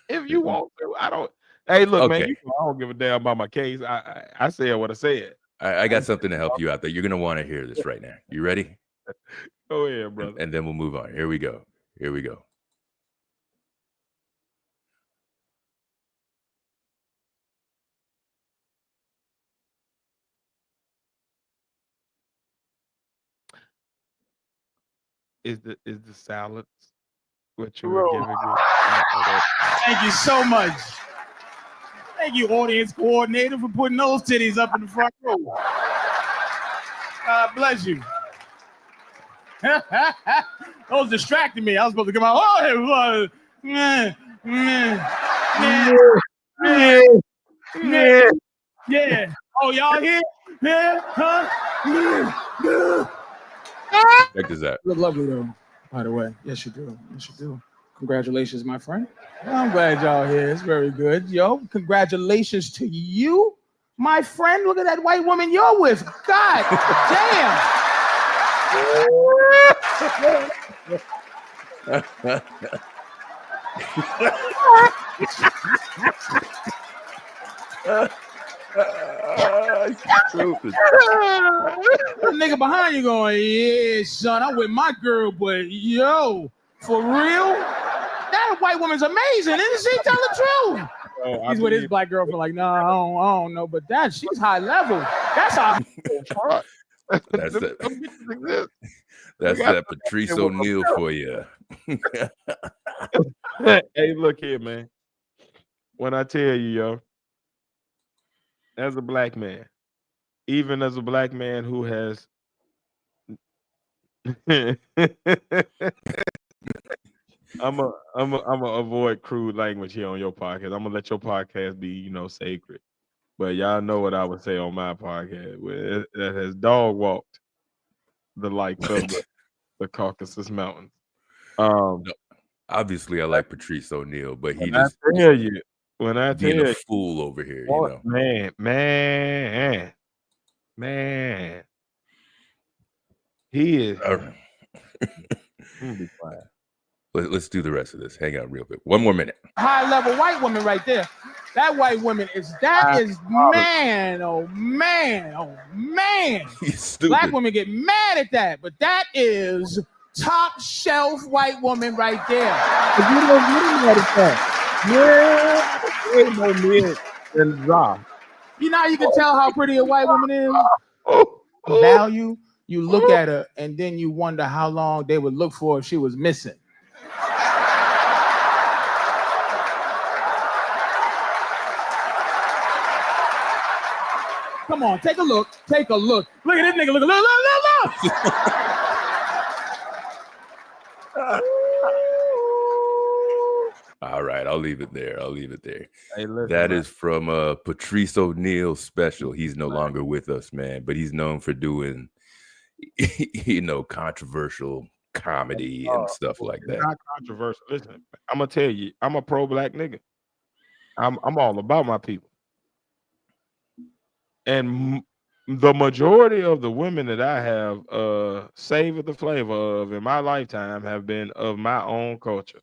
If you want to, I don't. Hey, look, man, I don't give a damn about my case. I said what I said. I got something to help you out there. You're gonna want to hear this right now. You ready? Go ahead, brother. And then we'll move on. Here we go. Is the salads what you were giving me? Thank you so much. Thank you, audience coordinator, for putting those titties up in the front row. God bless you. Those distracted me. I was supposed to come out. Oh, yeah. Oh, y'all here? Yeah, huh? Check this out. You look lovely, though, by the way. Yes, you do. Congratulations, my friend. I'm glad y'all here. It's very good. Yo, congratulations to you, my friend. Look at that white woman you're with. God damn. That nigga behind you going, yeah, son, I'm with my girl, but yo, for real? That white woman's amazing, isn't she? Tell the truth. He's with his black girlfriend, like, no, I don't know, but she's high level. That's how. That's that Patrice O'Neal for you. Hey, look here, man. When I tell you, yo, as a black man, even as a black man who has I'm a avoid crude language here on your podcast. I'm gonna let your podcast be, sacred. But y'all know what I would say on my podcast, where that has dog walked the likes of the Caucasus Mountains. Obviously, I like Patrice O'Neal, but he I tell you, When I tell being you, a fool over here, man, he is. All right. I'm gonna be quiet. Let's do the rest of this. Hang on real quick. One more minute. High level white woman right there. That white woman is man, oh man, oh man. Black women get mad at that, but that is top shelf white woman right there. If you don't get mad at that, way more men than Za. You know how you can tell how pretty a white woman is? Value. You look at her and then you wonder how long they would look for if she was missing. Come on, take a look. Take a look. Look at this nigga. Look. All right, I'll leave it there. Hey, listen, that is from Patrice O'Neal's special. He's no longer with us, man, but he's known for doing, controversial comedy and stuff like that. Not controversial. Listen, I'm gonna tell you, I'm a pro-black nigga. I'm all about my people. And the majority of the women that I have savored the flavor of in my lifetime have been of my own culture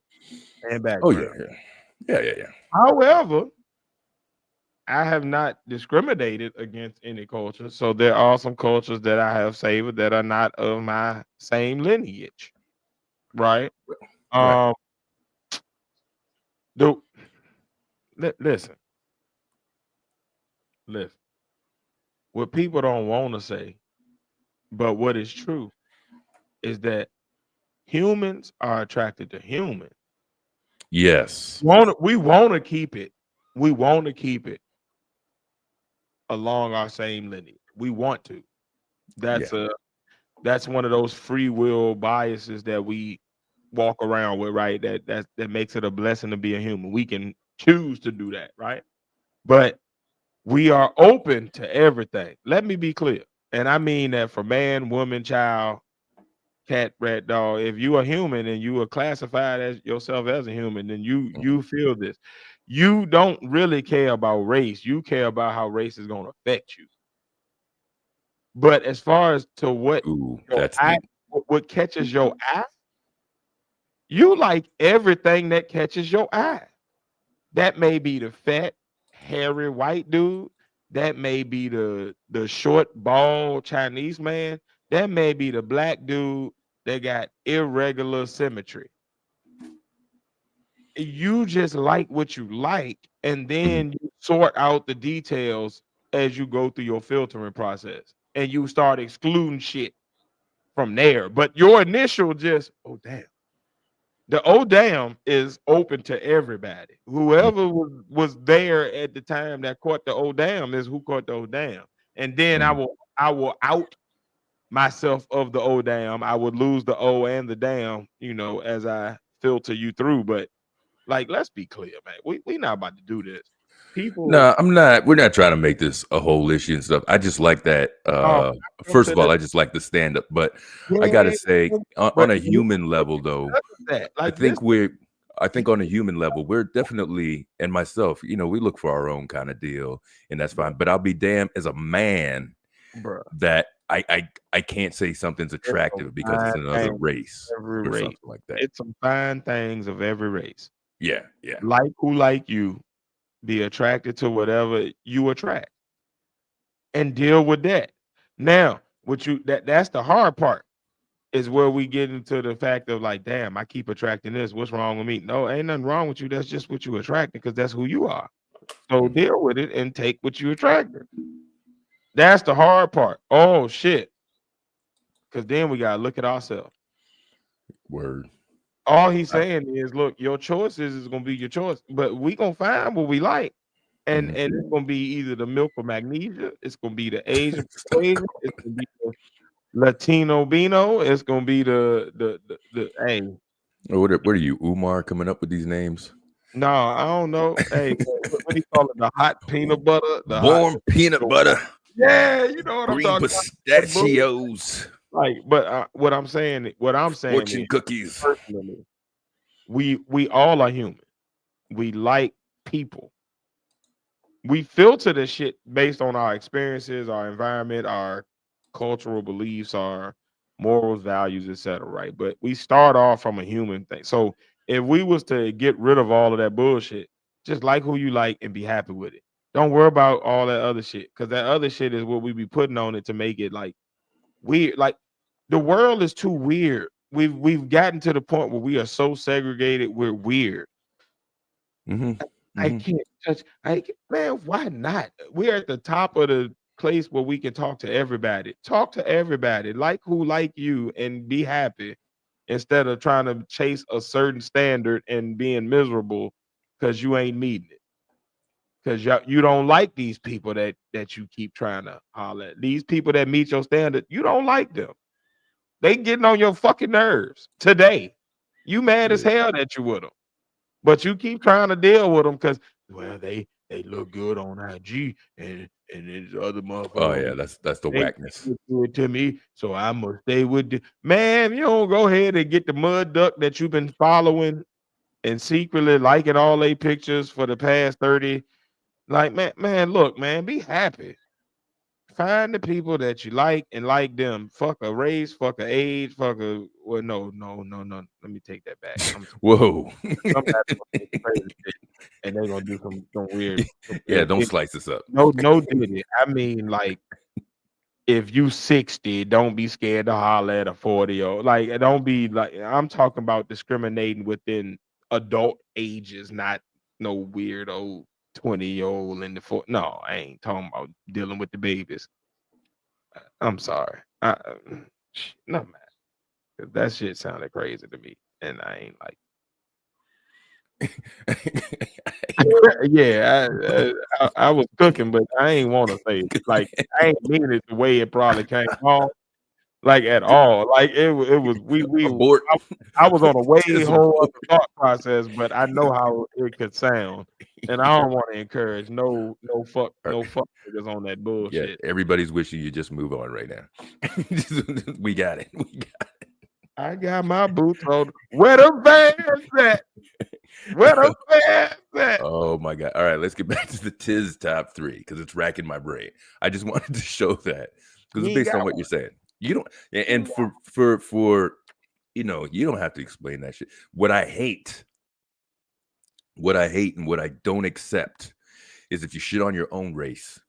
and background. Oh yeah. However, I have not discriminated against any culture. So there are some cultures that I have savored that are not of my same lineage. Right? Listen. What people don't want to say, but what is true, is that humans are attracted to humans. Yes. We want to keep it. We want to keep it along our same lineage. We want to. That's one of those free will biases that we walk around with, right? That makes it a blessing to be a human. We can choose to do that, right? But we are open to everything. Let me be clear. And I mean that for man, woman, child, cat, rat, dog. If you are human and you are classified as yourself as a human, then you feel this. You don't really care about race. You care about how race is going to affect you. But as far as to what catches your eye, you like everything that catches your eye. That may be the fat, hairy white dude. That may be the short, bald Chinese man. That may be the black dude that got irregular symmetry. You just like what you like, and then you sort out the details as you go through your filtering process, and you start excluding shit from there. But your initial just, oh damn. The oh damn is open to everybody. Whoever was there at the time that caught the oh damn is who caught the oh damn. And then I will out myself of the oh damn. I would lose the oh and the damn, as I filter you through. But like, let's be clear, man. We not about to do this. No, I'm not. We're not trying to make this a whole issue and stuff. I just like that. First of all, I just like the stand up, but I gotta say, on a human level, though, I think on a human level, we're definitely, and myself, we look for our own kind of deal, and that's fine. But I'll be damned as a man that I can't say something's attractive because it's another race or something like that. It's some fine things of every race. Yeah. Like who like you. Be attracted to whatever you attract and deal with that. Now, that's the hard part, is where we get into the fact of like, damn, I keep attracting this. What's wrong with me? No, ain't nothing wrong with you. That's just what you attract, because that's who you are. So deal with it and take what you attracted. That's the hard part. Oh shit. Because then we gotta look at ourselves. Word. All he's saying is, look, your choices is gonna be your choice, but we gonna find what we like, and it's gonna be either the milk or magnesia, it's gonna be the Asian persuasion, it's gonna be the Latino Bino, it's gonna be the hey. What are you, Umar, coming up with these names? No, I don't know. Hey, what do you call it? The hot peanut butter, the warm peanut butter. Yeah, you know what I'm talking pistachios. About. Like, but what I'm saying, fortune cookies. Personally, we all are human. We like people. we filter the shit based on our experiences, our environment, our cultural beliefs, our morals, values, etc. Right? But we start off from a human thing. So if we was to get rid of all of that bullshit, just like who you like and be happy with it. Don't worry about all that other shit, because that other shit is what we be putting on it to make it like weird. Like the world is too weird. We've gotten to the point where we are so segregated. We're weird. I can't touch. Man, why not? We're at the top of the place where we can talk to everybody. Talk to everybody, like who like you, and be happy instead of trying to chase a certain standard and being miserable because you ain't meeting it. Because you don't like these people that you keep trying to holler at. These people that meet your standard, you don't like them. They getting on your fucking nerves today. You mad as hell that you with them. But you keep trying to deal with them because, well, they look good on IG and there's other motherfuckers. Oh yeah, that's the whackness. Do it to me, so I must stay with the man. You don't go ahead and get the mud duck that you've been following and secretly liking all their pictures for the past 30. Like, man, look, man, be happy. Find the people that you like and like them. Fuck a race, fuck a age, fuck a well, no. Let me take that back. Whoa. And they're gonna do some weird. Yeah, don't slice this up. No, Diddy. I mean, like, if you 60, don't be scared to holler at a 40-year-old. Like, don't be like, I'm talking about discriminating within adult ages, not no weird old 20-year-old in the 40. No, I ain't talking about dealing with the babies. I'm sorry. No, man. That shit sounded crazy to me, and I ain't like. Yeah, I was cooking, but I ain't want to say it. Like, I ain't mean it the way it probably came off, like at all. Like it was I was on a way whole other thought process, but I know how it could sound, and I don't want to encourage no fuck niggas on that bullshit. Yeah, everybody's wishing you just move on right now. We got it. I got my boots on. Where the fans at? Where the fans at? Oh my god! All right, let's get back to the Tiz top 3 because it's racking my brain. I just wanted to show that because it's based on what you're saying. You don't, and for you know, you don't have to explain that shit. What I hate and what I don't accept is if you shit on your own race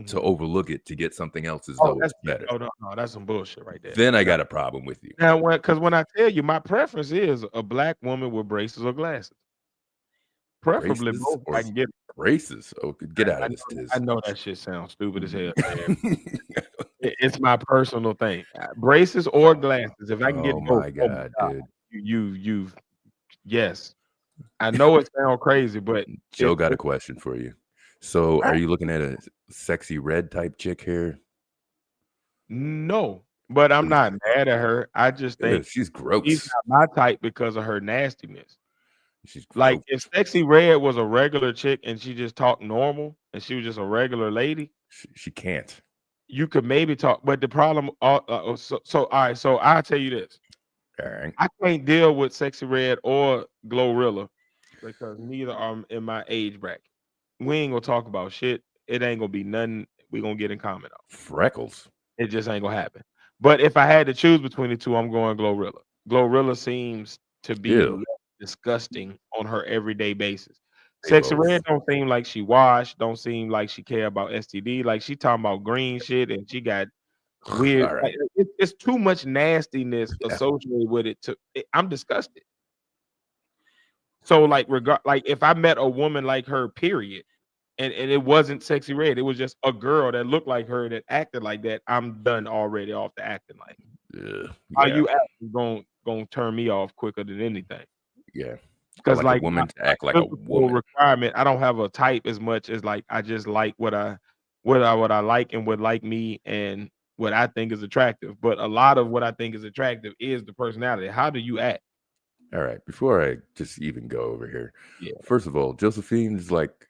to overlook it to get something else as though it's better. Oh no, that's some bullshit right there. Then I got a problem with you. Now, when I tell you, my preference is a black woman with braces or glasses. Preferably both. I can get braces. Oh, get out of this, Tiz. I know that shit sounds stupid as hell. It's my personal thing. Braces or glasses. If I can get both. Oh my god, dude. You've yes. I know it sounds crazy, but Joe got a question for you. So are you looking at a sexy red type chick here? No, but I'm not mad at her. I just think she's gross. She's not my type because of her nastiness. She's like, if Sexy Red was a regular chick and she just talked normal and she was just a regular lady, she can't. You could maybe talk, but the problem. All right. So I'll tell you this. All right. I can't deal with Sexy Red or Glorilla because neither are in my age bracket. We ain't gonna talk about shit. It ain't gonna be nothing we gonna get in common on. Freckles. It just ain't gonna happen. But if I had to choose between the two, I'm going Glorilla. Glorilla seems to be disgusting on her everyday basis. Sexy Red don't seem like she washed, don't seem like she care about STD. Like she talking about green shit and she got weird. Right. Like, it's too much nastiness associated with it. I'm disgusted. So like if I met a woman like her, period, and it wasn't Sexy Red, it was just a girl that looked like her that acted like that, I'm done already off the acting like. How you acting gonna turn me off quicker than anything. Yeah. Because like a woman to act like a woman. Requirement. I don't have a type as much as like I just like what I like and would like me and what I think is attractive. But a lot of what I think is attractive is the personality. How do you act? All right. Before I just even go over here, first of all, Josephine is like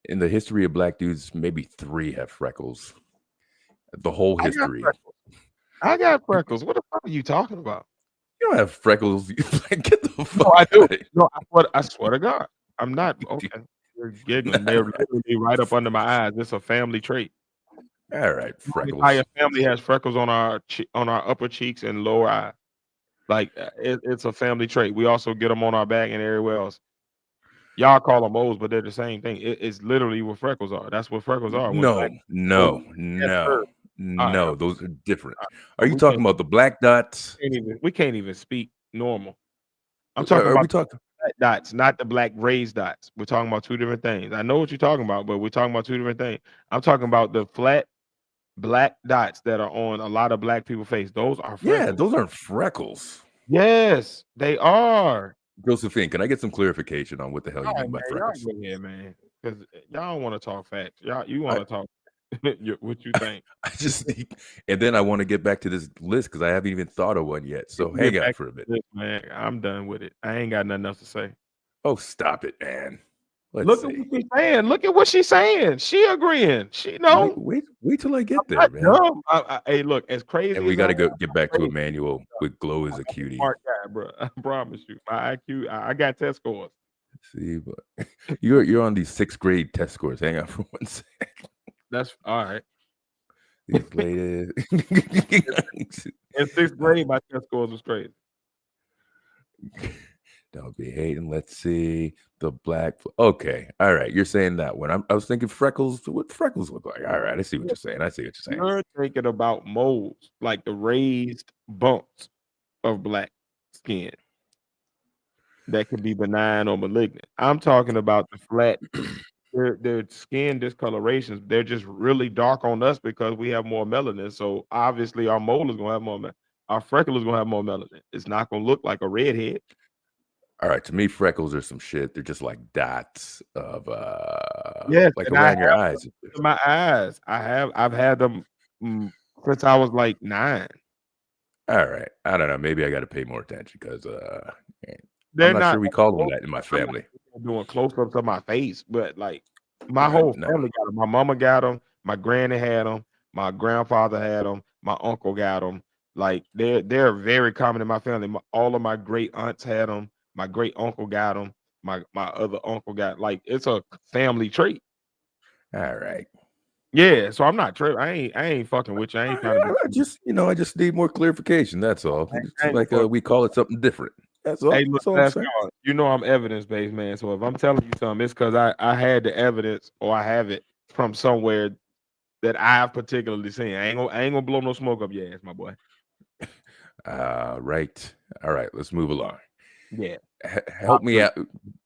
in the history of black dudes, maybe 3 have freckles. The whole history. I got freckles. What the fuck are you talking about? You don't have freckles. Get the fuck I do. No, I swear to God. I'm not okay. You're giggling. They're literally right up under my eyes. It's a family trait. All right, My freckles. entire family has freckles on our upper cheeks and lower eye. Like it's a family trait. We also get them on our back and everywhere else. Y'all call them moles, but they're the same thing. It's literally what freckles are. That's what freckles are. No. Right. Those are different. Right. Are you talking about the black dots? We can't even speak normal. I'm Are talking about we talking black dots, not the black raised dots. We're talking about two different things. I know what you're talking about, but we're talking about two different things. I'm talking about the flat black dots that are on a lot of black people's face. Those are freckles. Yeah, those aren't freckles. Yes, they are. Josephine, can I get some clarification on what the hell you mean by freckles? Y'all go ahead, man, because y'all want to talk facts. You want to talk what you think. I just need, and then I want to get back to this list because I haven't even thought of one yet. So hang out for a bit. Man, I'm done with it. I ain't got nothing else to say. Oh, stop it, man. Look at what she's saying. Look at what she's saying. She agreeing. She know. Wait till I get there, man. Hey, look, as crazy. And we got to get back to Emmanuel with glow as a cutie. Smart guy, bro. I promise you. My IQ. I got test scores. See, but you're on these 6th grade test scores. Hang on for 1 second. That's all right. These ladies. In 6th grade, my test scores was crazy. Don't be hating. Let's see the black. Okay, all right. You're saying that one. I was thinking freckles. What freckles look like? All right, I see what you're saying. You're thinking about moles, like the raised bumps of black skin that could be benign or malignant. I'm talking about the flat. Their skin discolorations. They're just really dark on us because we have more melanin. So obviously, our mole is gonna have more. Our freckle is gonna have more melanin. It's not gonna look like a redhead. All right, to me, freckles are some shit. They're just like dots of like around your eyes. My eyes. I've had them since I was like 9. All right, I don't know. Maybe I got to pay more attention because I'm not sure we call them that in my family. Doing close-ups of my face, but like my whole family got them. My mama got them. My granny had them. My grandfather had them. My uncle got them. Like they're very common in my family. All of my great aunts had them. My great uncle got them. My other uncle got, like, it's a family trait. All right. Yeah, so I'm not tripping. I ain't fucking with you. I ain't trying to. I just need more clarification. That's all. It's like we call it something different. That's all. Hey, look, that's you know I'm evidence-based, man. So if I'm telling you something, it's because I had the evidence or I have it from somewhere that I've particularly seen. I ain't gonna blow no smoke up your ass, my boy. Right. All right. Let's move along. Yeah. Help me out.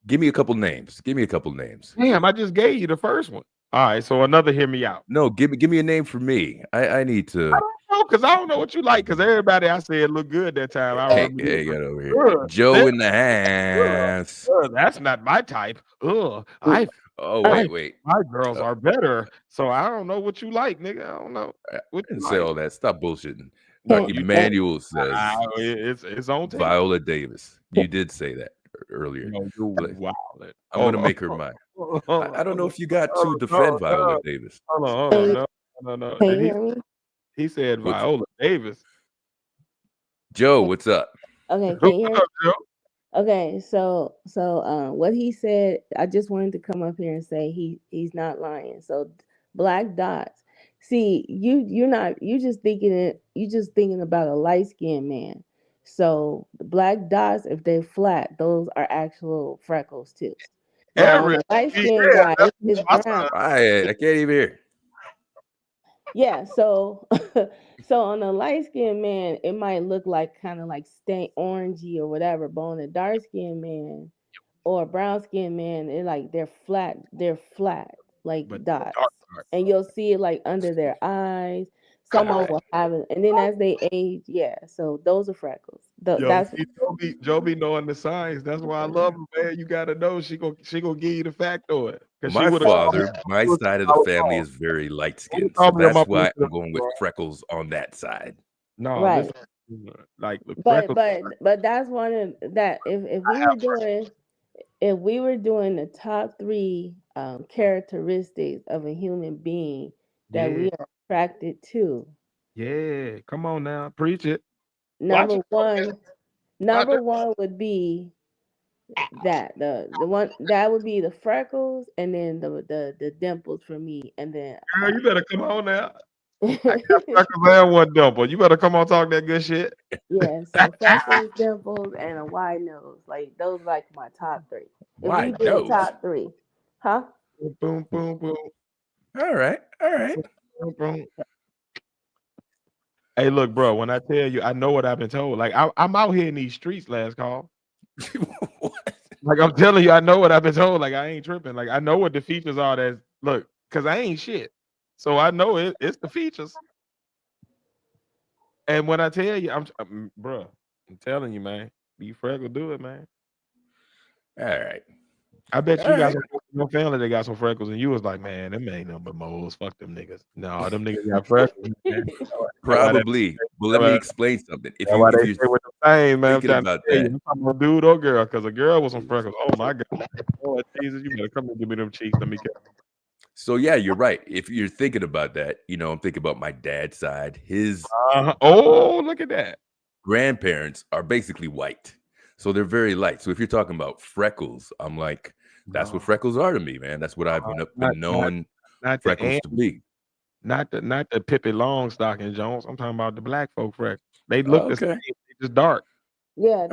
Give me a couple names. Damn, I just gave you the first one. All right, so another hear me out. No, give me a name for me. I need to. I don't know, because I don't know what you like. Because everybody I said looked good that time. Hey, got over here. Joe in the house. That's not my type. Wait. My girls are better. So I don't know what you like, nigga. I don't know. I didn't say all that. Stop bullshitting. Emmanuel says it's on tape. Viola Davis. You did say that earlier. Wow. I'm gonna make her mine. I don't know if you got to defend Viola Davis. Hold on. No. He said Viola Davis. Joe, what's up? Okay, can you hear me? Okay, so what he said, I just wanted to come up here and say he's not lying. So black dots. See, you're just thinking about a light-skinned man. So the black dots, if they're flat, those are actual freckles too. Now, on a light-skinned guy, it's brown. I can't even hear. Yeah, so on a light-skinned man, it might look like kind of like stained orangey or whatever, but on a dark-skinned man or a brown-skinned man, they're flat like dots. And you'll see it like under their eyes. Someone will have it, and then as they age, so those are freckles. That's Joe be knowing the signs. That's why I love him, man. You gotta know she gonna give you the fact on it. My father, my side of the family is very light skinned, so that's why I'm going with freckles on that side. No, right. But that's one of that. If we were doing the top 3 characteristics of a human being that we are attracted to. Yeah, come on now, preach it. Number one would be That the one that would be the freckles, and then the dimples for me, and then Girl, you better come on now. I got freckles and one dimple. You better come on talk that good shit. yeah, so freckles, dimples, and a wide nose. Like those like my top three. If we Wide did nose. top three, huh? Boom, boom, boom. All right. Boom, boom. Hey, look, bro. When I tell you, I know what I've been told. Like I'm out here in these streets. Last call. Like I'm telling you, I know what I've been told. Like I ain't tripping. Like I know what the features are. That look, cause I ain't shit. So I know it's the features. And when I tell you, bro, I'm telling you, man, you freckle do it, man. All right. I bet you got some family that got some freckles, and you was like, man, them ain't nothing but moles. Fuck them niggas. No, them niggas got freckles. Probably. But let me explain something. If you're with the same, man, thinking about that, you talking about dude or girl, because a girl with some freckles. Oh my god, oh Jesus, you better come and give me them cheeks. Let me get. So yeah, you're right. If you're thinking about that, I'm thinking about my dad's side. His oh, look at that. Grandparents are basically white, so they're very light. So if you're talking about freckles, I'm like, that's what freckles are to me, man. That's what I've been known freckles to be. Not the Pippi Longstocking Jones. I'm talking about the black folk freckles. They look the same. They just dark. Yeah,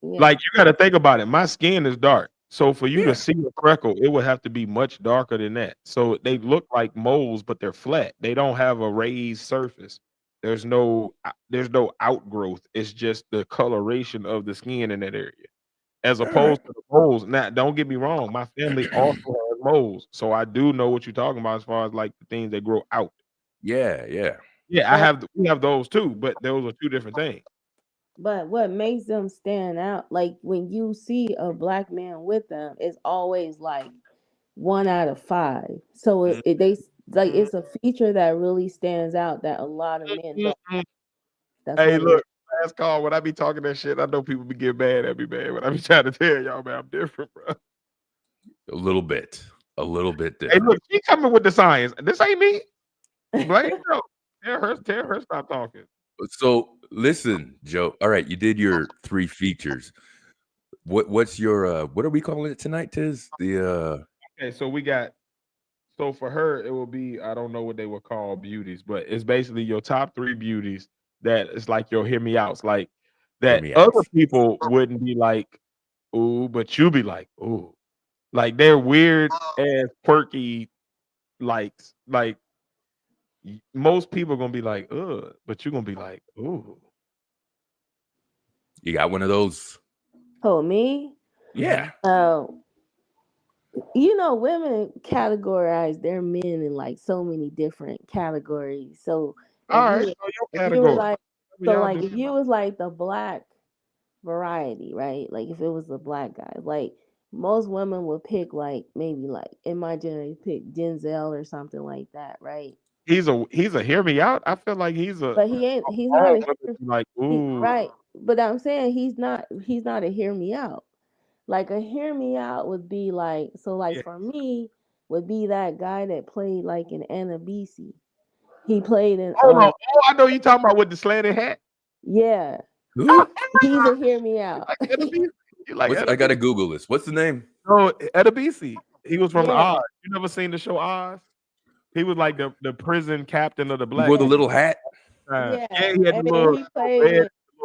like you got to think about it. My skin is dark, so for you to see a freckle, it would have to be much darker than that. So they look like moles, but they're flat. They don't have a raised surface. There's no outgrowth. It's just the coloration of the skin in that area, as opposed to the moles. Now, don't get me wrong. My family also has moles, so I do know what you're talking about as far as like the things that grow out. Yeah. We have those too, but those are two different things. But what makes them stand out, like when you see a black man with them, it's always like 1 out of 5. So it's a feature that really stands out that a lot of men don't. Hey, look, last call. When I be talking that shit, I know people be getting mad at me, man. When I be trying to tell y'all, man, I'm different, bro. A little bit different. Hey, look, she coming with the science. This ain't me. Blame her. Tell her stop talking. So listen, Joe. All right, you did your 3 features. What's your what are we calling it tonight, Tiz? The okay, so we got. So for her, it will be, I don't know what they would call beauties, but it's basically your top 3 beauties that is like your hear me outs, like that other people wouldn't be like, ooh, but you be like, ooh. Like they're weird ass quirky likes. Like most people are gonna be like, ugh, but you're gonna be like, ooh. You got one of those? Oh, me? Yeah. Women categorize their men in like so many different categories. So if you was like the black variety, right? Like if it was a black guy, like most women would pick like maybe like in my generation pick Denzel or something like that, right? He's a hear me out. I feel like he's not like ooh. Right. But I'm saying he's not a hear me out. Like a hear me out would be like, so like for me would be that guy that played like in Anna BC. He played in I know you talking about with the slanted hat. Yeah. He's a hear me out. I gotta Google this. What's the name? Oh, Edabisi. He was from Oz. You never seen the show Oz? He was like the prison captain of the black. With a little hat. He had the little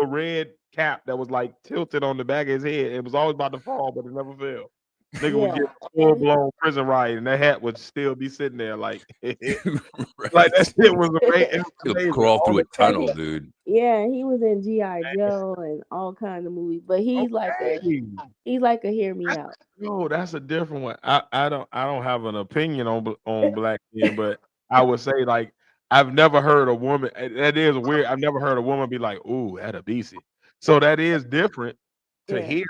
red cap that was like tilted on the back of his head. It was always about to fall, but it never fell. Nigga would get full blown prison riot, and that hat would still be sitting there like, like that shit was amazing. Crawl through a tunnel, dude. Yeah, he was in G.I. Joe and all kinds of movies, but he's like a hear me out. No, that's a different one. I don't have an opinion on black men, but I would say like I've never heard a woman. That is weird. I've never heard a woman be like, "Ooh, at a BC." So that is different to hear.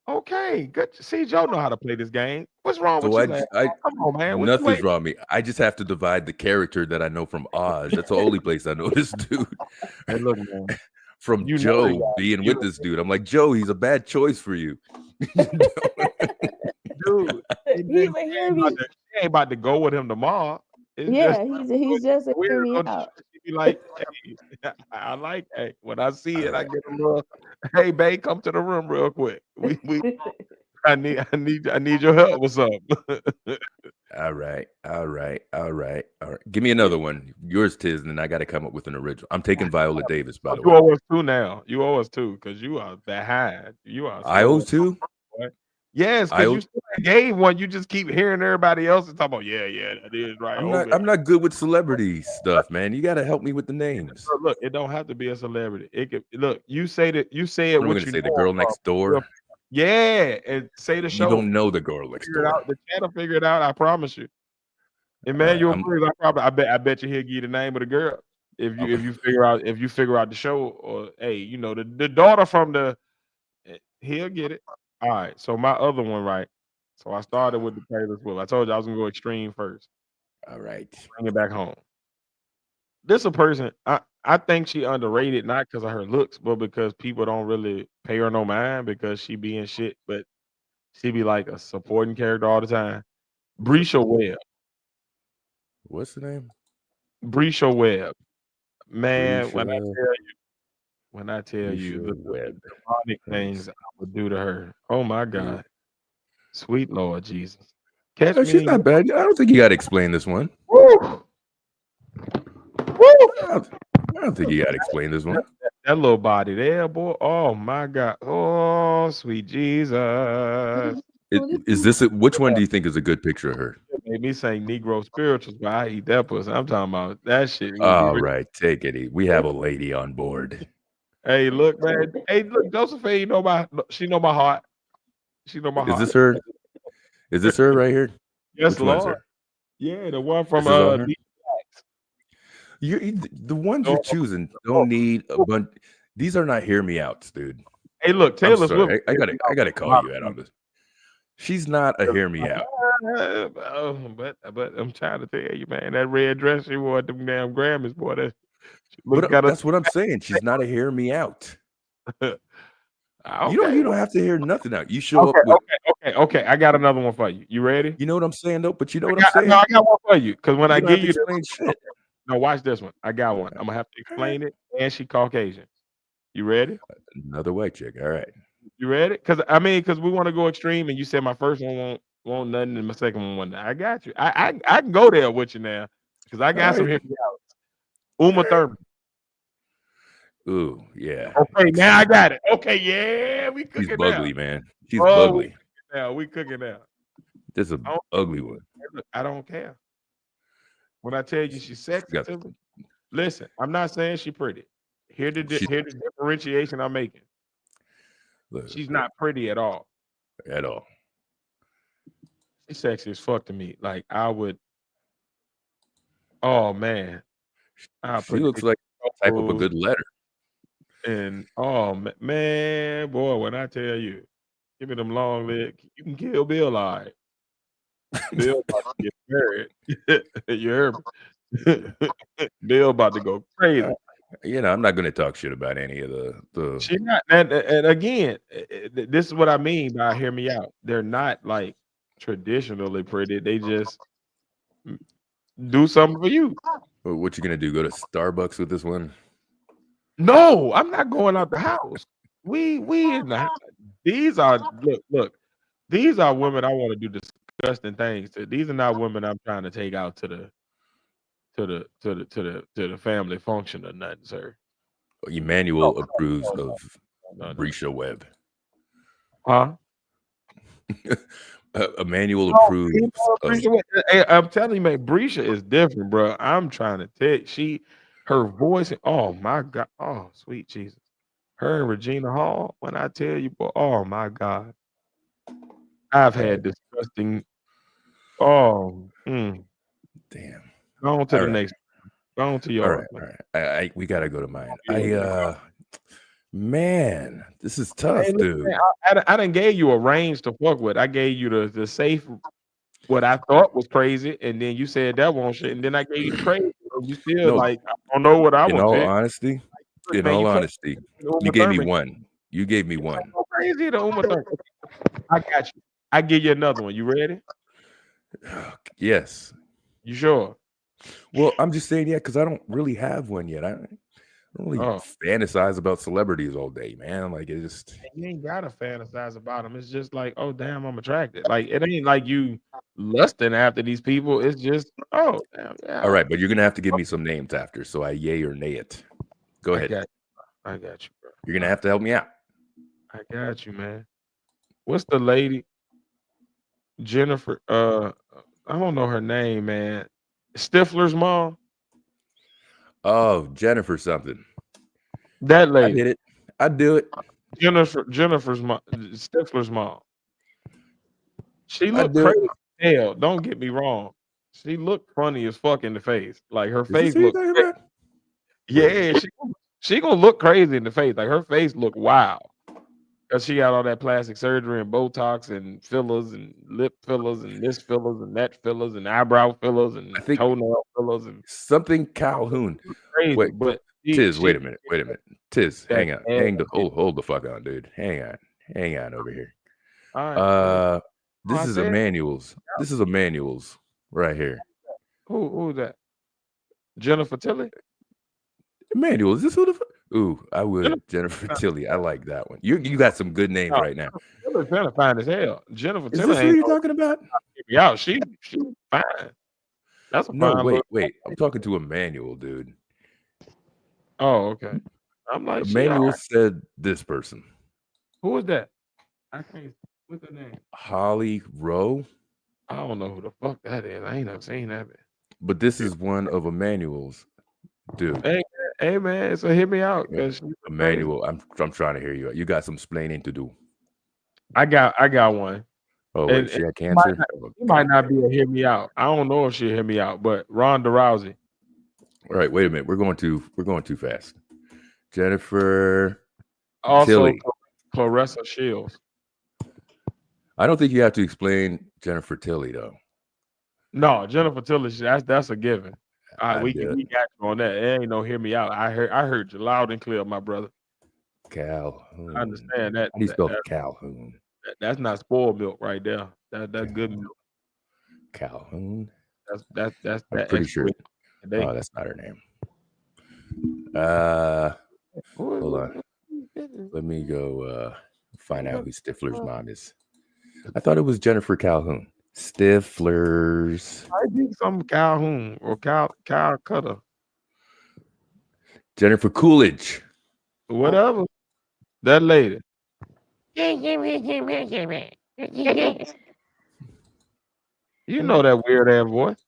Okay, good to see Joe know how to play this game. What's wrong with you? Come on, man. Nothing's wrong with me. I just have to divide the character that I know from Oz. That's the only place I know this dude. Hey, look, man. From Joe being with this dude. I'm like, Joe, he's a bad choice for you. Dude, he ain't about to go with him tomorrow. He's just a hear me out. be like, hey, I like, hey, when I see it, I get a little, hey, babe, come to the room real quick. I need your help with something. All right. Give me another one. Yours, Tiz, and then I got to come up with an original. I'm taking Viola Davis, by the way. You owe us two now. You owe us two because you are behind. You are. I owe two? Yes, because you still gave one. You just keep hearing everybody else and talking about, yeah, that is right. I'm not good with celebrity stuff, man. You got to help me with the names. Look, it don't have to be a celebrity. It could look. You say it. What am I going to say? The girl next door. Yeah, and say the show. You don't know the girl next door. The channel figure it out. I promise you. Emmanuel, I bet you he'll give you the name of the girl if you figure out the show, or hey, you know the daughter from the. He'll get it. All right. So my other one, right? So I started with the Taylor Swift. I told you I was gonna go extreme first. All right. Bring it back home. This a person I think she underrated, not because of her looks, but because people don't really pay her no mind because she be in shit, but she be like a supporting character all the time. Brisha Webb. What's the name? Brisha Webb. Man, when I tell you the demonic things I would do to her. Oh my God. Sweet Lord Jesus. She's not bad. I don't think you got to explain this one. Woo! I don't think you got to explain this one. That little body there, boy. Oh my God. Oh, sweet Jesus. Which one do you think is a good picture of her? It made me saying Negro spirituals, but I eat that pussy. I'm talking about that shit. All right, take it easy. We have a lady on board. Hey, look, man. Hey, look, Josephine, she know my heart. She know my heart. Is this her? Is this her right here? Yes, Lord. Yeah, the one from the ones you're choosing don't need a bunch. These are not hear me outs, dude. Hey, look, Taylor Swift. I gotta call you out on this. She's not a hear me out. But I'm trying to tell you, man, that red dress she wore at them damn Grammys, boy. That's what I'm saying. She's not a hear me out. Okay. You don't have to hear nothing out. You show up with okay. I got another one for you. You ready? You know what I'm saying, though. But you know what I'm saying. No, I got one for you because when I give you shit. No, watch this one. I got one. I'm gonna have to explain it. And she Caucasian. You ready? Another white chick. All right. You ready? Because we want to go extreme, and you said my first one won't nothing, and my second one won't. I got you. I can go there with you now because I got some here. Uma Thurman. Ooh, yeah. Okay, now I got it. Okay, yeah, we cooking. She's bugly, man. She's bugly. Now we cooking now. This is an ugly one. I don't care. When I tell you she's sexy, listen, I'm not saying she's pretty. Hear the differentiation I'm making. She's not pretty at all. At all. She's sexy as fuck to me. Like I would. Oh man. She looks like the type of a good letter. And oh man, boy, when I tell you, give me them long legs, you can kill Bill all right. Bill about to get married. You heard me? Bill about to go crazy. I'm not going to talk shit about any of the. She's not, and again, this is what I mean by hear me out. They're not like traditionally pretty. They just do something for you. What you gonna do? Go to Starbucks with this one? No, I'm not going out the house. We in the house. These are look. These are women I want to do disgusting things to. These are not women I'm trying to take out to the family function or nothing, sir. Emmanuel approves of Brisha Webb. Huh? Emmanuel approves. Hey, I'm telling you, man, Brisha is different, bro. I'm trying to tell her voice. Oh my God. Oh, sweet Jesus. Her and Regina Hall. When I tell you, boy, oh my God. I've had disgusting. Oh, damn. Go on to the next. Go on to yours. All right. We gotta go to mine. Man, this is tough, dude. I done gave you a range to fuck with. I gave you the safe, what I thought was crazy, and then you said that won't shit, and then I gave you crazy. You still I don't know what I want. In all honesty, you gave me one. You gave me one. Crazy to Uma Thurman. I got you. I give you another one. You ready? Yes. You sure? Well, I'm just saying, yeah, because I don't really have one yet. I don't really fantasize about celebrities all day, man. Like, it just you ain't gotta fantasize about them. It's just like, oh damn, I'm attracted. Like, it ain't like you lusting after these people. It's just, oh damn, yeah. All right, but you're gonna have to give me some names after, so I yay or nay it. Go ahead. I got you, bro. You're gonna have to help me out. I got you, man. What's the lady? Jennifer. I don't know her name, man. Stifler's mom. Oh, Jennifer something. That lady. I did it. I do it. Jennifer's mom. Stifler's mom. She looked crazy as hell. Don't get me wrong. She looked funny as fuck in the face. Like her face looked. Yeah, she gonna look crazy in the face. Like her face looked wild. Cause she got all that plastic surgery and Botox and fillers and lip fillers and this fillers and that fillers and eyebrow fillers and toenail fillers and something Calhoun. Crazy, wait, but Tiz, wait a minute. Tiz, hang on. Hold the fuck on, dude. Hang on over here. This is Emmanuel's. This is Emmanuel's right here. Who's that? Jennifer Tilly? Emmanuel, is this who the fuck? Ooh, I would. Jennifer Tilly. I like that one. You got some good names right now. Jennifer Tilly fine as hell. Jennifer Tilly. Is this who you're talking about? Yeah, she fine. That's a fine. Wait. I'm talking to Emmanuel, dude. Oh, okay. I'm like, Emmanuel said this person. Who is that? I can't. What's her name? Holly Rowe. I don't know who the fuck that is. I ain't never seen that. But this is one of Emmanuel's, dude. Hey man, so hit me out. Emmanuel, I'm trying to hear you. You got some splaining to do. I got one. Oh, wait, she had cancer? She might not be a hear me out. I don't know if she'll hear me out, but Ronda Rousey. All right, wait a minute. We're going too fast. Jennifer also Tilly. Clarissa Shields. I don't think you have to explain Jennifer Tilly though. No, Jennifer Tilly, that's a given. We got you on that. It ain't no hear me out. I heard you loud and clear, my brother. Calhoun. I understand that. How do you spell Calhoun? That's not spoiled milk right there. That's good milk. Calhoun. That's I'm pretty sure. Oh, that's not her name. Hold on. Let me go find out who Stifler's mom is. I thought it was Jennifer Calhoun. Stifler's. I think some Calhoun or Cal Cutter. Jennifer Coolidge. Whatever. That lady. You know that weird ass voice.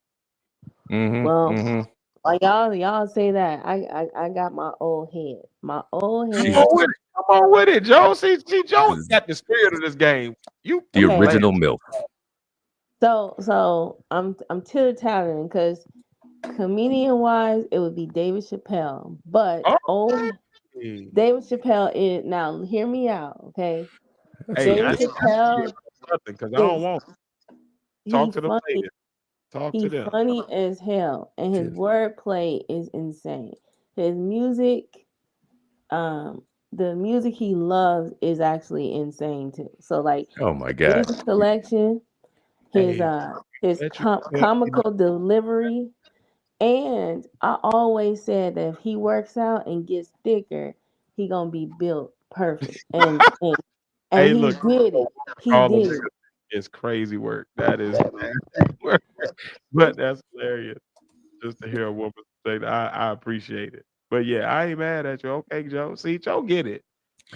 Well, like y'all say that. I got my old head. My old head. Come on with it, Joe. See, Joe got the spirit of this game. The original milk. So I'm teeter-tottering because comedian wise it would be David Chappelle, but David Chappelle is now. Hear me out, okay? Hey, David Chappelle, because I don't want to talk to the lady. Talk to them. He's funny as hell, and his wordplay is insane. His music, the music he loves is actually insane too. So like, oh my god, his selection. His comical delivery, and I always said that if he works out and gets thicker, he gonna be built perfect. And he did it. He did it. It's crazy work. That is work. But that's hilarious. Just to hear a woman say that, I appreciate it. But yeah, I ain't mad at you. Okay, Joe. See, Joe get it.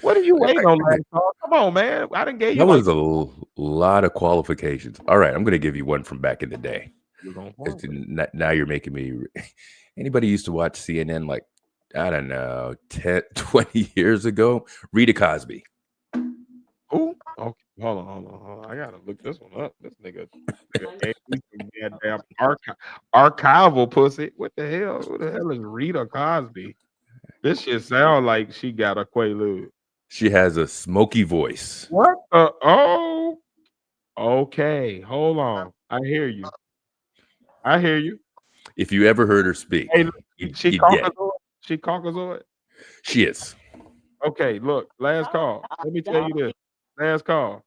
What are you waiting on, last call? Come on, man. I didn't get you. That was a lot of qualifications. All right, I'm going to give you one from back in the day. Now you're making me. Anybody used to watch CNN like, I don't know, 10, 20 years ago? Rita Cosby. Who? Okay, hold on. I got to look this one up. This nigga gave me some goddamn archival pussy. What the hell? Who the hell is Rita Cosby? This shit sound like she got a Quaalude. She has a smoky voice. What? Okay. Hold on. I hear you. If you ever heard her speak, she Caucasoid? She is. Okay, look, last call. Let me tell you this. Last call.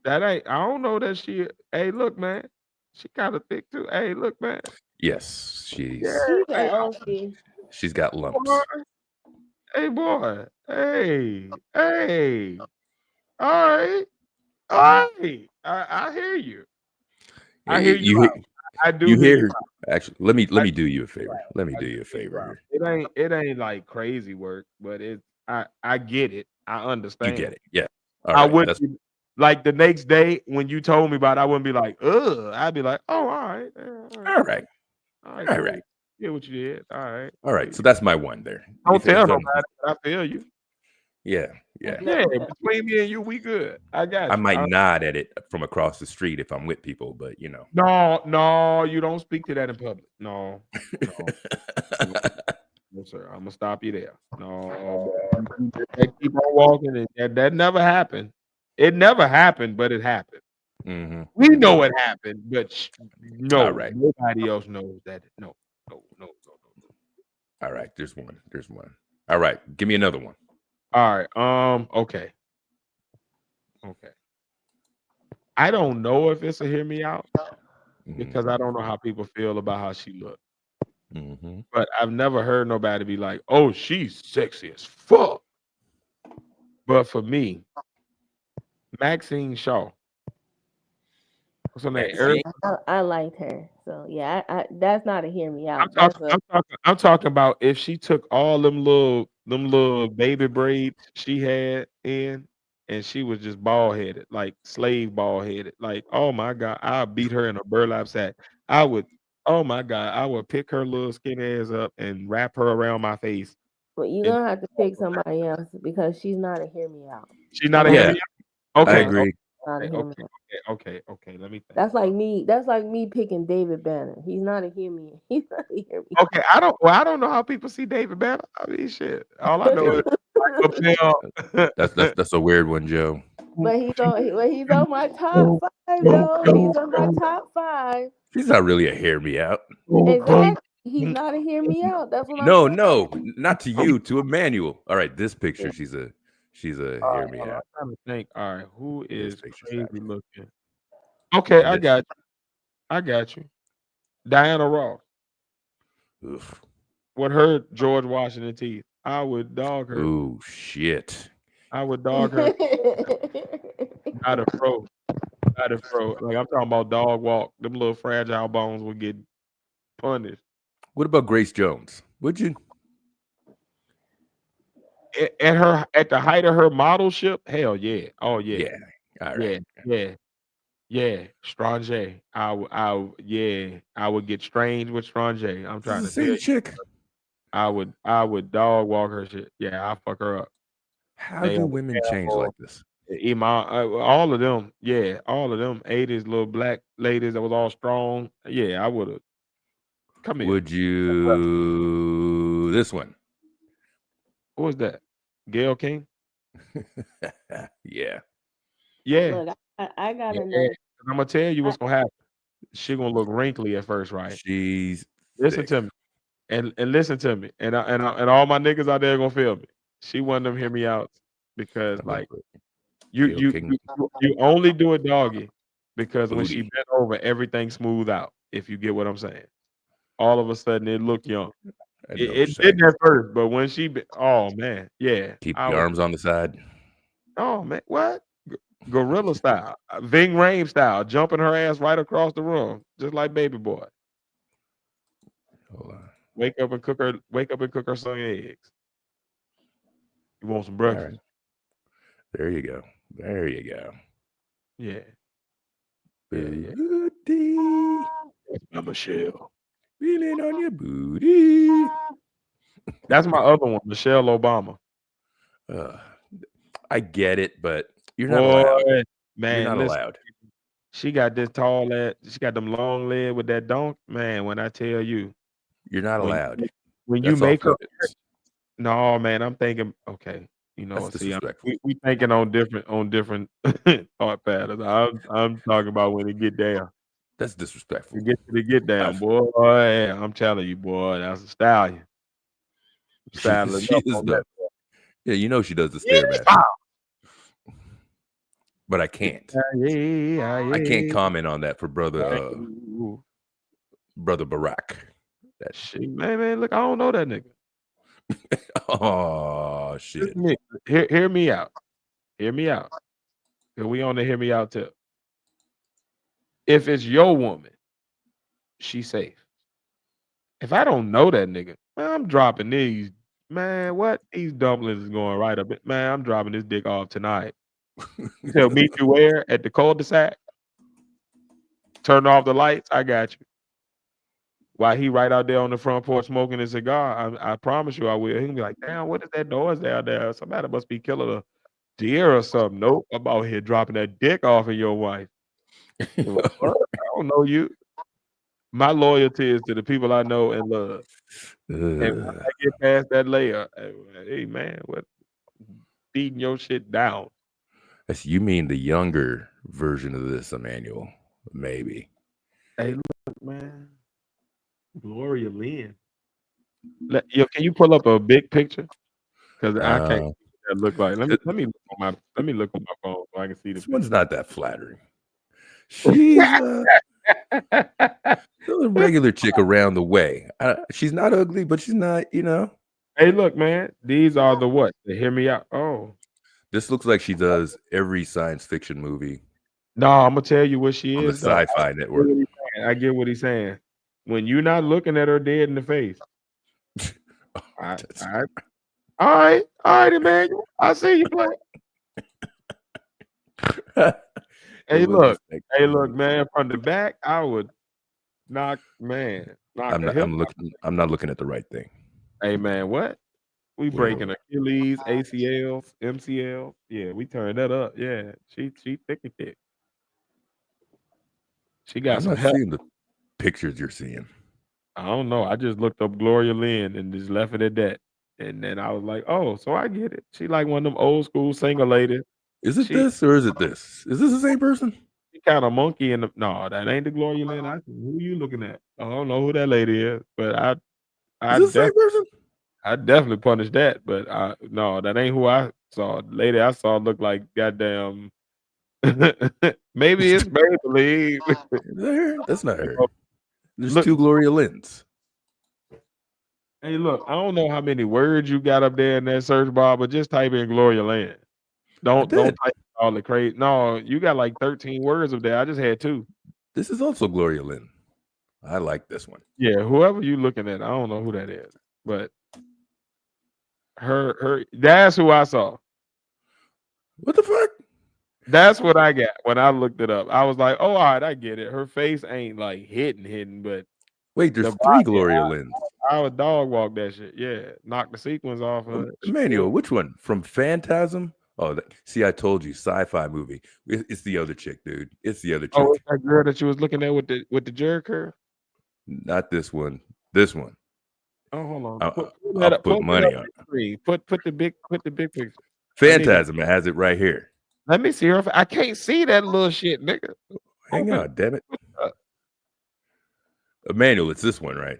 That ain't, I don't know that she, hey, look, man. She kind of thick too. Hey, look, man. Yes, she's She's got lumps. Boy. Hey, boy. Hey. All right. I hear you. I hear you. I do hear you. Actually, let me do you a favor. Let me do you a favor. It ain't like crazy work, but I get it. I understand. You get it. Yeah. I wouldn't be, like the next day when you told me about it, I wouldn't be like, ugh. I'd be like, oh, all right. All right. Get what you did. All right. All right. So that's my one there. Don't tell nobody. I feel you. Yeah. Between me and you, we good. I got you. I might nod at it from across the street if I'm with people, but you know. No, you don't speak to that in public. No. No, sir. I'm gonna stop you there. No, keep on walking. That never happened. It never happened, but it happened. Mm-hmm. We know it happened, but no, right. Nobody else knows that. No. All right, there's one. All right, give me another one. All right. Okay. I don't know if it's a hear me out because I don't know how people feel about how she looked. Mm-hmm. But I've never heard nobody be like, "Oh, she's sexy as fuck." But for me, Maxine Shaw. What's her name? I liked her. So yeah, that's not a hear me out. I'm talking about if she took all them little baby braids she had in, and she was just bald headed, like slave bald headed. Like, oh my God, I'll beat her in a burlap sack. Oh my God, I would pick her little skinny ass up and wrap her around my face. But you're gonna have to pick somebody else because she's not a hear me out. She's not a hear me out? Okay. I agree. Okay. Let me think. That's like me picking David Banner. He's not a hear me. He's not a hear me. Okay, I don't know how people see David Banner. I mean, shit. All I know is that's a weird one, Joe. But he's on my top 5, though. He's on my top 5. He's not really a hear me out. Exactly. He's not a hear me out. That's what No, not to you, to Emmanuel. All right, this picture, she's a hear me out. I'm trying to think. All right, who is crazy looking? Okay, I got you. Diana Ross. Oof. With her George Washington teeth, I would dog her. Ooh, shit. I would dog her. Not a pro. Like I'm talking about dog walk. Them little fragile bones would get punished. What about Grace Jones? Would you? At the height of her modelship, hell yeah. Oh yeah. Yeah. All right. Yeah. Strange. I would get strange with Strange. I'm trying to say chick. I would dog walk her shit. Yeah, I'll fuck her up. How do women change like this? All of them, yeah, all of them 80s little black ladies that was all strong. Yeah, I would have. Come here. Would you? This one. Who was that? Gayle King? Yeah. Look, I gotta know. I'm gonna tell you what's gonna happen. She gonna look wrinkly at first, right? Listen to me, and listen to me, and all my niggas out there gonna feel me. She one of them hear me out because like you only do it doggy because when she bent over, everything smooth out. If you get what I'm saying, all of a sudden it looked young. It didn't at first, but when oh man, yeah. Keep your arms on the side. Oh man, what? Gorilla style, Ving Rhames style, jumping her ass right across the room, just like Baby Boy. Hold on. Wake up and cook her son eggs. You want some breakfast? Right. There you go. Yeah. Booty. That's my Michelle. Feeling on your booty. That's my other one, Michelle Obama. I get it, but you're not allowed. Man, you're not allowed. She got this tall leg. She got them long legs with that donk. Man, when I tell you, you're not allowed. When you make her, no, man, I'm thinking, okay, you know, see, we thinking on different thought patterns. I'm talking about when it get down. That's disrespectful. Get down, boy. I'm telling you, boy, that's a stallion. Yeah, you know she does the Stairmaster. But I can't. I can't comment on that for brother Brother Barack. That shit, man, look, I don't know that nigga. Oh shit. Hear me out. Hear me out. Cause we on the hear me out tip. If it's your woman, she's safe. If I don't know that nigga, man, I'm dropping these. Man, what? These dumplings is going right up. Man, I'm dropping this dick off tonight. Tell meet you where? At the cul-de-sac. Turn off the lights. I got you. While he right out there on the front porch smoking a cigar, I promise you I will. He'll be like, damn, what is that noise down there? Somebody must be killing a deer or something. Nope, I'm out here dropping that dick off of your wife. I don't know you. My loyalty is to the people I know and love. And when I get past that layer, hey man, what beating your shit down? You mean the younger version of this, Emmanuel? Maybe. Hey, look, man. Gloria Lynn. Can you pull up a big picture? Because I can't see what that look like. Let me look on my phone so I can see this one's not that flattering. She's a regular chick around the way. She's not ugly, but she's not, you know. Hey, look, man. These are the what? They hear me out. Oh, this looks like she does every science fiction movie. No, I'm gonna tell you what she on is. The Sci-Fi Network. I get what he's saying. When you're not looking at her dead in the face. All right, Emmanuel. I see you play. Hey, look, man. From the back, I would knock. I'm not looking at the right thing. Hey, man, what? We breaking Achilles, ACL, MCL. Yeah, we turned that up. Yeah, she thick and thick. She got I'm some not help. seeing the pictures you're seeing. I don't know. I just looked up Gloria Lynn and just left it at that. And then I was like, oh, so I get it. She like one of them old school singer ladies. Is it this or is it this? Is this the same person? She kind of monkey in the no, that ain't the Gloria Lynn. Who you looking at? I don't know who that lady is, but I is this the same person? I definitely punished that, but no, that ain't who I saw. The lady I saw looked like goddamn. Maybe it's Maybelline. That's not her. There's two Gloria Lynns. Hey, look, I don't know how many words you got up there in that search bar, but just type in Gloria Lynn. Don't type all the crazy. No, you got like 13 words up there. I just had 2. This is also Gloria Lynn. I like this one. Yeah, whoever you looking at, I don't know who that is, but her that's who I saw. What the fuck? That's what I got when I looked it up. I was like, oh, all right, I get it. Her face ain't like hidden, but wait, there's 3 Gloria Lynns. I would dog walk that shit. Yeah, knock the sequence off of it. Emmanuel, which one? From Phantasm? Oh, see, I told you, sci-fi movie. It's the other chick, dude. It's the other chick. Oh, it's that girl that you was looking at with the jerry curl? Not this one. This one. Oh, hold on. I'll put money on it. Put the big picture. Phantasm. It has it right here. Let me see her. I can't see that little shit, nigga. Hang on, damn it. Emmanuel, it's this one, right?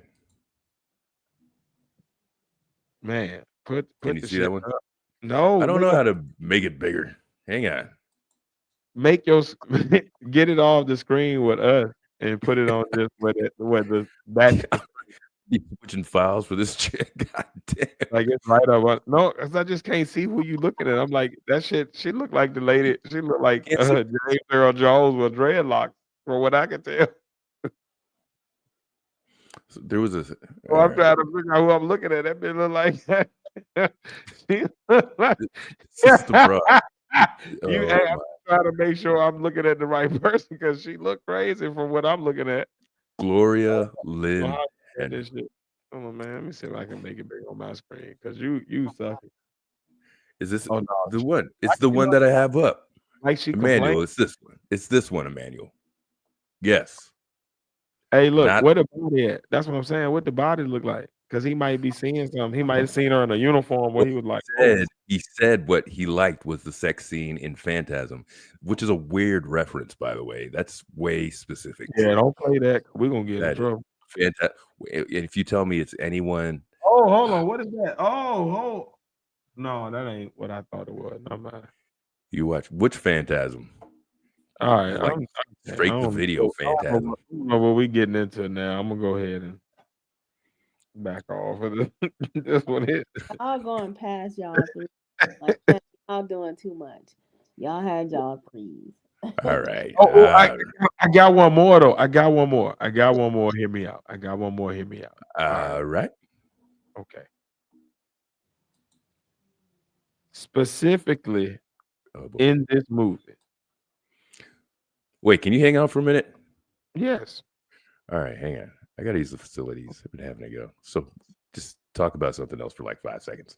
Man, put Can you see that one? Up. No, I don't know how to make it bigger. Hang on. Make get it off the screen with us and put it on just with the back. Switching files for this chick. God damn. Like it's right up. No, cause I just can't see who you looking at. I'm like, that shit. She looked like the lady. She looked like James Earl Jones with dreadlocks, from what I can tell. So there was a. Well, I'm trying to figure out who I'm looking at. That bitch look like. She look like. Sister Bro. I'm trying to make sure I'm looking at the right person because she looked crazy from what I'm looking at. Gloria Lynn. This shit. Come on, man. Let me see if I can make it big on my screen because you suck. Is this the one? It's the one that I have up. Like she Emmanuel, complained. it's this one. It's this one, Emmanuel. Yes. Hey, look, where the body at? That's what I'm saying. What the body look like? Because he might be seeing something. He might have seen her in a uniform where he was like, he said what he liked was the sex scene in Phantasm, which is a weird reference, by the way. That's way specific. Yeah, don't play that. We're gonna get in trouble. If you tell me it's anyone. Oh, hold on. What is that? Oh, no, that ain't what I thought it was. No mind. You watch which Phantasm? All right, like straight to video phantasm. I don't know what we getting into now. I'm gonna go ahead and back off of this. This one is. I'll going past y'all 3. Like, y'all doing too much. Y'all had y'all 3s. All right. I got one more though. I got one more. Hear me out. All right. Okay. Specifically in this movie. Wait, can you hang out for a minute? Yes. All right, hang on. I gotta use the facilities. I've been having to go. So just talk about something else for like 5 seconds.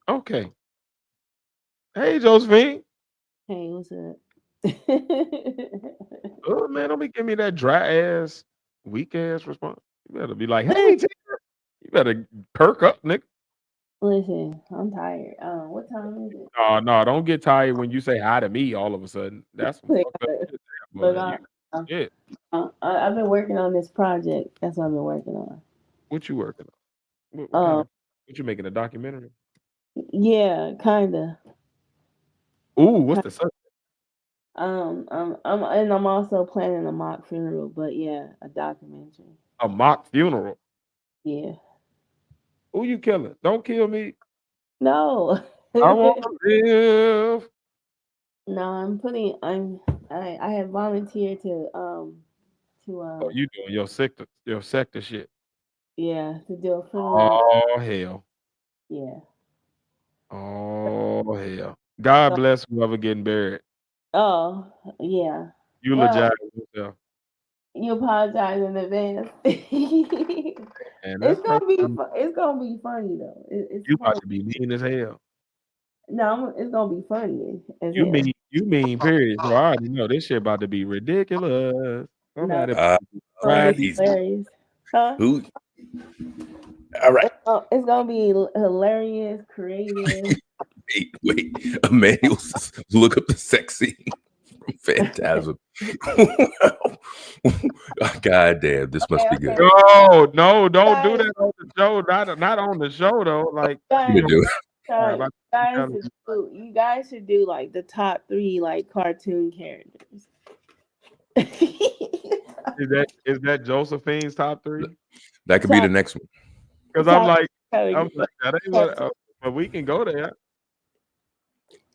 Okay. Hey, Josephine. Hey, what's up? Oh man, don't be giving me that dry ass, weak ass response. You better be like, hey, Tina. You better perk up, nigga. Listen, I'm tired. What time is it? No, don't get tired when you say hi to me all of a sudden. That's some fucked up shit. I've been working on this project. That's what I've been working on. What you working on? What you making, a documentary? Yeah, kinda. Ooh, what's the subject? I'm also planning a mock funeral, but yeah, a documentary. A mock funeral? Yeah. Who you killing? Don't kill me. No. I want to live. No, I have volunteered to you doing your sector shit. Yeah, to do a funeral. Oh hell. Yeah. Oh hell. God bless whoever getting buried. Oh, yeah. Eulogize yourself. You apologize in advance. It's gonna be funny though. You about to be mean as hell. No, it's gonna be funny. You mean period. So I already know this shit about to be ridiculous. Hilarious. Huh? Who? All right. It's gonna be hilarious, creative. Wait. Emmanuel, look up the sex scene from Phantasm. God damn, this must be good. No, don't do that on the show. Not on the show though. Like you do. You guys should do like the top 3 like cartoon characters. Is that Josephine's top 3? That could be the next one. Because I'm like, that ain't what. But we can go there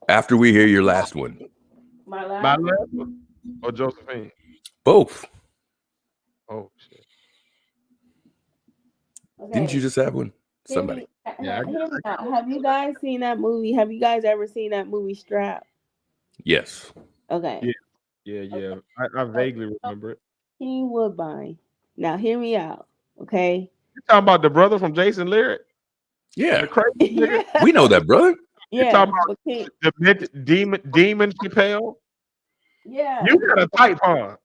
after we hear your last one. My last one or Josephine? Both. Oh shit! Okay. Didn't you just have one? Somebody. Have you guys seen that movie? Have you guys ever seen that movie Strap? Yes. Okay. Yeah. I vaguely remember it. King Woodbine. Now hear me out, okay? You talking about the brother from Jason Lyric? Yeah. The crazy nigga? We know that, brother. Yeah. You talking about the demon Chappelle? Yeah. You got a type, huh?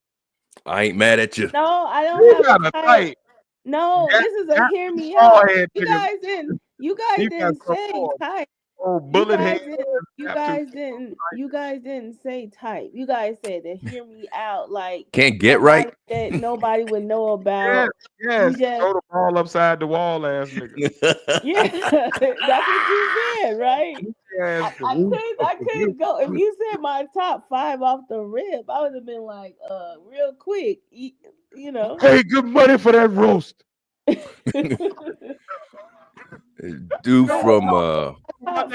I ain't mad at you. No, I don't have a type. No, this is a hear me out. You guys didn't say type. Oh, bullet head. You guys didn't say type. You guys said to hear me out, like can't get right. That nobody would know about. Yes. Throw the ball upside the wall, ass nigga. Yeah, that's what you said, right? Yes. I couldn't go. If you said my top 5 off the rip, I would have been like, real quick, you know. Hey, good money for that roast. Dude from as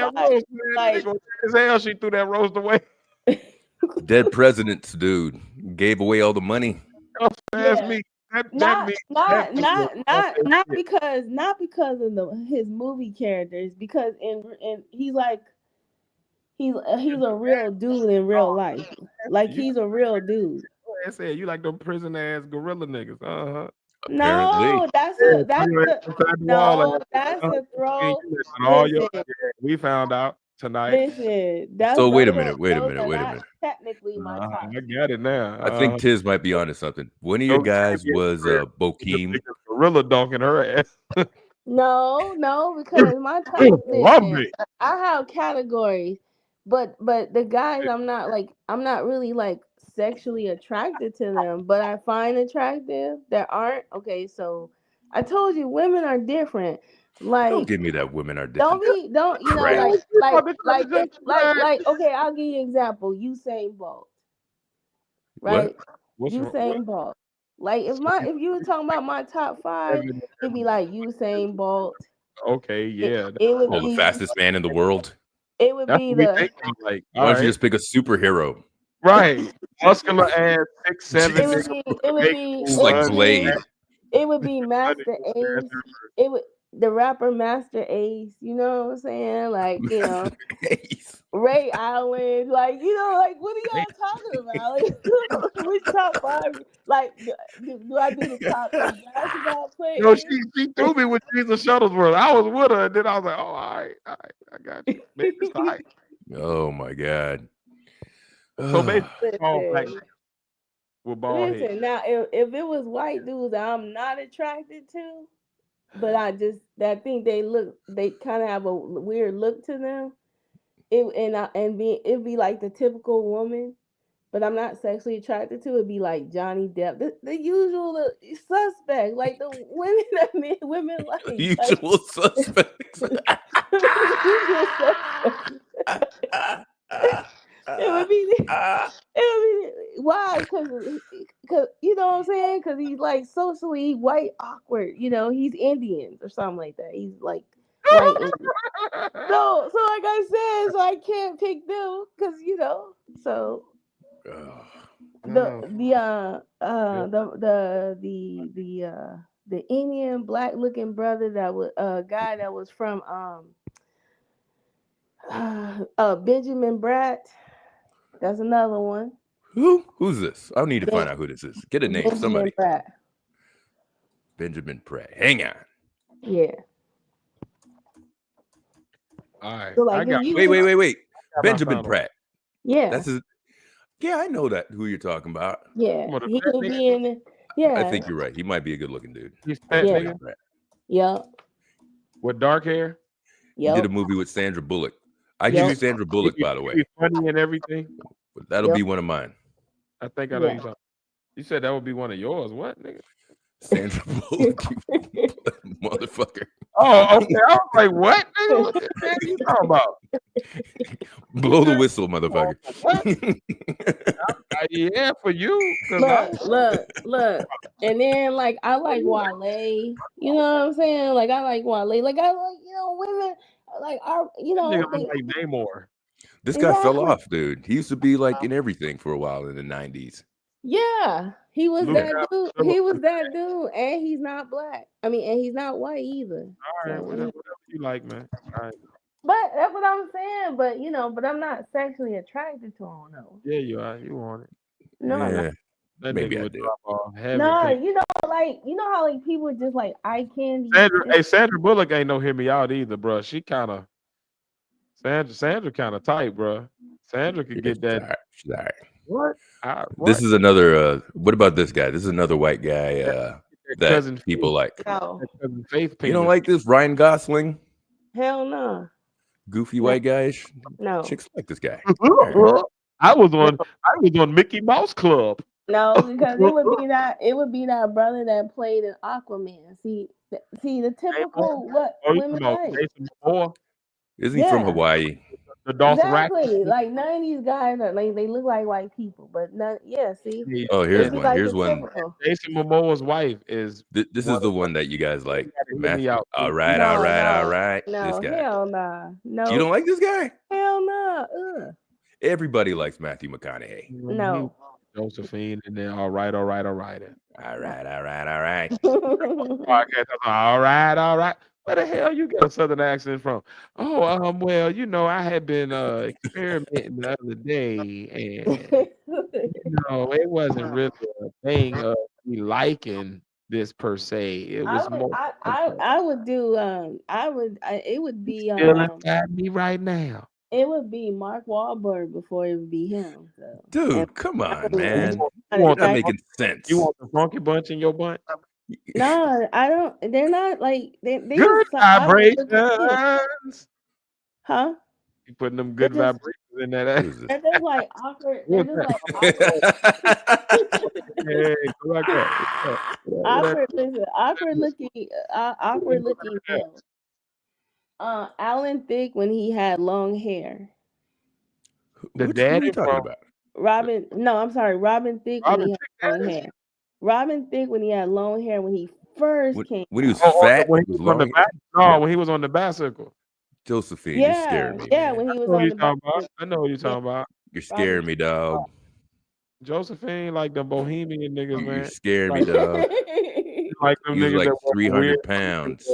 hell, she threw that roast away. Dead presidents, dude, gave away all the money. Not because of his movie characters, because in he's a real dude in real life. Like he's a real dude. I said you like them prison ass gorilla niggas. No, that's a throw. We found out tonight. Listen, so wait a minute. Technically, my top. I got it now. I think Tiz might be onto something. One of your guys was Bokeem. Gorilla donking her ass. No, because my top. I have categories, but the guys, I'm not really like sexually attracted to them, but I find attractive that aren't. Okay, so I told you women are different. Like, don't give me that women are don't different. don't you know Right. like okay, I'll give you an example. Usain Bolt, right? Usain Bolt. Like if you were talking about my top 5, it'd be like Usain Bolt. Okay, yeah. It would the be fastest man in the world. It would be the like. Why don't you just pick a superhero? Right, muscular ass 6'7". It would be like Blade. It would be Master Ace. It would the rapper Master Ace. You know what I'm saying? Like Ray Allen. Like like what are y'all talking about? Like, which top 5? Like do I do the top 3 basketball players? No, she threw me with Jesus Shuttlesworth. I was with her, and then I was like, oh, all right, I got you. Maybe it's all right. Oh my God. So basically, with bald head. Now if it was white dudes I'm not attracted to, but I think they kind of have a weird look to them. It'd be like the typical woman, but I'm not sexually attracted to. It'd be like Johnny Depp, the usual suspect, like the women that women like. Usual suspects. It would be why? Because you know what I'm saying? Because he's like socially white awkward. He's Indian or something like that. He's like white Indian. So like I said, so I can't pick them because So the Indian black looking brother that was guy that was from Benjamin Bratt. That's another one. Who's this? I need to find out who this is. Get a name, Benjamin somebody. Pratt. Benjamin Pratt. Hang on. Yeah. All right. So like wait. Benjamin Pratt. Yeah. That's his. Yeah, I know that who you're talking about. Yeah. He could be in. Yeah. I think you're right. He might be a good-looking dude. He's fat. Yeah. Yep. With dark hair. Yep. He did a movie with Sandra Bullock. I use Sandra Bullock, by the way. He's funny and everything. But that'll be one of mine. I think I know you talking. You said that would be one of yours. What, nigga? Sandra Bullock, you motherfucker. Oh, okay. I was like, what, nigga? What the hell are you talking about? Blow the whistle, motherfucker. Yeah, for you. Look. And then like I like Wale. You know what I'm saying? Like I like Wale. Like I like women. Like like Namor. This guy fell off, dude. He used to be like in everything for a while in the 90s. Yeah, he was that dude. He was that dude, and he's not black. And he's not white either. All right, whatever you like, man. All right. But that's what I'm saying. But but I'm not sexually attracted to him, though. Yeah, you are. You want it? No, yeah. That Maybe nigga I would do. drop off. No, like how like people just like eye candy. Sandra Bullock ain't no hear me out either, bro. She kind of Sandra kind of tight, bro. Sandra could get that. She's all right. What? This is another. What about this guy? This is another white guy that people like. Oh. Faith, you don't like this Ryan Gosling? Hell no. Goofy white guys. No. Chicks like this guy. I was on Mickey Mouse Club. No, because it would be that brother that played in Aquaman. See the typical women like. Isn't he from Hawaii? Exactly, like 90s guys are like they look like white people, but not. Yeah, see. Oh, here's one. Here's one. Jason Momoa's wife is. This is the one that you guys like. All right. No, this guy. Hell nah. No. You don't like this guy? Hell no. Everybody likes Matthew McConaughey. No. Josephine, and then all right. All right. All right. Where the hell you get a southern accent from? Oh, well, I had been experimenting the other day, and it wasn't really a thing of me liking this per se. It was more. I would do. It would be. Still inside me right now. It would be Mark Wahlberg before it would be him. So. Dude, come on, man. You're not making sense. You want the Funky Bunch in your butt? No, I don't. They're not like they good vibrations. Huh? You putting them good vibrations in that ass. They're just like awkward. They're just like awkward. Awkward looking males. Alan Thicke when he had long hair. Which one are you talking about? Robin Thicke when he had long hair. Robin Thicke when he had long hair when he first came. When he was fat. When he was on the when he was on the bicycle. Josephine, you scared me. Yeah, when he was on the bicycle. I know what you're talking about. You're scaring me, dog. Josephine, like the bohemian niggas, man. You're scaring me, dog. Like them he was niggas like that 300 pounds.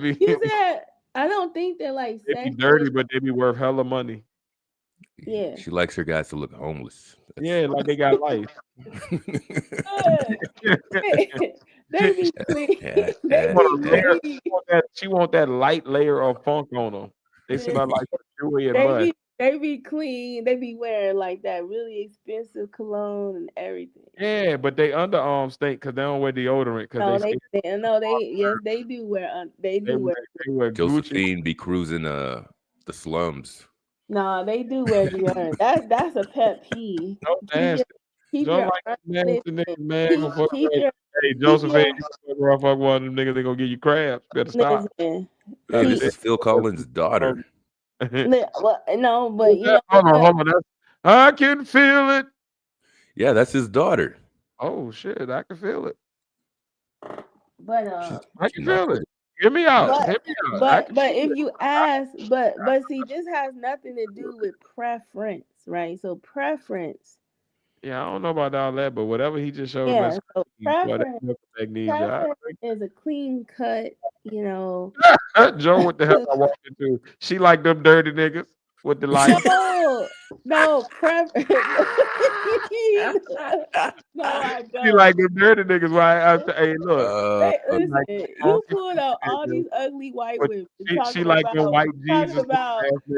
He said, I don't think they're like they be dirty, but they be worth hella money. Yeah. She likes her guys to look homeless. Yeah, like they got life. They be clean. She want that light layer of funk on them. They smell like chewy and mud. They be clean. They be wearing like that really expensive cologne and everything. Yeah, but they underarms stink because they don't wear deodorant. They do wear. Josephine be cruising the slums. No, they do wear deodorant. That's a pet peeve. No nasty. Don't like nasty niggas, man. Hey, Josephine, you fuck one of them niggas, they gonna give you crabs. Better stop. Hey, this is Phil Collins' daughter. Well, no, but you know, hold on. I can feel it. Yeah, that's his daughter. Oh shit, I can feel it. But I can feel it. Hear me out. But if you ask, but see, this has nothing to do with preference, right? So preference. Yeah, I don't know about all that, but whatever he just showed Yeah, us. so preference is a clean cut, you know. Joe, what the hell I walked into? She like them dirty niggas with the light. No, preference. No, I don't. She like them dirty niggas. Right? Hey, look. Listen, you pulled up all these ugly white women. She like them white Jesus.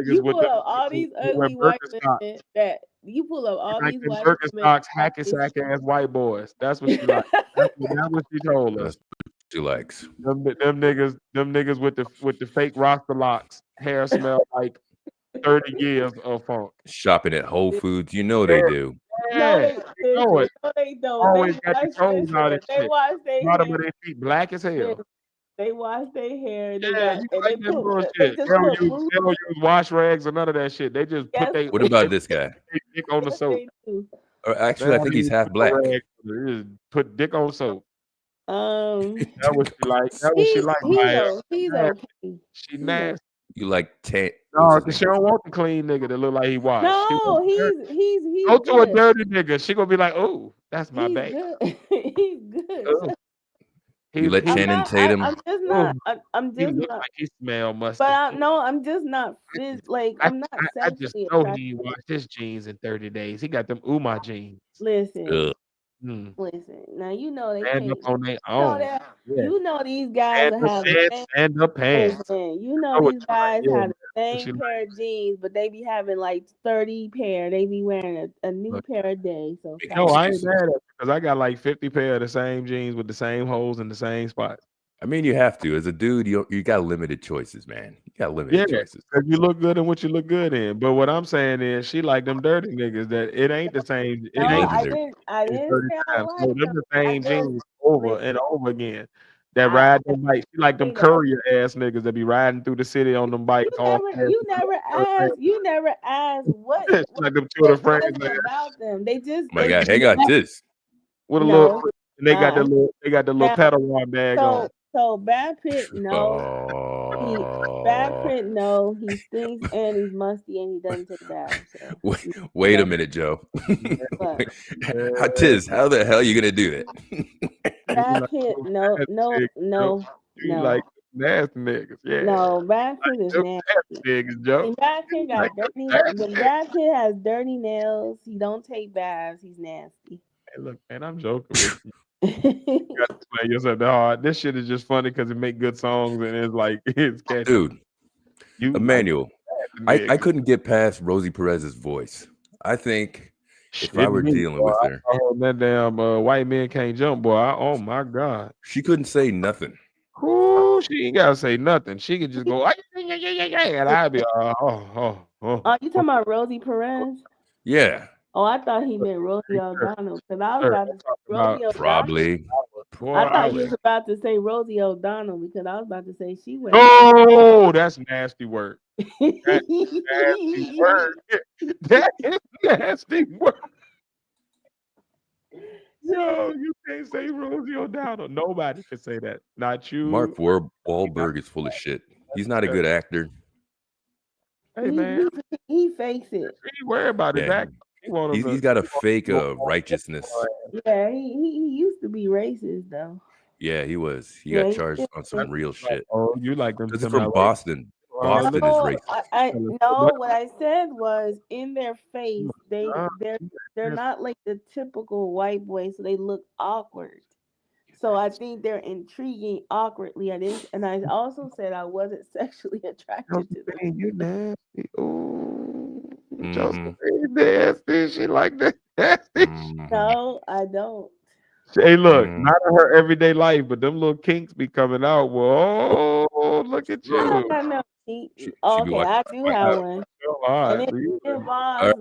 You pull up all these ugly white women that. You pull up all these white Birkenstocks, hacky sack ass white boys. That's what she likes. That's what she told us. She likes them niggas with the fake Rasta locks. Hair smell like 30 years of funk. Shopping at Whole Foods, you know they do. Yeah, they don't. Always got the toes out of shit. Wash their Bottom of their feet black as hell. They wash their hair. They don't use wash rags or none of that shit. They just put they. What about this guy? Dick on the soap. Actually, I think he's half black. Just put dick on soap. That was she like. That was she like. He's okay. She nasty. You like tent? No, because she don't want the clean nigga that look like he washed. No, he's go to a dirty nigga. She gonna be like, oh, that's my baby. He's good. You let Channing Tatum. I'm just not. Like he smell mustard. But I'm just not. I'm not. I just know he washed his jeans in 30 days. He got them Uma jeans. Listen. Listen. Now you know they stand up on their own. You know these guys have stand up pants. You know these guys have the same pair of jeans, but they be having like 30 pair. They be wearing a new pair a day. So no, I ain't mad at it because I got like 50 pair of the same jeans with the same holes in the same spots. I mean, you have to. As a dude, you got limited choices, man. You got limited choices. Because you look good in what you look good in. But what I'm saying is, she like them dirty niggas that it ain't the same. It ain't. I didn't say I like them. The same jeans over and over again. That ride them bikes. She like them courier ass niggas that be riding through the city on them bikes. You never asked what. Like them children friends about them. They just. My God, hang on, this. With a little. And they got the little Padawan bag on. So Brad Pitt, no. Brad Pitt, no. He stinks and he's musty and he doesn't take baths. So. Wait a minute, Joe. Tiz, how the hell are you gonna do that? Brad Pitt, no. You like nasty niggas, yeah. No, Brad Pitt is nasty. Niggas, Joe. Brad Pitt got dirty. Brad Pitt has dirty nails. He don't take baths. He's nasty. Hey, look, man, I'm joking with you. You got to explain yourself that hard. This shit is just funny because it make good songs and it's like it's catchy. Dude, Emmanuel, I couldn't get past Rosie Perez's voice. I think if I were dealing with her, that damn white man can't jump, boy. Oh my God, she couldn't say nothing. Ooh, she ain't gotta say nothing. She could just go, and I'd be, Oh, you talking about Rosie Perez? Yeah. Oh, I thought he meant Rosie O'Donnell because I was about to say Probably. Boy, I thought you was about to say Rosie O'Donnell because I was about to say she went. Oh, that's nasty work. That's nasty work. That is nasty work. Yo, you can't say Rosie O'Donnell. Nobody can say that. Not you. Mark Wahlberg is full of shit. He's not a good actor. Hey man, he fakes it. He worry about his act. He's got a fake righteousness. Yeah, he used to be racist though. Yeah, he was. He got charged on some real shit. Oh, you like them? This is from Boston. Boston is racist. No, what I said was in their face, they're not like the typical white boy, so they look awkward. So I think they're intriguing awkwardly. And I also said I wasn't sexually attracted to them. You nasty. Ooh, Josephine nasty. She like that. No, I don't. Hey, look, not in her everyday life, but them little kinks be coming out. Whoa, look at you. No. Okay, I do have one. And it involves.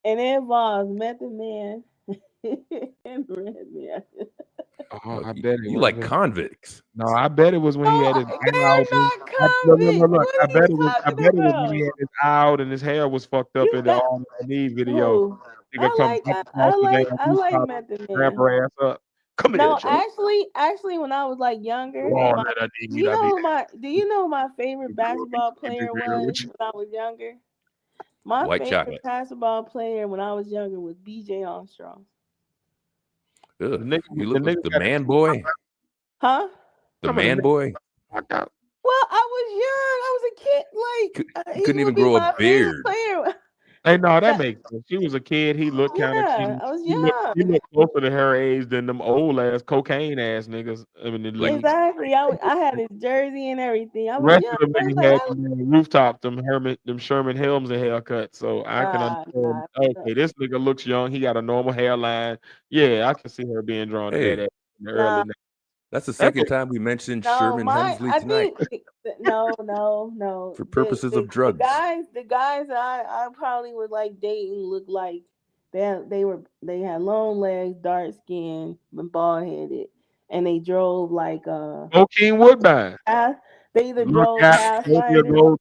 And it involves Method Man and Redman. Oh, I bet it you like convicts. No, I bet it was when he had his out. Look, I bet it was when he had his out and his hair was fucked up in the All I Need video. I like Method Man. Wrap her ass up. Come no, here, actually, when I was like younger, do you know my favorite basketball player was when I was younger? My favorite basketball player when I was younger was B.J. Armstrong. You look like the man boy? Huh? The man boy? Well, I was young. I was a kid. Like, he couldn't even grow a beard. Hey, no, that makes sense. She was a kid. He looked kind of cute. I was young. He looked closer to her age than them old ass cocaine ass niggas. I mean, exactly. I had his jersey and everything. I was rest young. of them he had rooftop, them Sherman Helms and haircut. So I can understand. Okay, this nigga looks young. He got a normal hairline. Yeah, I can see her being drawn to that in the early. That's the second time we mentioned Sherman Hemsley tonight. No. For purposes of drugs. The guys I probably was like dating looked like they had long legs, dark skin, and bald headed, and they drove like Joaquin Woodbine. They either drove Pathfinder.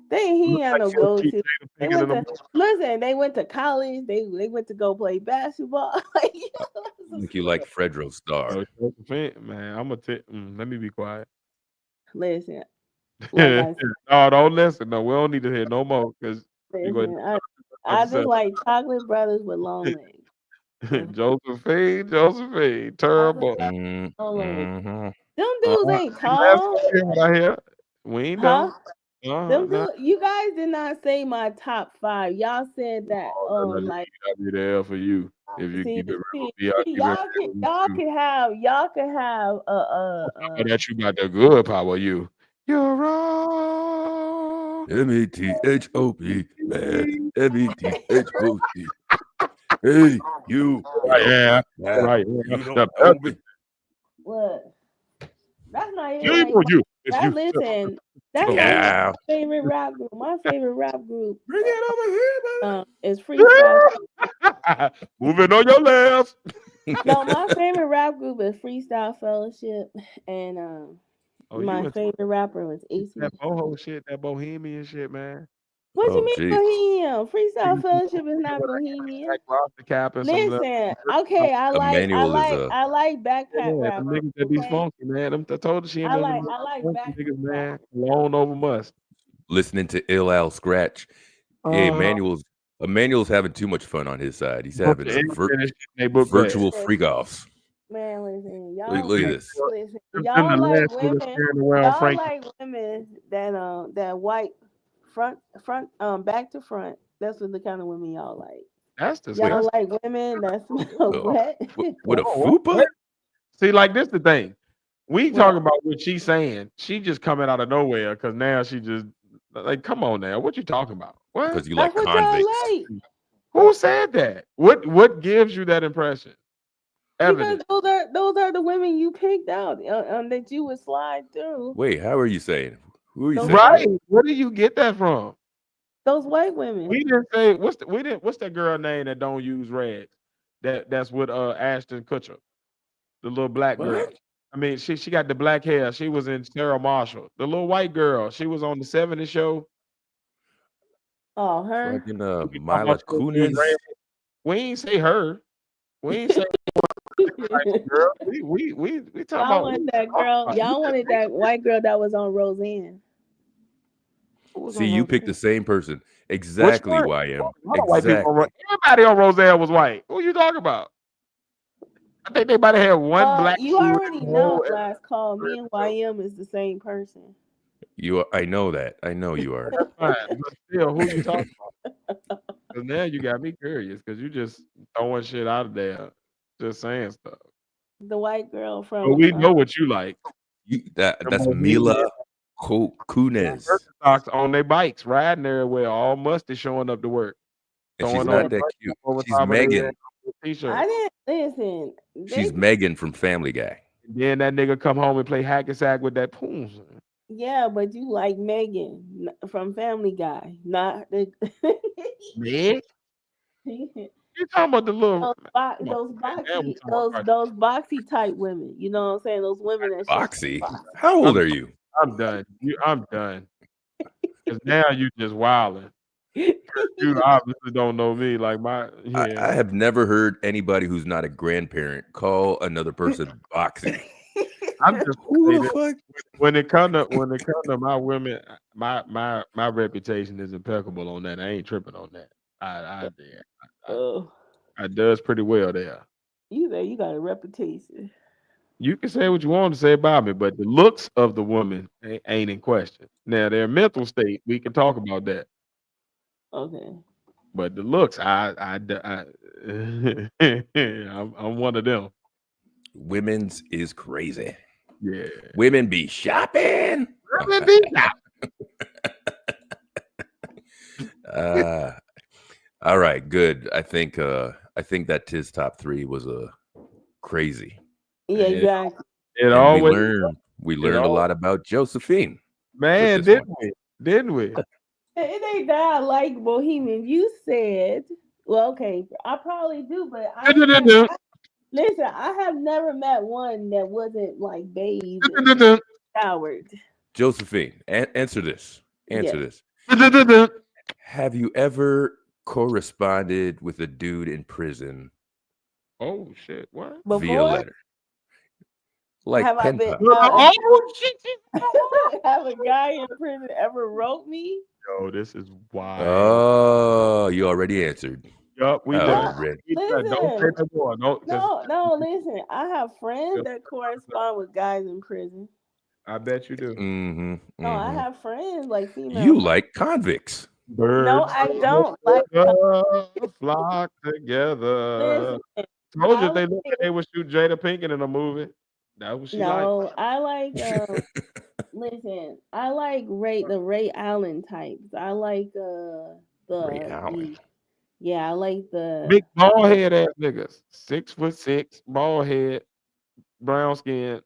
He had no go to. They went to college. They went to go play basketball. I think you like Fredro Starr. Man, I'm let me be quiet. Listen. No, don't listen. No, we don't need to hear no more because I just like chocolate brothers with long legs. Josephine, terrible. Them dudes ain't tall. We ain't done. You guys did not say my top 5. Y'all said that. Like I'll be there for you if you keep it real. Y'all can have that you got the good power. You're wrong. METHOP, man. METHOP. Hey, you. Yeah. Right. What? That's not it. Listen. That's my favorite rap group. My favorite rap group. Bring it over here, baby. Is Freestyle. Moving on your left. No, my favorite rap group is Freestyle Fellowship, and my favorite rapper was AC. That boho shit, that bohemian shit, man. What you mean bohemian? Freestyle Fellowship is not bohemian. Listen, okay, I like backpack rap. Niggas that be funky, man. I told her she ain't I like backpack man. Alone over must. Listening to Ill Al Scratch. Yeah, Emmanuel's having too much fun on his side. He's having virtual freak offs. Man, listen, y'all. Look at this. Listen, y'all like women that white front back to front. That's what the kind of women y'all like. That's the y'all like women that smell wet. What a fupa? See, like this the thing. We talking about what she's saying. She just coming out of nowhere because now she just like, come on now. What you talking about? What? Because you like convicts. Like. Who said that? What gives you that impression? Evidence. Because those are the women you picked out that you would slide through. Wait, how are you saying? Who are you saying? Right. Where do you get that from? Those white women. We didn't say what's that girl name that don't use rags? That's with Ashton Kutcher, the little black girl. What? I mean, she got the black hair. She was in Sarah Marshall. The little white girl. She was on the 70s show. Oh, her. Fucking Mila Kunis. We ain't say her. We ain't say girl. We talking Y'all about wanted that girl. Y'all wanted that white girl that was on Roseanne. See, you picked the same person. Exactly, YM. Exactly. Everybody on Roseanne was white. Who you talking about? I think they might have had one black. You already know. Last call. Me and YM is the same person. I know that. I know you are. That's fine. But still, who you talking about? Because now you got me curious. Because you just throwing shit out of there, just saying stuff. The white girl from. But we know what you like. That's Mila Kunis. On their bikes, riding everywhere, all musty, showing up to work. And she's not that cute. She's Megan. I didn't listen. She's Megan from Family Guy. And then that nigga come home and play hack and sack with that poon. Yeah, but you like Megan from Family Guy, not the Meg. You talking about the little those boxy type women? You know what I'm saying? Those women that boxy. How old are you? I'm done. I'm done. Because now you just wilding. You obviously don't know me. Like I have never heard anybody who's not a grandparent call another person boxy. I'm just when it come to my women, my reputation is impeccable on that. I ain't tripping on that. I does pretty well there. You got a reputation. You can say what you want to say about me, but the looks of the woman ain't in question. Now their mental state, we can talk about that. Okay. But the looks, I'm one of them. Women's is crazy. Yeah. Women be shopping. Women be shopping. All right, good. I think that Tiz top 3 was crazy. Yeah, exactly. We learned a lot about Josephine. Man, didn't we? It ain't that I like Bohemian. You said, well, okay, I probably do, but listen, I have never met one that wasn't like bathed and showered. Josephine, answer this. Answer this. Have you ever corresponded with a dude in prison? Oh shit! What? Via letter? Like have pen have a guy in prison ever wrote me? Yo, this is wild. Oh, you already answered. Yup, we did. Listen, don't say no more. No, listen. I have friends that correspond with guys in prison. I bet you do. No, I have friends like female. You like convicts. Birds no, I don't like flock together. Listen, Told you they would shoot Jada Pinkett in a movie. That was she like. No, I like listen, I like the Ray Allen types. I like Ray Allen. I like the big bald head ass niggas. 6'6", bald head, brown skin.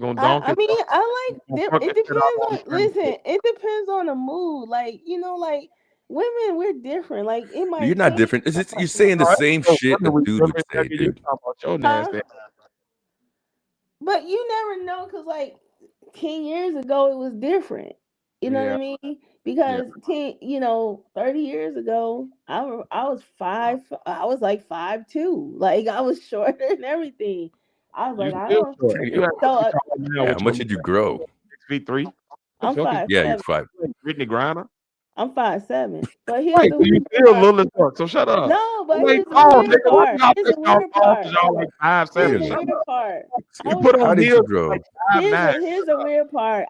I mean, I like it depends on it depends on the mood. Like, like women, we're different. Like you're not different. You're saying the same shit a dude would say, dude. But you never know, because like 10 years ago it was different. You know what I mean? Because 30 years ago, I was like 5'2". Like I was shorter and everything. I was like, I don't know. How much did you grow? 6'3". I'm 5'7". Yeah, you're 5. Brittany Griner. I'm 5'7". But here's the you still little as fuck, so shut up. No, but here's the weird part. Here's the weird part. Y'all like 5'7". Here's the weird part. How did you grow? Here's the weird part.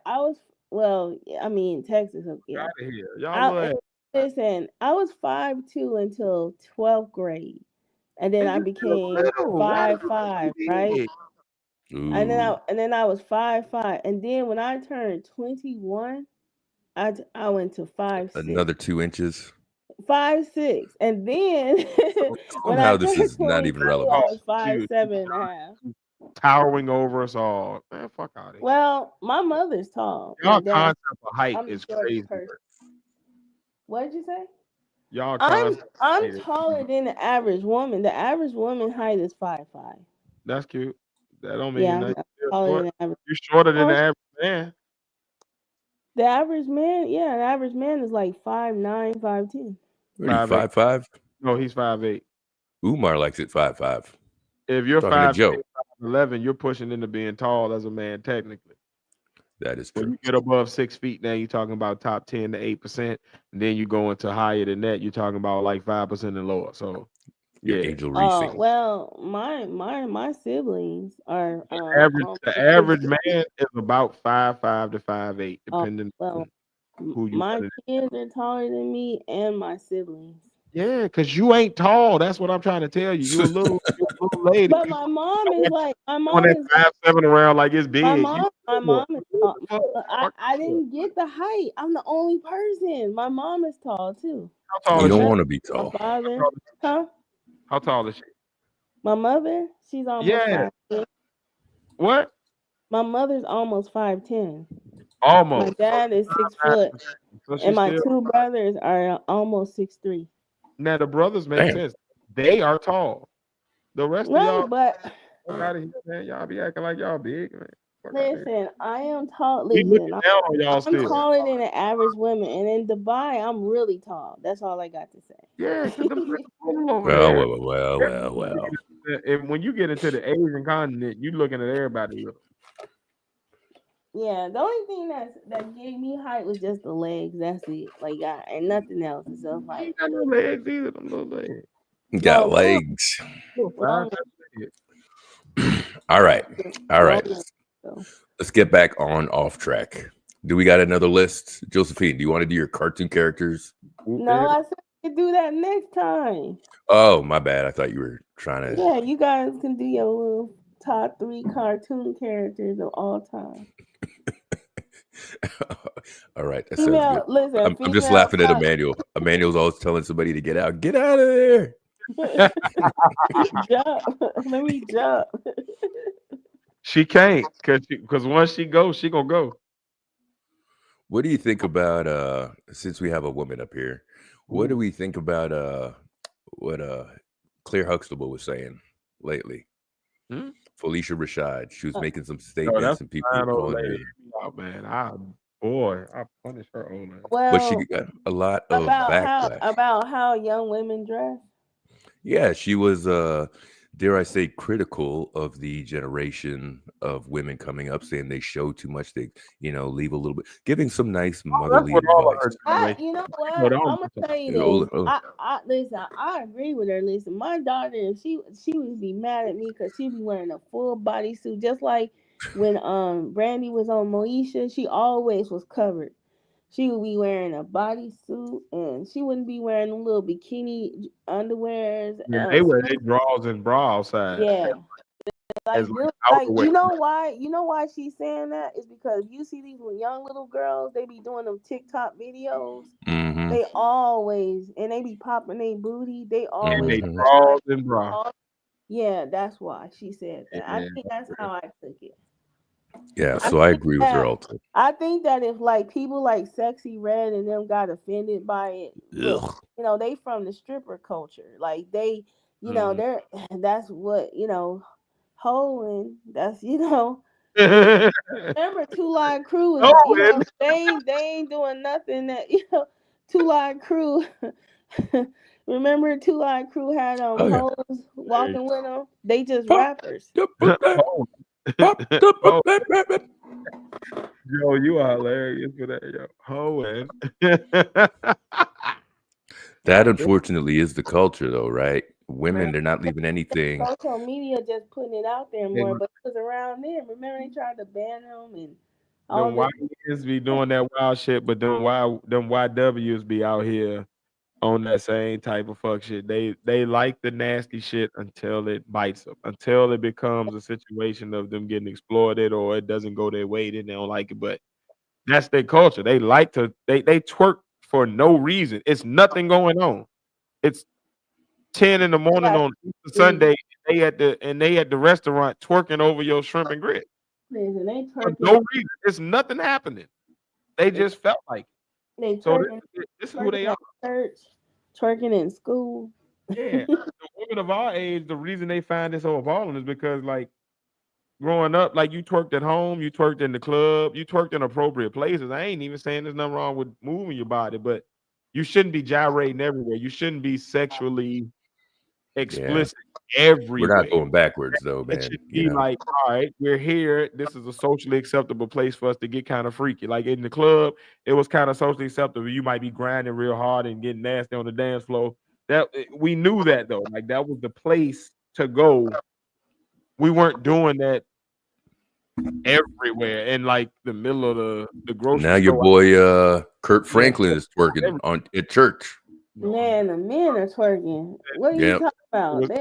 Texas. Yeah. Listen, I was 5'2" until 12th grade. And then I became 5'5", right? Ooh. And then I was 5'5". And then when I turned 21, I went to 5'6". Another 2 inches. 5'6", and then somehow this is not even relevant. I was 5'7.5". Towering over us all. Man, fuck out of here. Well, my mother's tall. Your concept of height is crazy. What did you say? Y'all I'm taller than the average woman. The average woman height is 5'5". That's cute. That don't mean Yeah, nothing. I'm taller than the average. You're shorter than the average man. The average man, yeah, the average man is like 5'9", 5'10". What are you, 5'5"? No, he's 5'8". Umar likes it 5'5". If you're Talking to Joe. 5'11", you're pushing into being tall as a man technically. That is true. When you get above 6 feet, now you're talking about top 10 to 8%. And then you go into higher than that, you're talking about like 5% and lower. So you're Angel Reese. Well, my siblings are the average man is about 5'5" to 5'8", depending on who you my kids are taller than me and my siblings. Yeah, because you ain't tall. That's what I'm trying to tell you. You're a little lady. But my mom is like, my mom is 5'7" around like it's big. My mom is tall. I didn't get the height. I'm the only person. My mom is tall too. How tall you don't want to be tall. My father, How tall is she? My mother, she's almost 5'10". What? My mother's almost 5'10". Almost. My dad is 6 foot, and my two brothers are almost 6'3". Now the brothers make sense. They are tall. The rest of y'all, but out of here, man. Y'all be acting like y'all big, man. Listen, I am tall. Listen, I'm taller than the average woman, and in Dubai, I'm really tall. That's all I got to say. Yeah. Well. And when you get into the Asian continent, you looking at everybody. Yeah, the only thing that gave me height was just the legs. That's it. Like, and nothing else. So like, you got no legs either. Them little legs. Got legs. All right. Let's get back on off track. Do we got another list? Josephine, do you want to do your cartoon characters? No, I said we could do that next time. Oh, my bad. I thought you were trying to. Yeah, you guys can do your little top 3 cartoon characters of all time. All right, that sounds good. Listen, I'm just laughing at Emmanuel. Emmanuel's always telling somebody to get out. Get out of there. Jump. Let me jump. She can't because once she goes, she gonna go. What do you think about since we have a woman up here? What do we think about what Claire Huxtable was saying lately? Phylicia Rashad. She was making some statements and people were calling her. Oh man, I punish her own. Well, but she got a lot of backlash about how young women dress. Yeah, she was dare I say, critical of the generation of women coming up, saying they show too much. They, leave a little bit, giving some nice motherly advice. You know what? I'm gonna tell you this. Listen, I agree with her. Listen, my daughter, she would be mad at me because she be wearing a full bodysuit, just like when Brandy was on Moesha. She always was covered. She would be wearing a bodysuit, and she wouldn't be wearing them little bikini underwears. Yeah, they wear their drawers and bra outside. Yeah, like you know why? You know why she's saying that is because you see these young little girls. They be doing them TikTok videos. Mm-hmm. They always and they be popping their booty. They always drawers and bra. Yeah, that's why she said that. Yeah. I think that's how I took it. Yeah, so I agree with her also. I think that if like people like Sexy Red and them got offended by it, they from the stripper culture. Like they, they're that's what hoeing. That's remember Two Line Crew is they ain't doing nothing that 2 Line Crew. Remember 2 Line Crew had hoes walking with them. They just rappers. Yo, you are hilarious for that, yo. Hoeing. That unfortunately is the culture, though, right? Women, they're not leaving anything. Social media just putting it out there more, but it was around there. Remember they tried to ban them and all them YNs be doing that wild shit, but them YWs be out here on that same type of fuck shit. They like the nasty shit until it bites them, until it becomes a situation of them getting exploited or it doesn't go their way, then they don't like it. But that's their culture. They like to they twerk for no reason. It's nothing going on. It's 10 in the morning on Sunday. They at the restaurant twerking over your shrimp and grits. Listen, they for no reason. It's nothing happening. They just felt like it. They So twerking, this is who they are. church, twerking in school. Yeah, the women of our age, the reason they find this so appalling is because, like, growing up, like, you twerked at home, you twerked in the club, you twerked in appropriate places. I ain't even saying there's nothing wrong with moving your body, but you shouldn't be gyrating everywhere. You shouldn't be sexually explicit everywhere. We're not going backwards though, man. It should be like, all right, we're here. This is a socially acceptable place for us to get kind of freaky. Like in the club, it was kind of socially acceptable. You might be grinding real hard and getting nasty on the dance floor. That we knew that though. Like that was the place to go. We weren't doing that everywhere in like the middle of the grocery store. Now your boy Kurt Franklin is twerking at church. Man, the men are twerking. What are you talking about?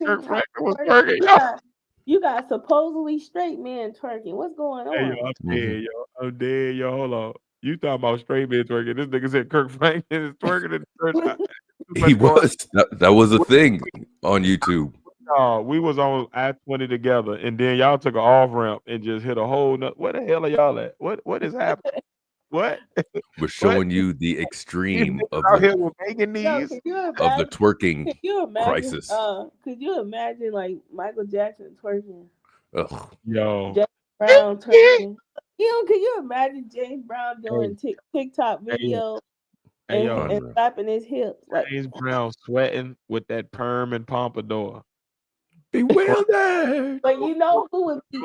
Kurt Franklin was twerking. You got supposedly straight men twerking. What's going on? Hey, yo, I'm dead, yo. I'm dead, yo. Hold on. You talking about straight men twerking? This nigga said Kurt Franklin is twerking in the church. He was. That was a thing on YouTube. We was on I-20 together, and then y'all took an off ramp and just hit a whole nut. Where the hell are y'all at? What is happening? What? We're showing you the extreme of the twerking crisis. Could you imagine like Michael Jackson twerking? Ugh. Yo. James Brown twerking. Can you imagine James Brown doing TikTok video and slapping his hips? Like James Brown sweating with that perm and pompadour. Bewildered. But you know who would be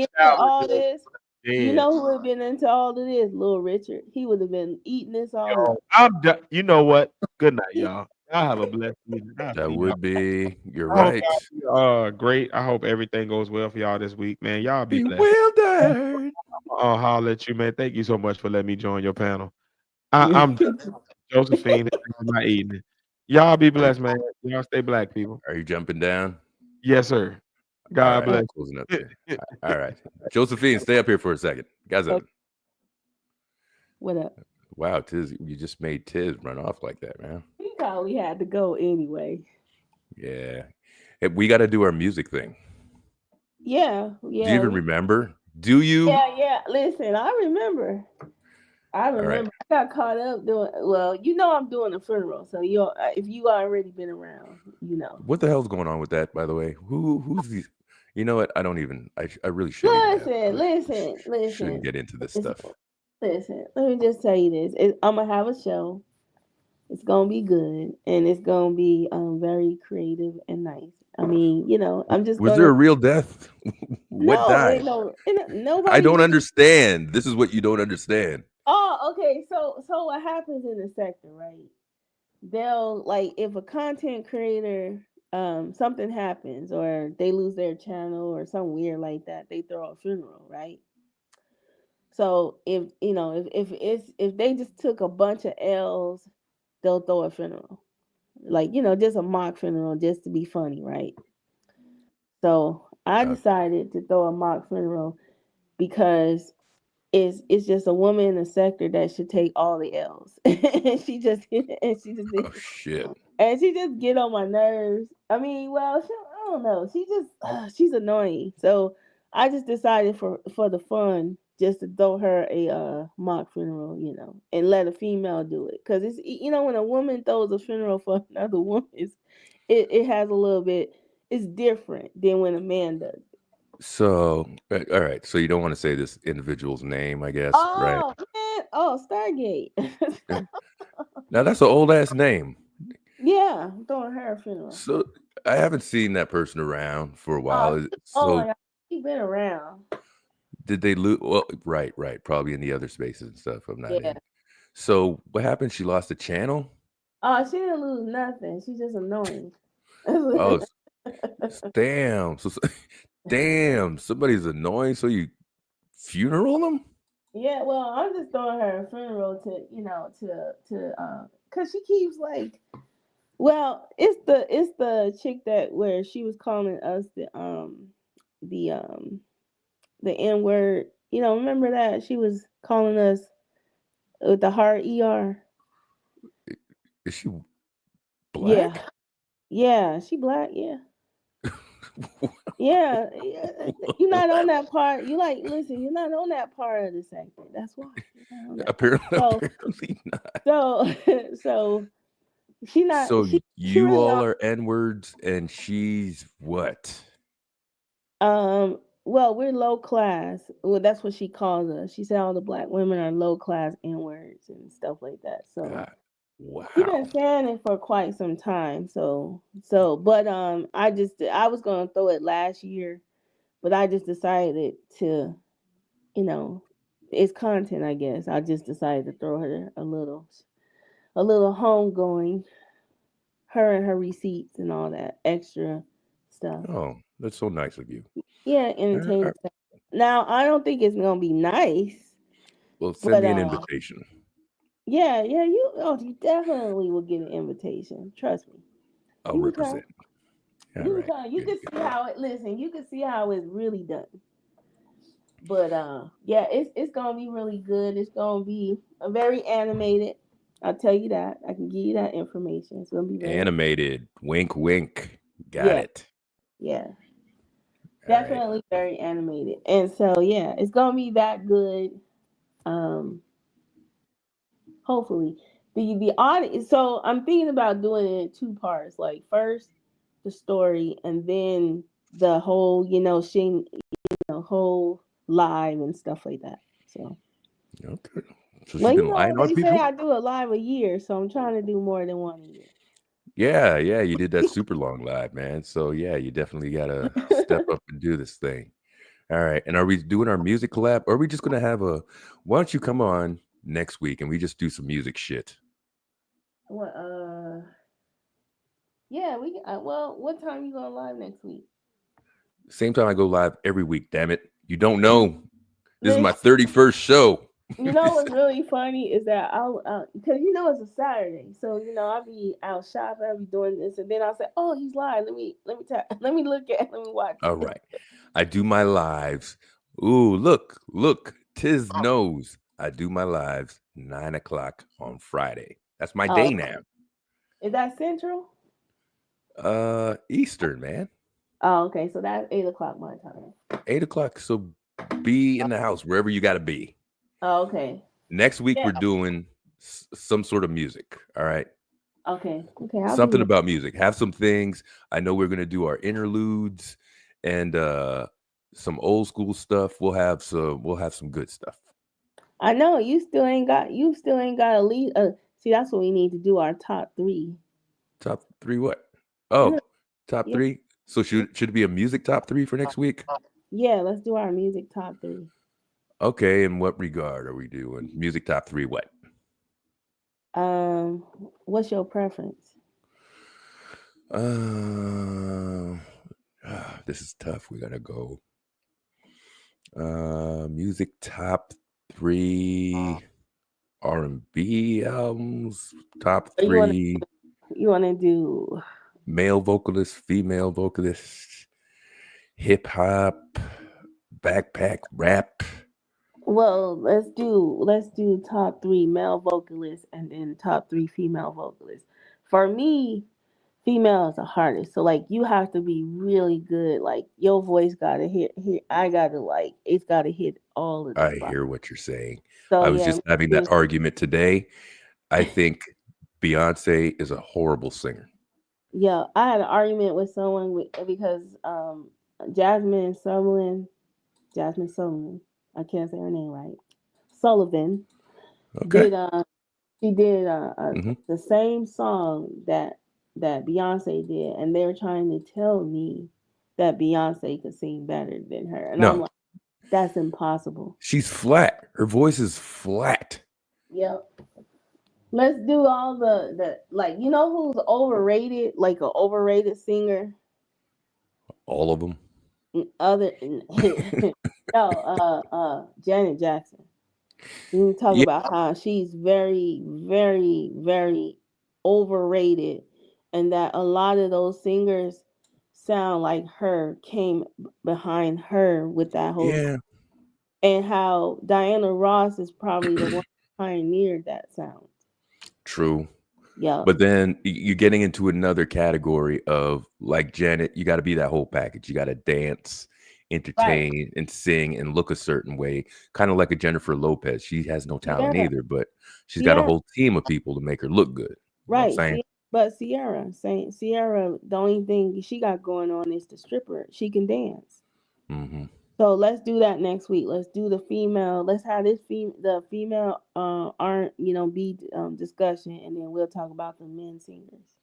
into all this? You know who would have been into all of this? Little Richard. He would have been eating this all up. You know what? Good night, y'all. Y'all have a blessed evening. That would be. You're right. Great. I hope everything goes well for y'all this week, man. Y'all be blessed. Bewildered. I'll holler at you, man. Thank you so much for letting me join your panel. I'm Josephine. My evening. Y'all be blessed, man. Y'all stay black, people. Are you jumping down? Yes, sir. God bless. Closing up there. All right. Josephine, stay up here for a second. Guys, what up? Wow, Tiz, you just made Tiz run off like that, man. He probably had to go anyway. Yeah. Hey, we got to do our music thing. Yeah. Do you even remember? Do you? Yeah. Listen, I remember. Right. I got caught up doing. Well, I'm doing a funeral, so if you already been around, you know. What the hell's going on with that, by the way? Who's these? You know what? I don't even. I really shouldn't. Listen. Shouldn't get into this stuff. Listen, let me just tell you this. I'm gonna have a show. It's gonna be good, and it's gonna be very creative and nice. I mean, I'm just. Was there a real death? What died? Nobody. I don't understand. This is what you don't understand. Oh, okay. So what happens in the sector, right? They'll if a content creator, something happens or they lose their channel or something weird like that, they throw a funeral, right? So if they just took a bunch of L's, they'll throw a funeral, just a mock funeral, just to be funny, right? So I decided to throw a mock funeral because it's just a woman in the sector that should take all the L's. and she just oh shit. And she just get on my nerves. I mean, I don't know. She's annoying. So I just decided for the fun just to throw her a mock funeral, and let a female do it. Because it's when a woman throws a funeral for another woman, it has a little bit. It's different than when a man does it. So, all right. So you don't want to say this individual's name, I guess, right? Oh, man. Oh, Stargate. Now, that's an old-ass name. Yeah, I'm throwing her a funeral. So, I haven't seen that person around for a while. My God. He's been around. Did they lose? Well, right. Probably in the other spaces and stuff. I'm not in. So, what happened? She lost the channel? Oh, she didn't lose nothing. She's just annoying. Oh, damn. Damn, somebody's annoying, so you funeral them? Yeah, well, I'm just throwing her a funeral because she keeps it's the chick where she was calling us the N-word. Remember that? She was calling us with the hard ER. Is she black? Yeah, she black, yeah. Yeah, you're not on that part. You're not on that part of the sector. That's why. Apparently not. So she not. So she you really all are N-words, and she's what? Well, we're low class. Well, that's what she calls us. She said all the black women are low class N-words and stuff like that. So God, wow. she's been saying it for quite some time. But I was gonna throw it last year, but I just decided to, it's content, I guess. I just decided to throw her a little homegoing, her and her receipts and all that extra stuff. Oh, that's so nice of you. Yeah, entertaining stuff. Now, I don't think it's gonna be nice. Well, send me an invitation. Yeah, you definitely will get an invitation. Trust me. I'll represent. You can see how it. Listen, you can see how it's really done. But yeah, it's gonna be really good. It's gonna be very animated. I'll tell you that. I can give you that information. It's gonna be very animated. Wink, wink. Got it. Yeah. Definitely very animated. And so yeah, it's gonna be that good. Hopefully. The audience, so I'm thinking about doing it in 2 parts. Like first the story and then the whole, whole live and stuff like that. So okay. So well, they say I do a live a year, so I'm trying to do more than one a year. Yeah, you did that super long live, man. So yeah, you definitely gotta step up and do this thing. All right. And are we doing our music collab, or are we just gonna have why don't you come on next week and we just do some music shit? Well, yeah, what time you going live next week? Same time I go live every week, damn it. You don't know. This is my 31st show. You know what's really funny is that because it's a Saturday, so I'll be out shopping, I'll be doing this, and then I'll say, "Oh, he's live. Let me watch." All right, I do my lives. Ooh, look, Tiz knows I do my lives 9 o'clock on Friday. That's my day now. Is that Central? Eastern, man. Oh, okay. So that's 8 o'clock my time. 8 o'clock. So be in the house wherever you got to be. Oh, okay. Next week we're doing some sort of music. All right. Okay. Something about music. Have some things. I know we're gonna do our interludes and some old school stuff. We'll have some good stuff. I know you still ain't got a lead. See, that's what we need to do. Our top 3. Top 3 what? Oh, top 3. So should it be a music top 3 for next week? Yeah, let's do our music top 3. Okay, in what regard are we doing? Music top 3 what? What's your preference? This is tough. We gotta go. Music top 3 R&B albums. Top 3. You wanna do male vocalist, female vocalist, hip hop, backpack rap. Well, let's do top 3 male vocalists and then top 3 female vocalists. For me, female is the hardest. So like you have to be really good. Like your voice gotta hit. It's gotta hit all of the I spots. hear what you're saying. So, I was just having that argument today. I think Beyonce is a horrible singer. Yeah, I had an argument with someone because Jasmine Sullivan. I can't say her name right. Sullivan. Okay. She did the same song that Beyonce did, and they were trying to tell me that Beyonce could sing better than her. And I'm like, that's impossible. She's flat. Her voice is flat. Yep. Let's do all the who's overrated, like an overrated singer? All of them? Janet Jackson. You can talk about how she's very, very, very overrated, and that a lot of those singers sound like her, came behind her with that whole and how Diana Ross is probably the one who pioneered that sound. True. Yeah. But then you're getting into another category of like Janet, you got to be that whole package. You got to dance, entertain and sing and look a certain way, kind of like a Jennifer Lopez. She has no talent either, but she's got a whole team of people to make her look good. You know what I'm saying? But Sierra, the only thing she got going on is the stripper. She can dance. Mm-hmm. So let's do that next week. Let's do the female. Let's have the female R&B discussion, and then we'll talk about the men singers.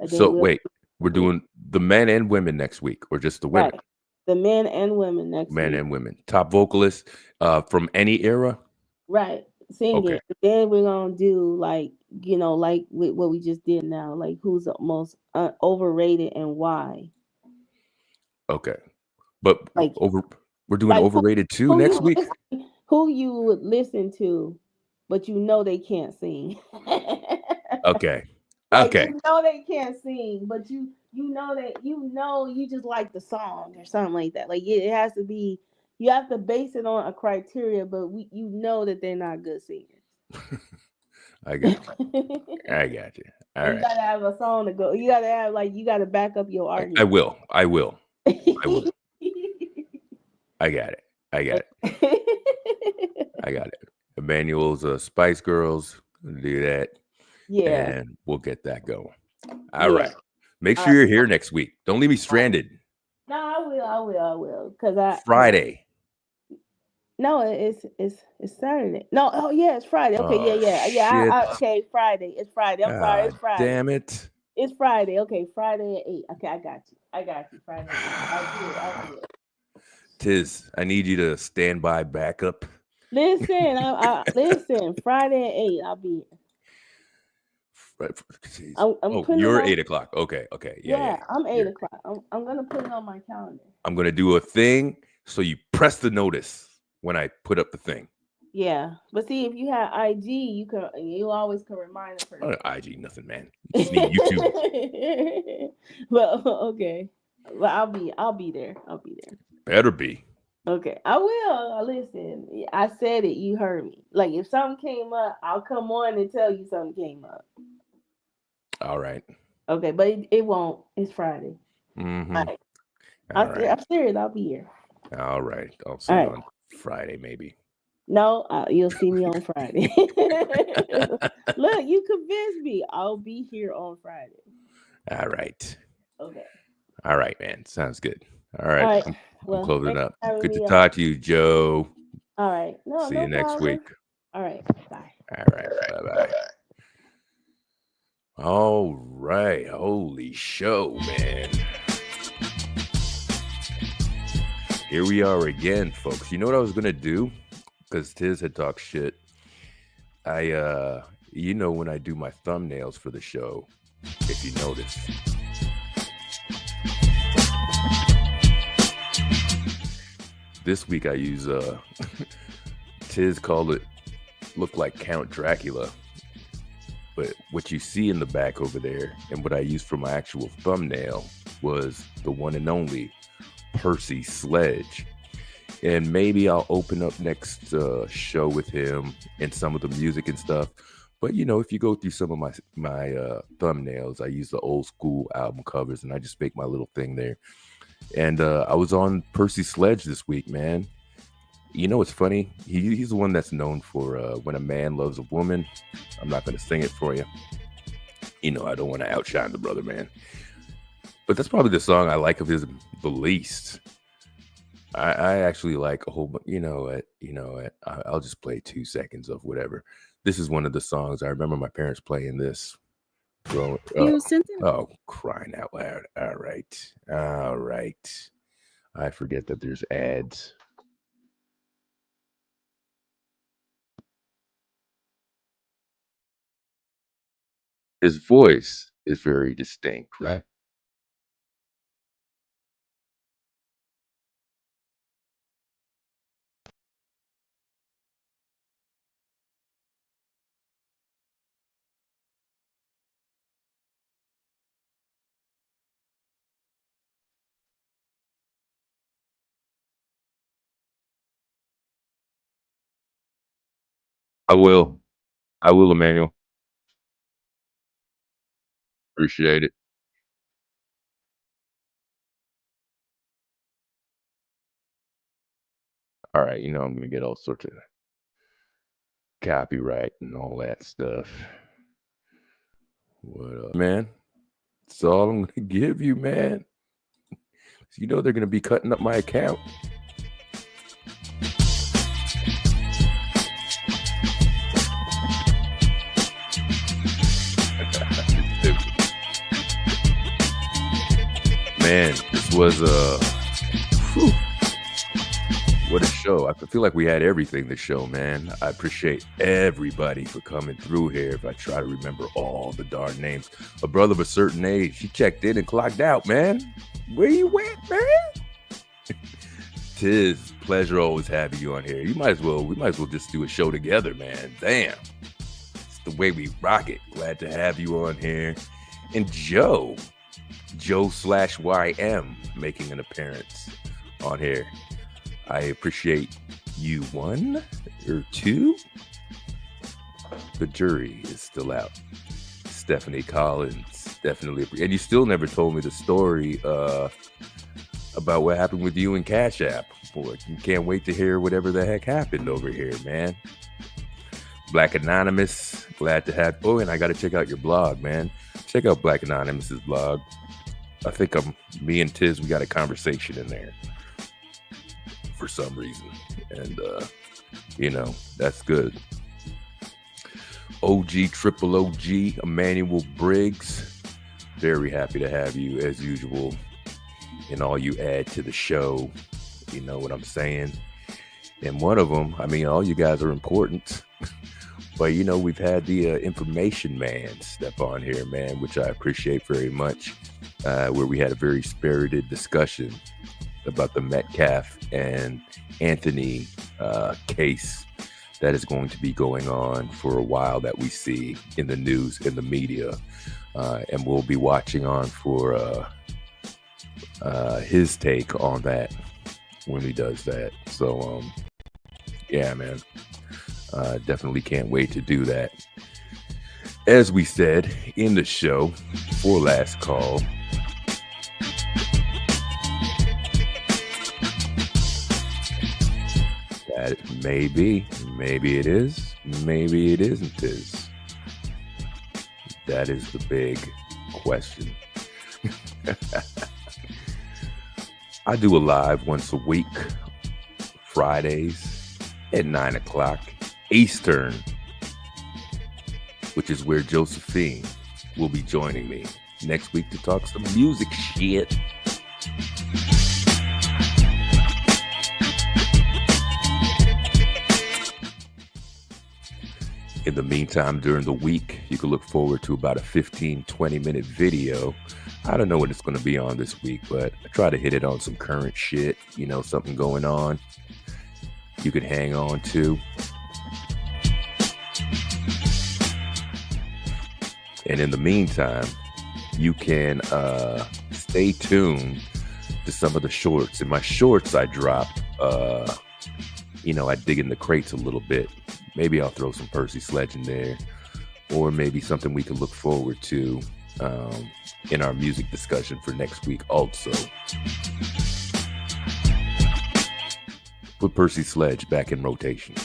So wait, we're doing the men and women next week, or just the women? Right. The men and women next week. Men and women. Top vocalists from any era? Right. Singing. Okay. Then we're going to do like what we just did now, like who's the most overrated and why. Okay. But like we're doing overrated too next week? Who you would listen to, but they can't sing. Okay. Okay. They can't sing, but you just like the song or something like that. Like it has to be. You have to base it on a criteria, but that they're not good singers. I got you. I got you. All right. You gotta have a song to go. You gotta have you gotta back up your argument. I will. I will. I got it. I got it. Emmanuel's Spice Girls. Do that. Yeah. And we'll get that going. All right. Make sure you're here next week. Don't leave me stranded. No, I will. Cause Friday. No, it's Saturday. No, it's Friday. Okay, yeah. Okay, Friday. It's Friday. I'm sorry, it's Friday. Damn it. It's Friday. Okay, Friday at 8. Okay, I got you. Friday at 8. I'll do it. Tiz, I need you to stand by backup. Listen, listen. Friday at 8. I'll be here. You're 8 o'clock. Okay. Yeah. I'm 8 o'clock. I'm gonna put it on my calendar. I'm gonna do a thing so you press the notice when I put up the thing. Yeah, but see, if you have IG, you always can remind the person. IG, nothing, man. You just need YouTube. Well, okay. Well, I'll be there. Better be. Okay, I will. Listen, I said it. You heard me. Like if something came up, I'll come on and tell you something came up. All right. Okay, but it won't. It's Friday. Mm-hmm. All right. I'm serious. I'll be here. All right. I'll see you on Friday, maybe. No, you'll see me on Friday. Look, you convinced me. I'll be here on Friday. All right. Okay. All right, man. Sounds good. All right. I'm closing up. Good to talk to you, Joe. All right. See you next week. All right. Bye. All right. Bye-bye. All right. Holy show, man. Here we are again, folks. You know what I was going to do? Because Tiz had talked shit. When I do my thumbnails for the show, if you notice. This week I use Tiz called it look like Count Dracula. But what you see in the back over there and what I used for my actual thumbnail was the one and only Percy Sledge. And maybe I'll open up next show with him and some of the music and stuff. But, if you go through some of my thumbnails, I use the old school album covers and I just make my little thing there. And I was on Percy Sledge this week, man. It's funny. He's the one that's known for When a Man Loves a Woman. I'm not going to sing it for you. I don't want to outshine the brother, man. But that's probably the song I like of his the least. I actually like a whole bunch. I'll just play 2 seconds of whatever. This is one of the songs. I remember my parents playing this. Oh, crying out loud. All right. I forget that there's ads. His voice is very distinct, right? I will, Emmanuel. Appreciate it. All right, I'm gonna get all sorts of copyright and all that stuff. What up, man? That's all I'm gonna give you, man. They're gonna be cutting up my account. Man, this was what a show. I feel like we had everything to show, man. I appreciate everybody for coming through here. If I try to remember all the darn names. A brother of a certain age, he checked in and clocked out, man. Where you went, man? Tiz, pleasure always having you on here. We might as well just do a show together, man. Damn. It's the way we rock it. Glad to have you on here. And Joe/YM making an appearance on here. I appreciate you, 1 or 2. The jury is still out. Stephanie Collins, definitely. And you still never told me the story about what happened with you and Cash App. Boy, you can't wait to hear whatever the heck happened over here, man. Black Anonymous, glad to have. Oh, and I got to check out your blog, man. Check out Black Anonymous's blog. I think me and Tiz, we got a conversation in there for some reason. And, that's good. Triple OG, Emmanuel Briggs. Very happy to have you as usual. And all you add to the show. You know what I'm saying? And one of them, all you guys are important. But, we've had the information man step on here, man, which I appreciate very much. Where we had a very spirited discussion about the Metcalf and Anthony case that is going to be going on for a while that we see in the news, in the media. And we'll be watching on for his take on that when he does that. So, yeah, man. Definitely can't wait to do that. As we said in the show for last call, that maybe it is, maybe it isn't. That is the big question. I do a live once a week, Fridays at 9 o'clock Eastern, which is where Josephine will be joining me next week to talk some music shit. In the meantime, during the week, you can look forward to about a 15-20 minute video. I don't know what it's going to be on this week, but I try to hit it on some current shit, something going on you could hang on to. And in the meantime, you can stay tuned to some of the shorts. In my shorts, I drop, I dig in the crates a little bit. Maybe I'll throw some Percy Sledge in there, or maybe something we can look forward to in our music discussion for next week also. Put Percy Sledge back in rotation.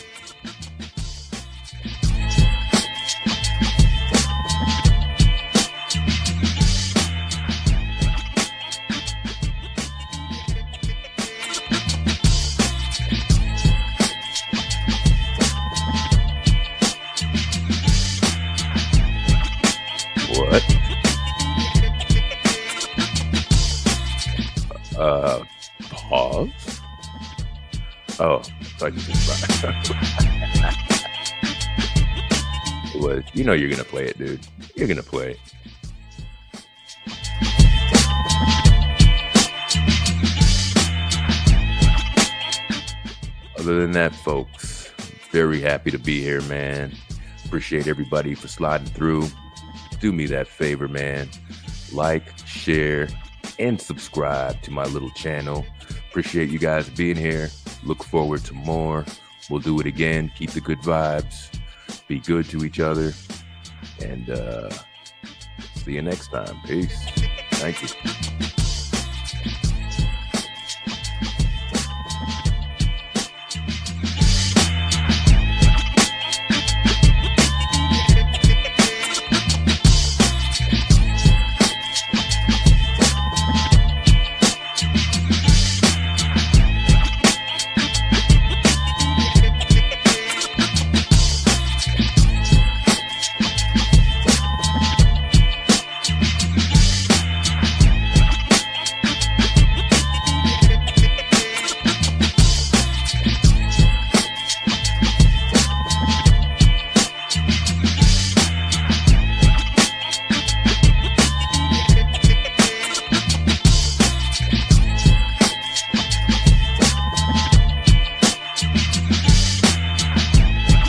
Pause. Oh, I just was. You're gonna play it, dude. You're gonna play it. Other than that, folks, very happy to be here, man. Appreciate everybody for sliding through. Do me that favor, man. Like, share, and subscribe to my little channel. Appreciate you guys being here. Look forward to more. We'll do it again. Keep the good vibes. Be good to each other. And see you next time. Peace. Thank you.